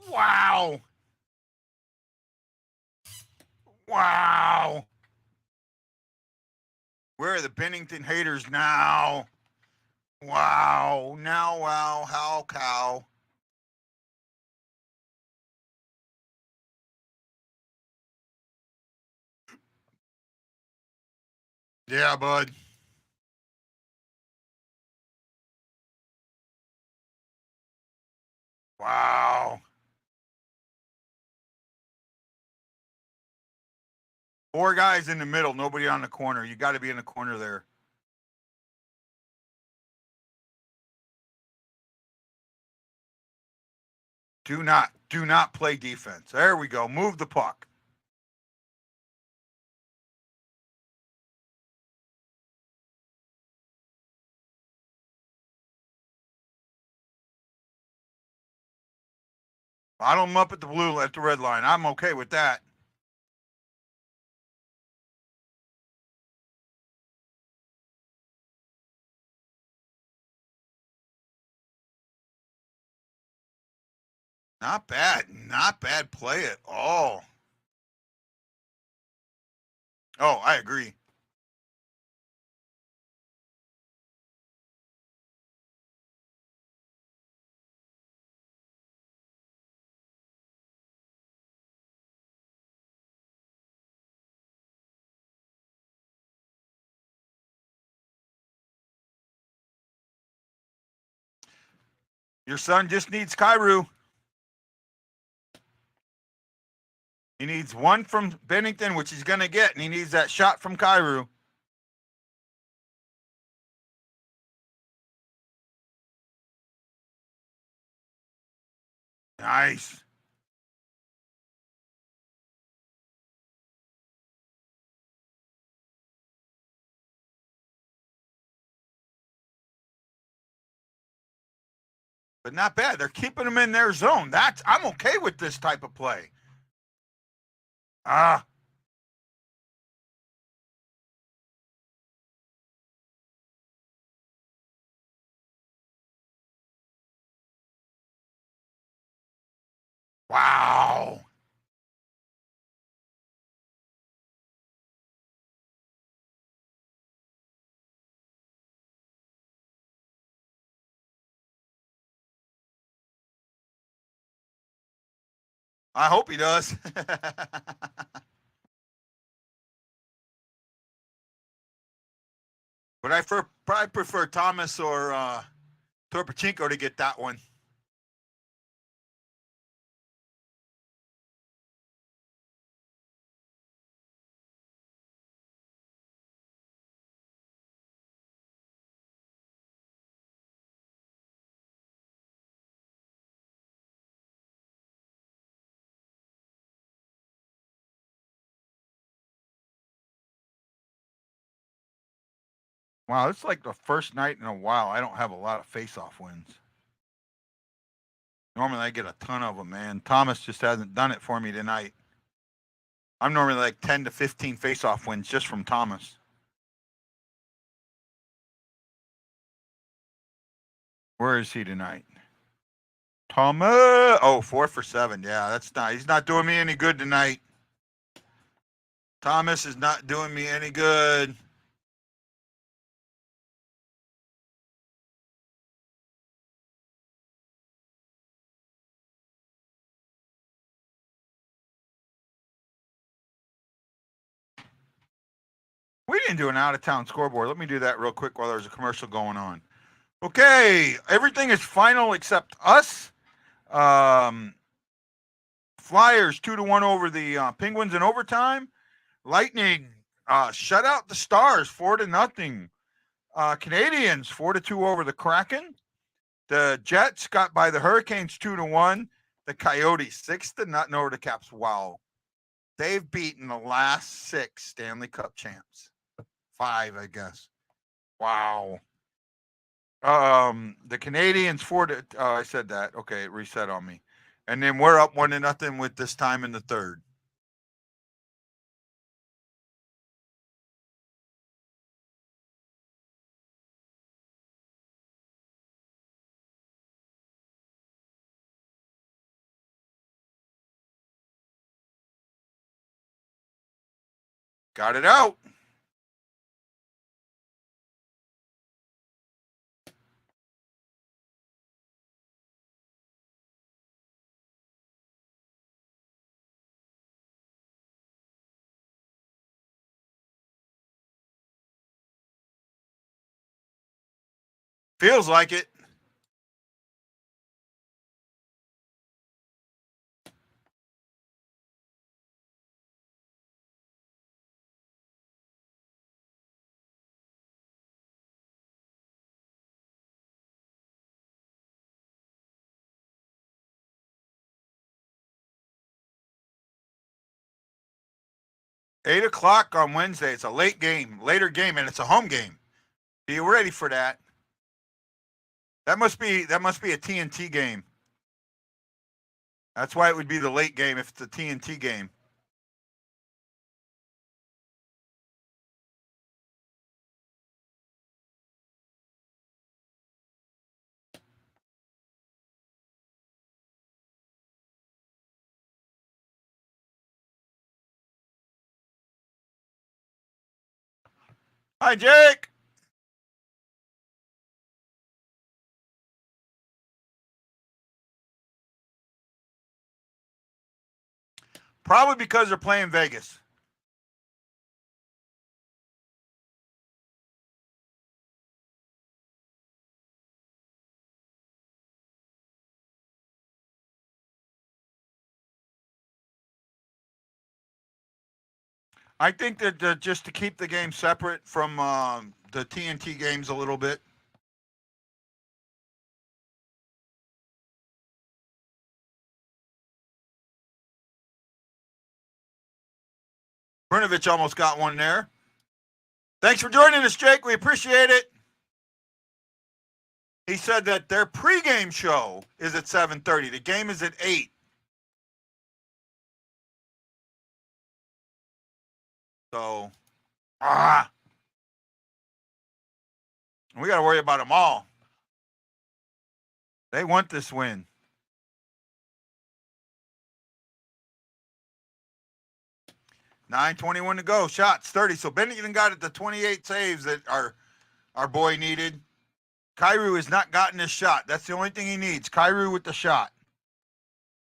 Wow! Wow! Where are the Bennington haters now? Wow! Now, wow! How cow? Yeah, bud. Wow. 4 guys in the middle, nobody on the corner. You got to be in the corner there. Do not play defense. There we go. Move the puck. Bottle them up at the red line. I'm okay with that. Not bad. Not bad play at all. Oh, I agree. Your son just needs Kairu. He needs one from Bennington, which he's going to get, and he needs that shot from Kairu. Nice. But not bad. They're keeping him in their zone. I'm okay with this type of play. Ah. Wow. I hope he does. But I probably prefer Thomas or Torpachinko to get that one. Wow, it's like the first night in a while I don't have a lot of face-off wins. Normally I get a ton of them, man. Thomas just hasn't done it for me tonight. I'm normally like 10 to 15 face-off wins just from Thomas. Where is he tonight? Thomas. Oh, 4 for 7. Yeah, that's not. He's not doing me any good tonight. Thomas is not doing me any good. We didn't do an out-of-town scoreboard. Let me do that real quick while there's a commercial going on. Okay, everything is final except us. Flyers 2-1 over the Penguins in overtime. Lightning shut out the Stars 4-0. Canadians 4-2 over the Kraken. The Jets got by the Hurricanes 2-1. The Coyotes 6-0 over the Caps. Wow. They've beaten the last 6 Stanley Cup champs. 5, I guess. Wow. The Canadians 4 I said that. Okay, it reset on me. And then we're up 1-0 with this time in the third. Got it out. Feels like it. Eight o'clock on Wednesday. It's a later game, and it's a home game. Be ready for that. That must be a TNT game. That's why it would be the late game if it's a TNT game. Hi, Jake. Probably because they're playing Vegas. I think that just to keep the game separate from the TNT games a little bit. Brnovich almost got one there. Thanks for joining us, Jake. We appreciate it. He said that their pregame show is at 7:30. The game is at 8. So, we got to worry about them all. They want this win. $9:21 to go. Shots 30. So Bennington got it to 28 saves that our boy needed. Kyrou has not gotten his shot. That's the only thing he needs. Kyrou with the shot.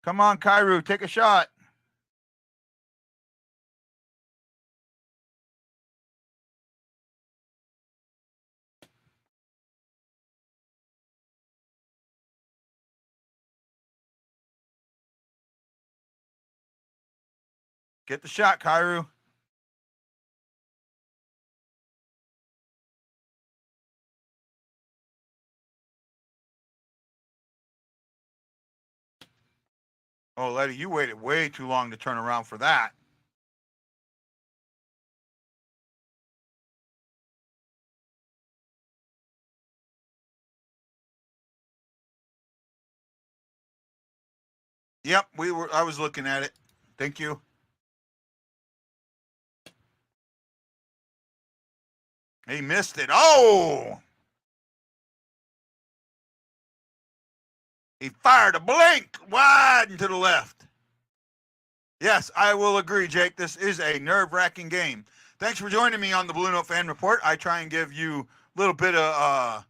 Come on, Kyrou, take a shot. Get the shot, Kyrou. Oh, Letty, you waited way too long to turn around for that. Yep, I was looking at it. Thank you. He missed it. Oh! He fired a blank wide and to the left. Yes, I will agree, Jake. This is a nerve-wracking game. Thanks for joining me on the Blue Note Fan Report. I try and give you a little bit of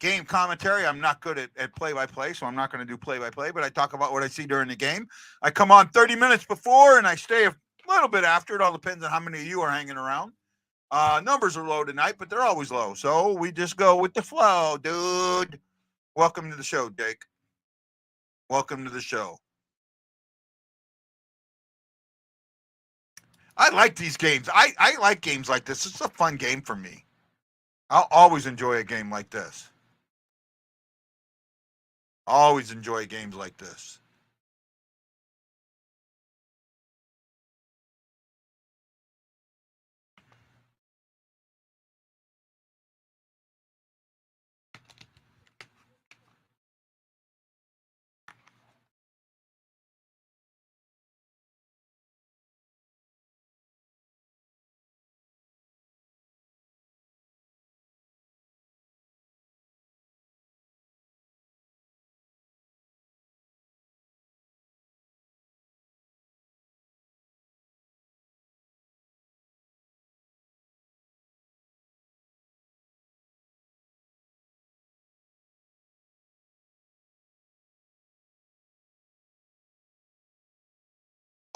game commentary. I'm not good at play-by-play, so I'm not going to do play-by-play, but I talk about what I see during the game. I come on 30 minutes before, and I stay a little bit after. It all depends on how many of you are hanging around. Numbers are low tonight, but they're always low. So we just go with the flow, dude. Welcome to the show, Jake. Welcome to the show. I like these games. I like games like this. It's a fun game for me. I'll always enjoy a game like this. Always enjoy games like this.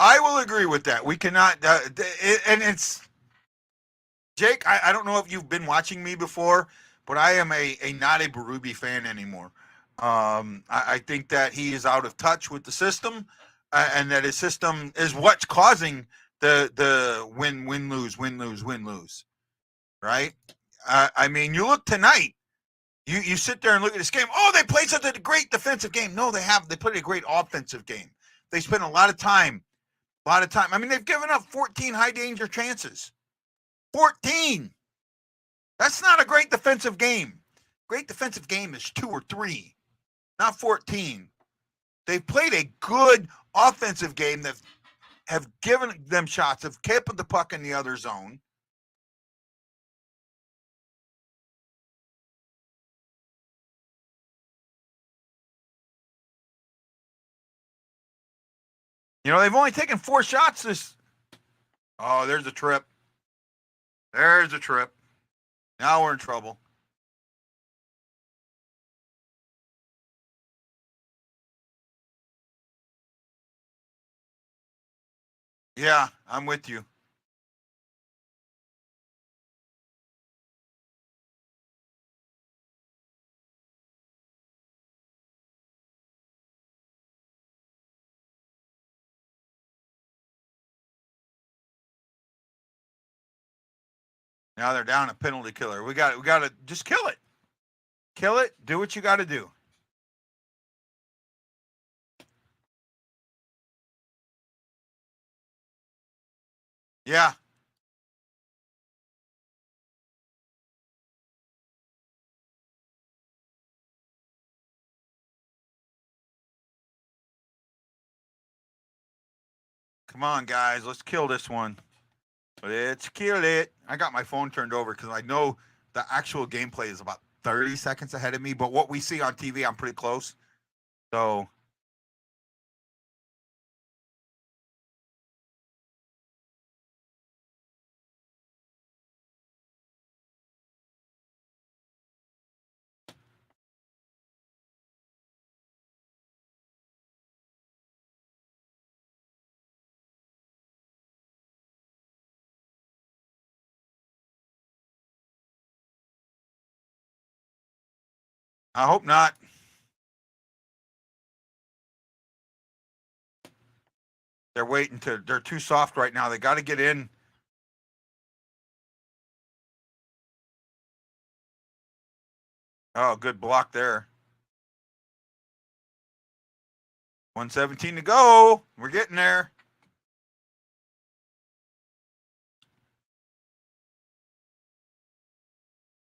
I will agree with that. We cannot, and it's Jake. I don't know if you've been watching me before, but I am a not a Berube fan anymore. I think that he is out of touch with the system, and that his system is what's causing the win lose. Right? I mean, you look tonight. You sit there and look at this game. Oh, they played such a great defensive game. No, they have. They played a great offensive game. They spent a lot of time. I mean, they've given up 14 high danger chances. 14. That's not a great defensive game. Great defensive game is 2 or 3, not 14. They've played a good offensive game that have given them shots, have kept the puck in the other zone. You know, they've only taken 4 shots this. Oh, there's a trip. There's a trip. Now we're in trouble. Yeah, I'm with you. Now they're down a penalty killer. We got to just kill it. Kill it. Do what you got to do. Yeah. Come on, guys. Let's kill this one. Let's kill it. I got my phone turned over because I know the actual gameplay is about 30 seconds ahead of me, but what we see on TV, I'm pretty close. So I hope not. They're waiting they're too soft right now. They got to get in. Oh, good block there. 117 to go. We're getting there.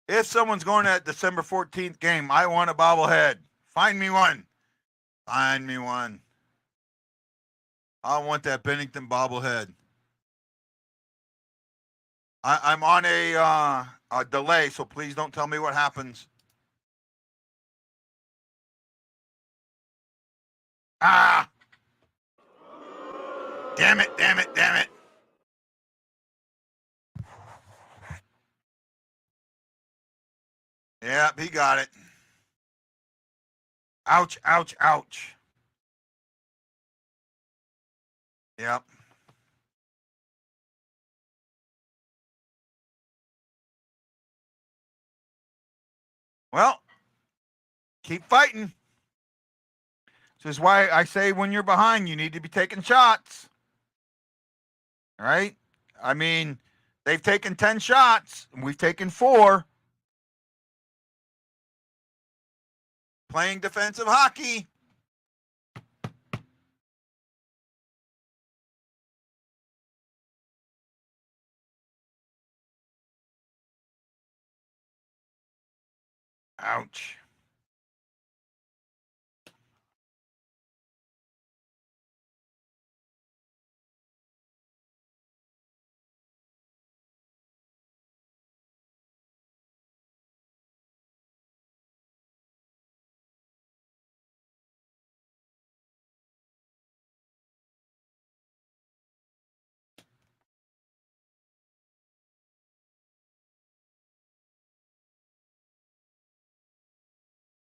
If someone's going to that December 14th game, I want a bobblehead. Find me one. Find me one. I want that Bennington bobblehead. I'm on a delay, so please don't tell me what happens. Ah! Damn it, damn it, damn it. Yep, he got it. Ouch, ouch, ouch. Yep. Well, keep fighting. This is why I say when you're behind, you need to be taking shots. All right? I mean, they've taken 10 shots, and we've taken 4. Playing defensive hockey. Ouch.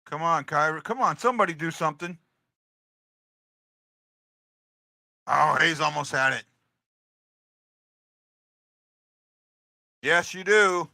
Come on, Kyra. Come on, somebody do something. Oh, Hayes almost had it. Yes, you do.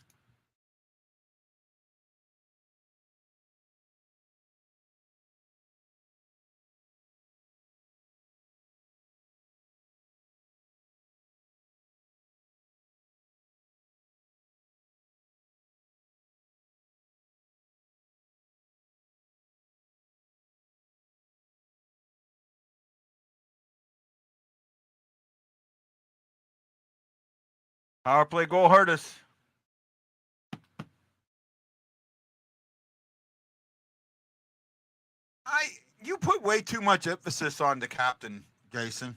Power play goal hurt us. You put way too much emphasis on the captain, Jason.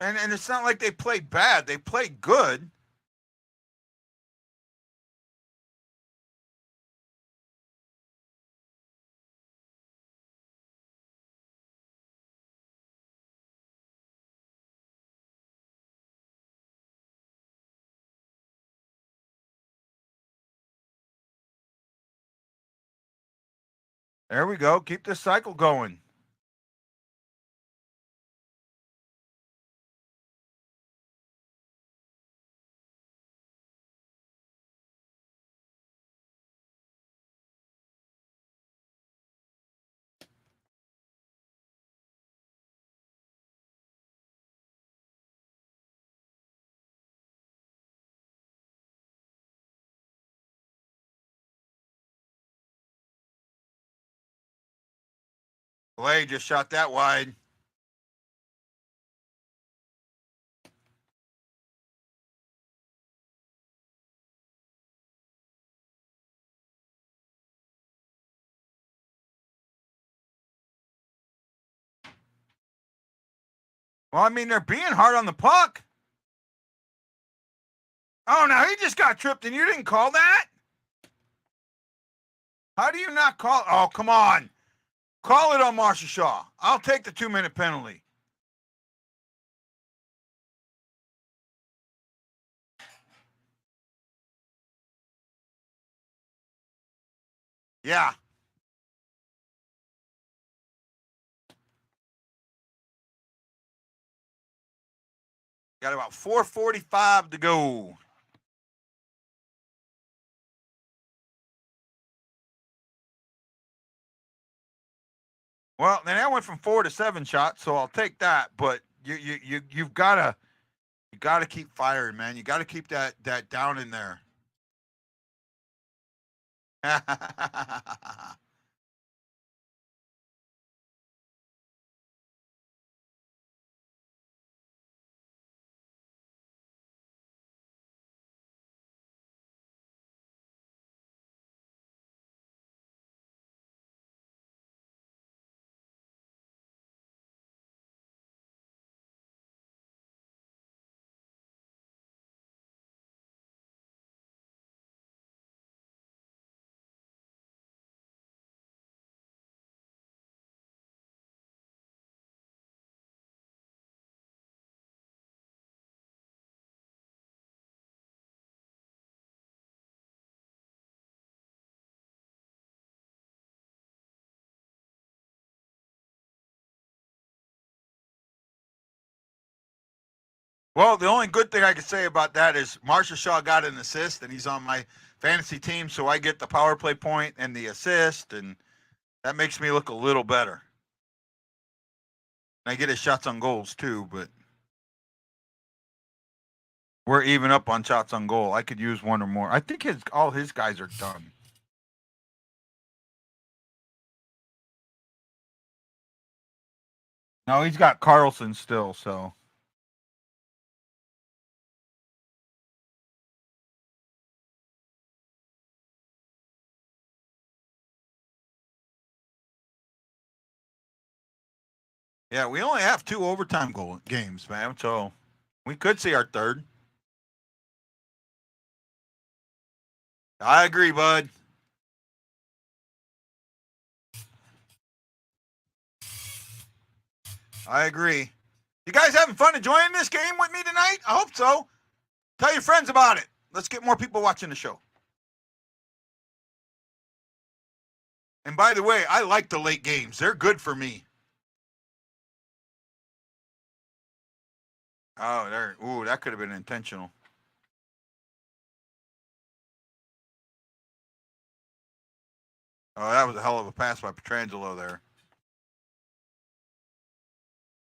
And it's not like they played bad. They played good. There we go. Keep this cycle going. Sley just shot that wide. Well, I mean, they're being hard on the puck. Oh, now he just got tripped and you didn't call that? How do you not call? Oh, come on. Call it on Marshall Shaw. I'll take the 2-minute penalty. Yeah. Got about 4:45 to go. Well, then I went from 4 to 7 shots, so I'll take that. But you've gotta keep firing, man. You gotta keep that down in there. Well, the only good thing I can say about that is Marshall Shaw got an assist, and he's on my fantasy team, so I get the power play point and the assist, and that makes me look a little better. And I get his shots on goals too, but we're even up on shots on goal. I could use one or more. I think all his guys are done. No, he's got Carlson still, so. Yeah, we only have 2 overtime goal games, man. So we could see our third. I agree, bud. I agree. You guys having fun enjoying this game with me tonight? I hope so. Tell your friends about it. Let's get more people watching the show. And by the way, I like the late games. They're good for me. Oh, there. Ooh, that could have been intentional. Oh, that was a hell of a pass by Petrangelo there.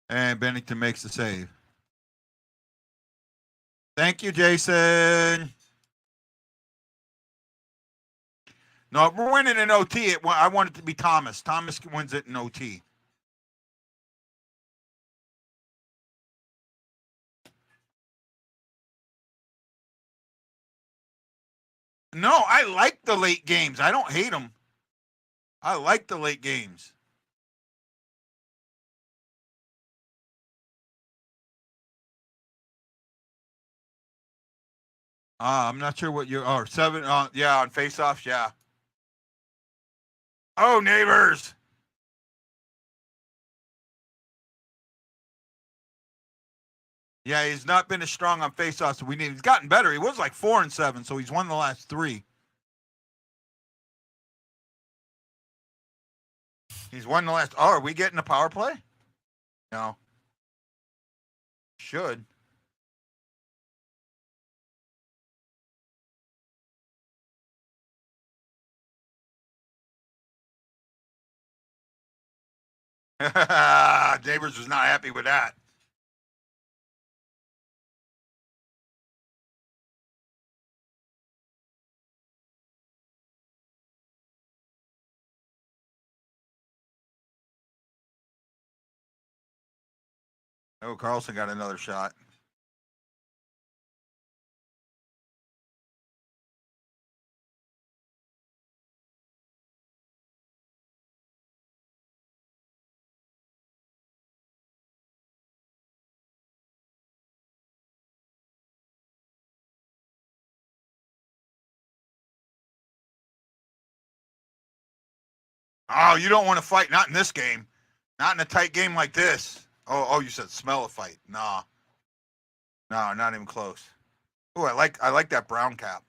And Bennington makes the save. Thank you, Jason. No, we're winning in OT. I want it to be Thomas. Thomas wins it in OT. No, I like the late games. I don't hate them. I like the late games. I'm not sure what you're. Oh, 7. Yeah, on face-offs. Yeah. Oh, neighbors. Yeah, he's not been as strong on face-offs. He's gotten better. He was like 4 and 7, so he's won the last 3. He's won the last. Oh, are we getting a power play? No. Should. Neighbors was not happy with that. Oh, Carlson got another shot. Oh, you don't want to fight. Not in this game. Not in a tight game like this. Oh, you said smell a fight. Nah. No, not even close. Oh, I like that brown cap.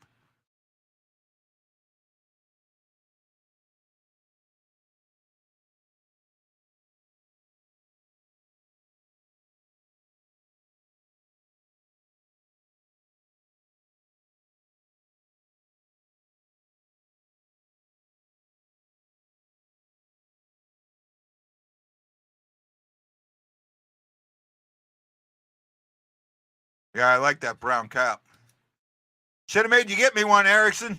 Yeah, I like that brown cap. Should have made you get me one, Erickson.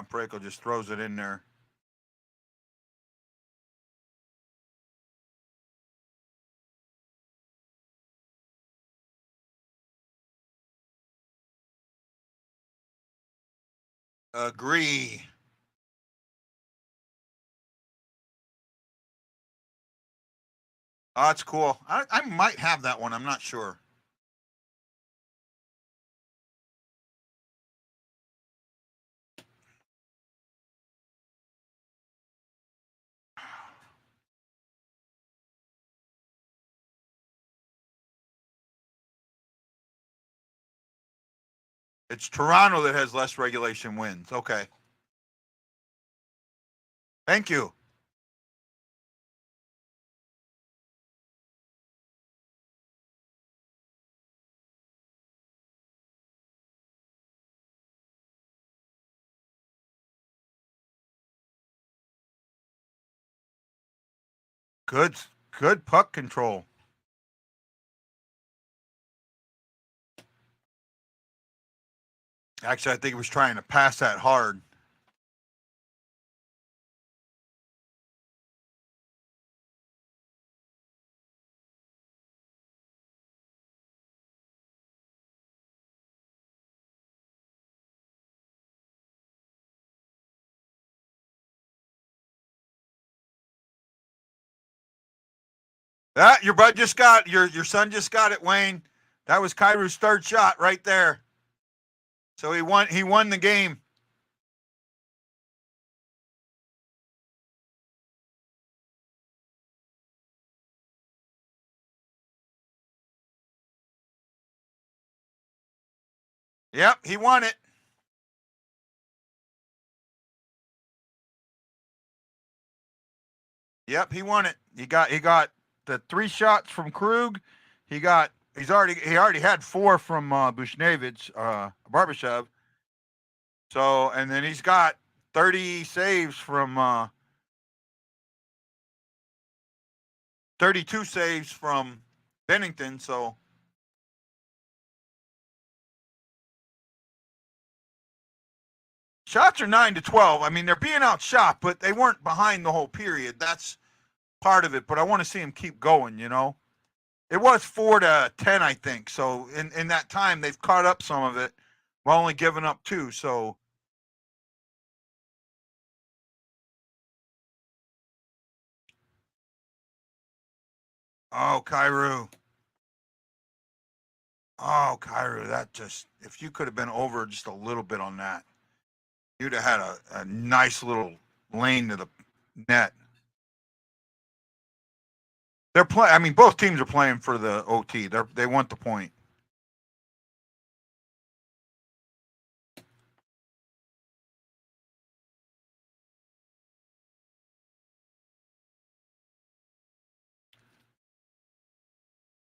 Prakel just throws it in there. Agree. Oh, that's cool. I might have that one. I'm not sure. It's Toronto that has less regulation wins. Okay. Thank you. Good puck control. Actually, I think he was trying to pass that hard. That your bud just got your son just got it, Wayne. That was Kairu's third shot right there. So he won the game. Yep, he won it. Yep, he won it. He got the 3 shots from Krug. He already had 4 from Bushnevich, Barbashev. So, and then he's got 30 saves from 32 saves from Bennington. So shots are 9-12. I mean, they're being outshot, but they weren't behind the whole period. That's part of it. But I want to see him keep going. You know, it was 4-10, I think. So in that time, they've caught up some of it while only giving up 2. So. Oh, Kairu. Oh, Kairu, that just, if you could have been over just a little bit on that, you'd have had a nice little lane to the net. They're playing, I mean, both teams are playing for the OT. They want the point.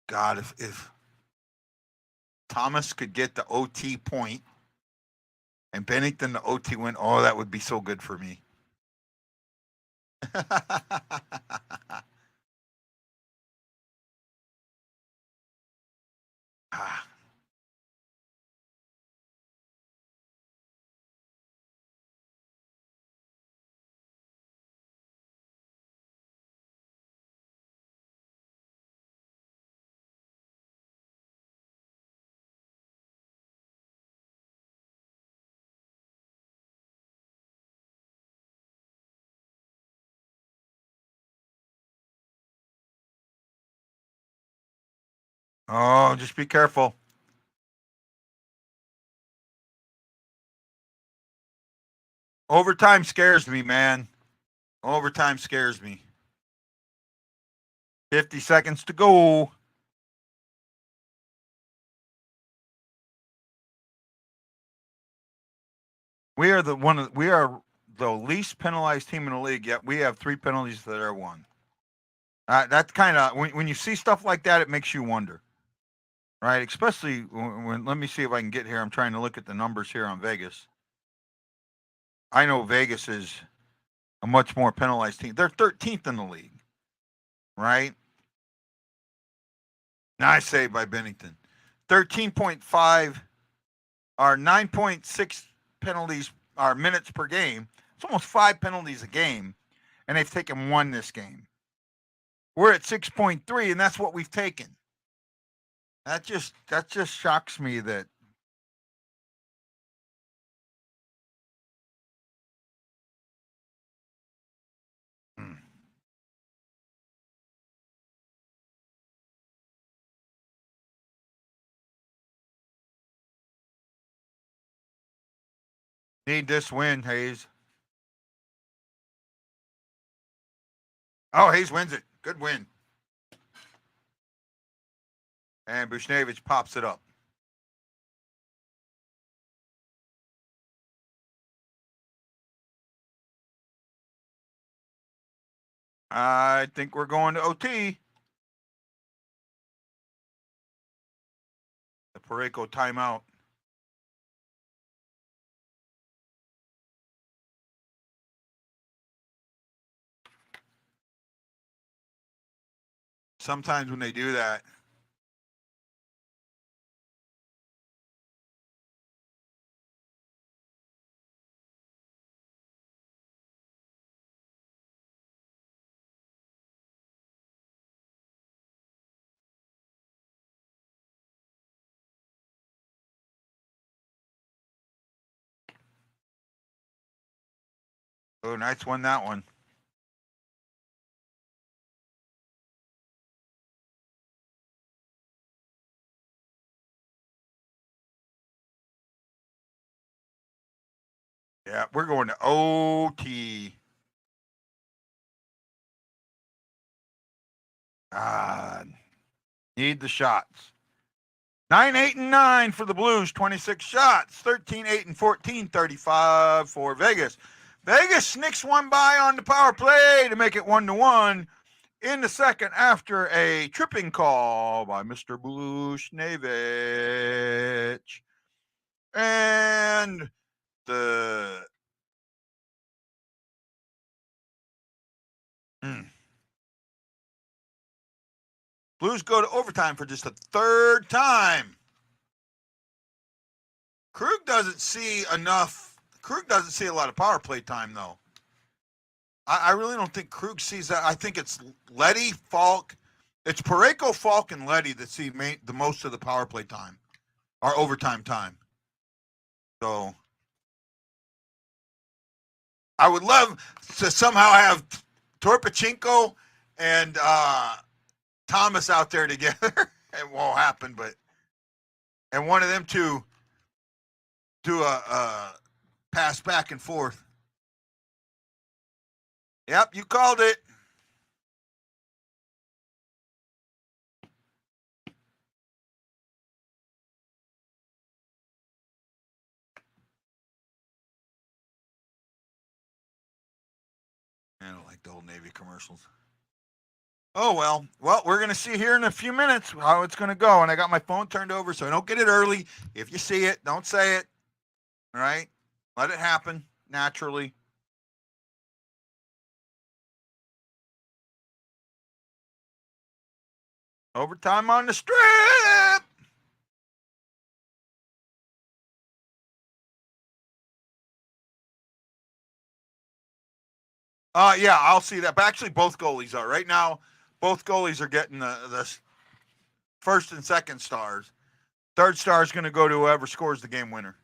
God, if Thomas could get the OT point and Bennington the OT win, oh, that would be so good for me. Ah. Oh, just be careful. Overtime scares me, man. Overtime scares me. 50 seconds to go. We are the least penalized team in the league, yet we have 3 penalties that are 1. That's kind of when you see stuff like that, it makes you wonder, right? Especially when let me see if I can get here. I'm trying to look at the numbers here on Vegas. I know Vegas is a much more penalized team. They're 13th in the league, right? Nice save by Bennington. 13.5 or 9.6 penalties are minutes per game. It's almost 5 penalties a game, and they've taken 1 this game. We're at 6.3, and that's what we've taken. That just shocks me that. Need this win, Hayes. Oh, Hayes wins it. Good win. And Bushnevich pops it up. I think we're going to OT. The Parayko timeout. Sometimes when they do that, oh, Knights won that one. Yeah, we're going to OT. God, need the shots. 9, 8, and 9 for the Blues. 26 shots. 13, 8, and 14. 35 for Vegas. Vegas sneaks one by on the power play to make it 1-1 in the second after a tripping call by Mr. Blushnevich. And the Blues go to overtime for just the third time. Krug doesn't see enough. Krug doesn't see a lot of power play time, though. I really don't think Krug sees that. I think it's Leddy, Falk. It's Parayko, Falk, and Leddy that see the most of the power play time or overtime time. So I would love to somehow have Torpachenko and Thomas out there together. It won't happen, but and one of them two do a pass back and forth. Yep, you called it. I don't like the old Navy commercials. Oh, well, we're going to see here in a few minutes how it's going to go. And I got my phone turned over, so I don't get it early. If you see it, don't say it. All right? Let it happen naturally. Overtime on the strip. Yeah, I'll see that. But actually, both goalies are. Right now, both goalies are getting the first and second stars. Third star is going to go to whoever scores the game winner.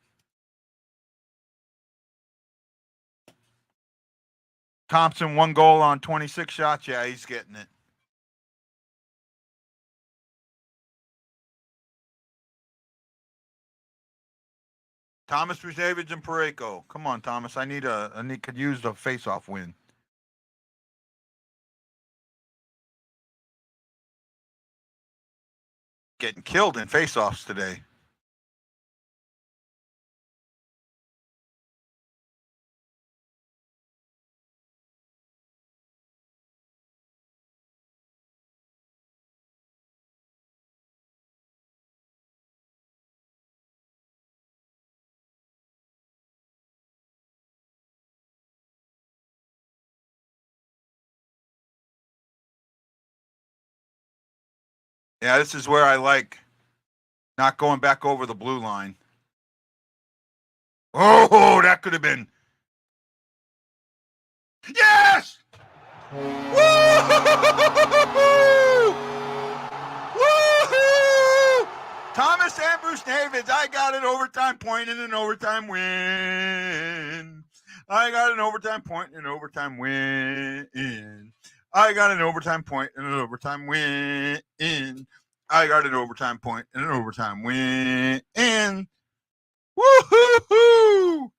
Thompson, 1 goal on 26 shots. Yeah, he's getting it. Thomas Buznevich and Parayko. Come on, Thomas. I could use the face-off win. Getting killed in face-offs today. Yeah, this is where I like not going back over the blue line. Oh, that could have been. Yes! Woo-hoo-hoo-hoo-hoo-hoo! Woo-hoo! Thomas and Buznevich, I got an overtime point and an overtime win. I got an overtime point and an overtime win. I got an overtime point and an overtime win. I got an overtime point and an overtime win. Woo-hoo-hoo!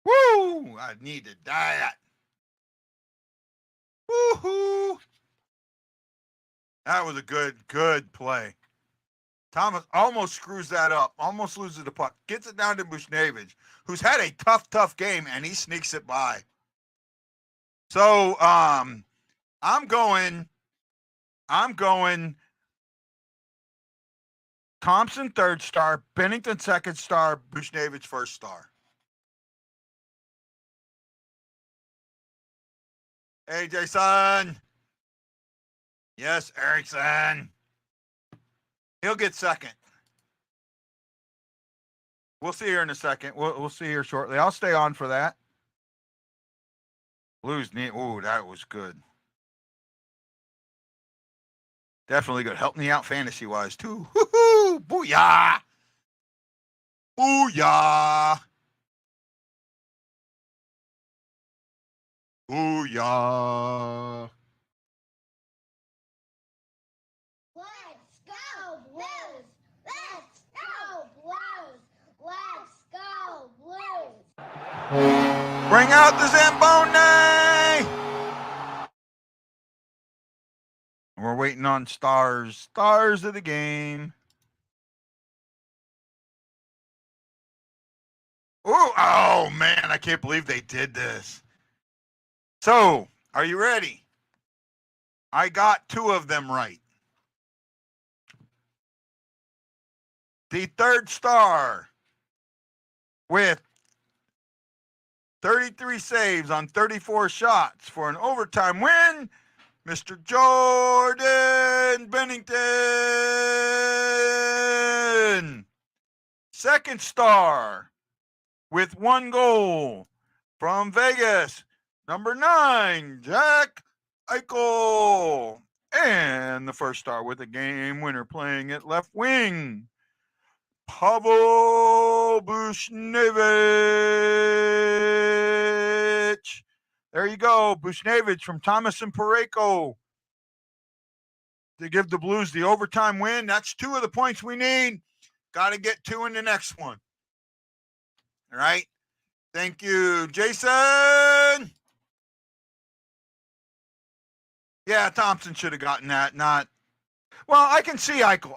Woo! I needed that. Woo-hoo! That was a good play. Thomas almost screws that up, almost loses the puck, gets it down to Bushnevich, who's had a tough game, and he sneaks it by. So I'm going Thompson third star, Bennington second star, Bushnevich first star. Hey, Jason. Yes, Erickson. He'll get second. We'll see here in a second. We'll see here shortly. I'll stay on for that. Blues need. Ooh, that was good. Definitely good. Helped me out fantasy wise too. Woohoo! Booyah! Booyah! Booyah! Let's go Blues! Let's go Blues! Let's go Blues! Bring out the Zamboni! We're waiting on stars of the game. Ooh, oh man, I can't believe they did this. So, are you ready? I got 2 of them right. The third star with 33 saves on 34 shots for an overtime win, Mr. Jordan Bennington. Second star with 1 goal from Vegas, number 9, Jack Eichel. And the first star with a game winner playing at left wing, Pavel Bushnevich. There you go, Bushnevich from Thomas and Pareko to give the Blues the overtime win. That's 2 of the points we need. Got to get 2 in the next one. All right. Thank you, Jason. Yeah, Thompson should have gotten that. Not. Well, I can see Eichel.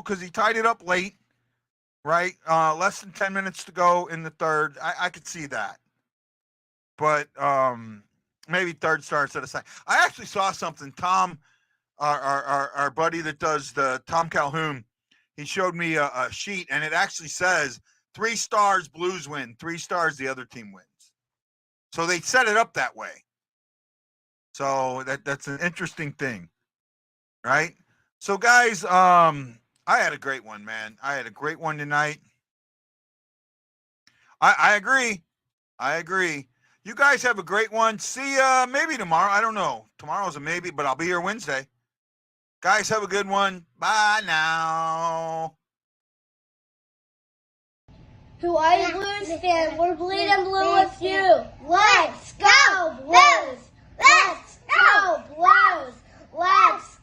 Because he tied it up late, right? Less than 10 minutes to go in the third. I could see that. But maybe third star instead of second. I actually saw something. Tom, our buddy that does the Tom Calhoun, he showed me a sheet, and it actually says 3 stars Blues win, 3 stars the other team wins. So they set it up that way. So that's an interesting thing, right? So guys, I had a great one, man. I had a great one tonight. I agree. You guys have a great one. See ya maybe tomorrow. I don't know. Tomorrow's a maybe, but I'll be here Wednesday. Guys, have a good one. Bye now. Who are you Blues fan? We're bleeding blue with you. Let's go Blues! Let's go Blues! Let's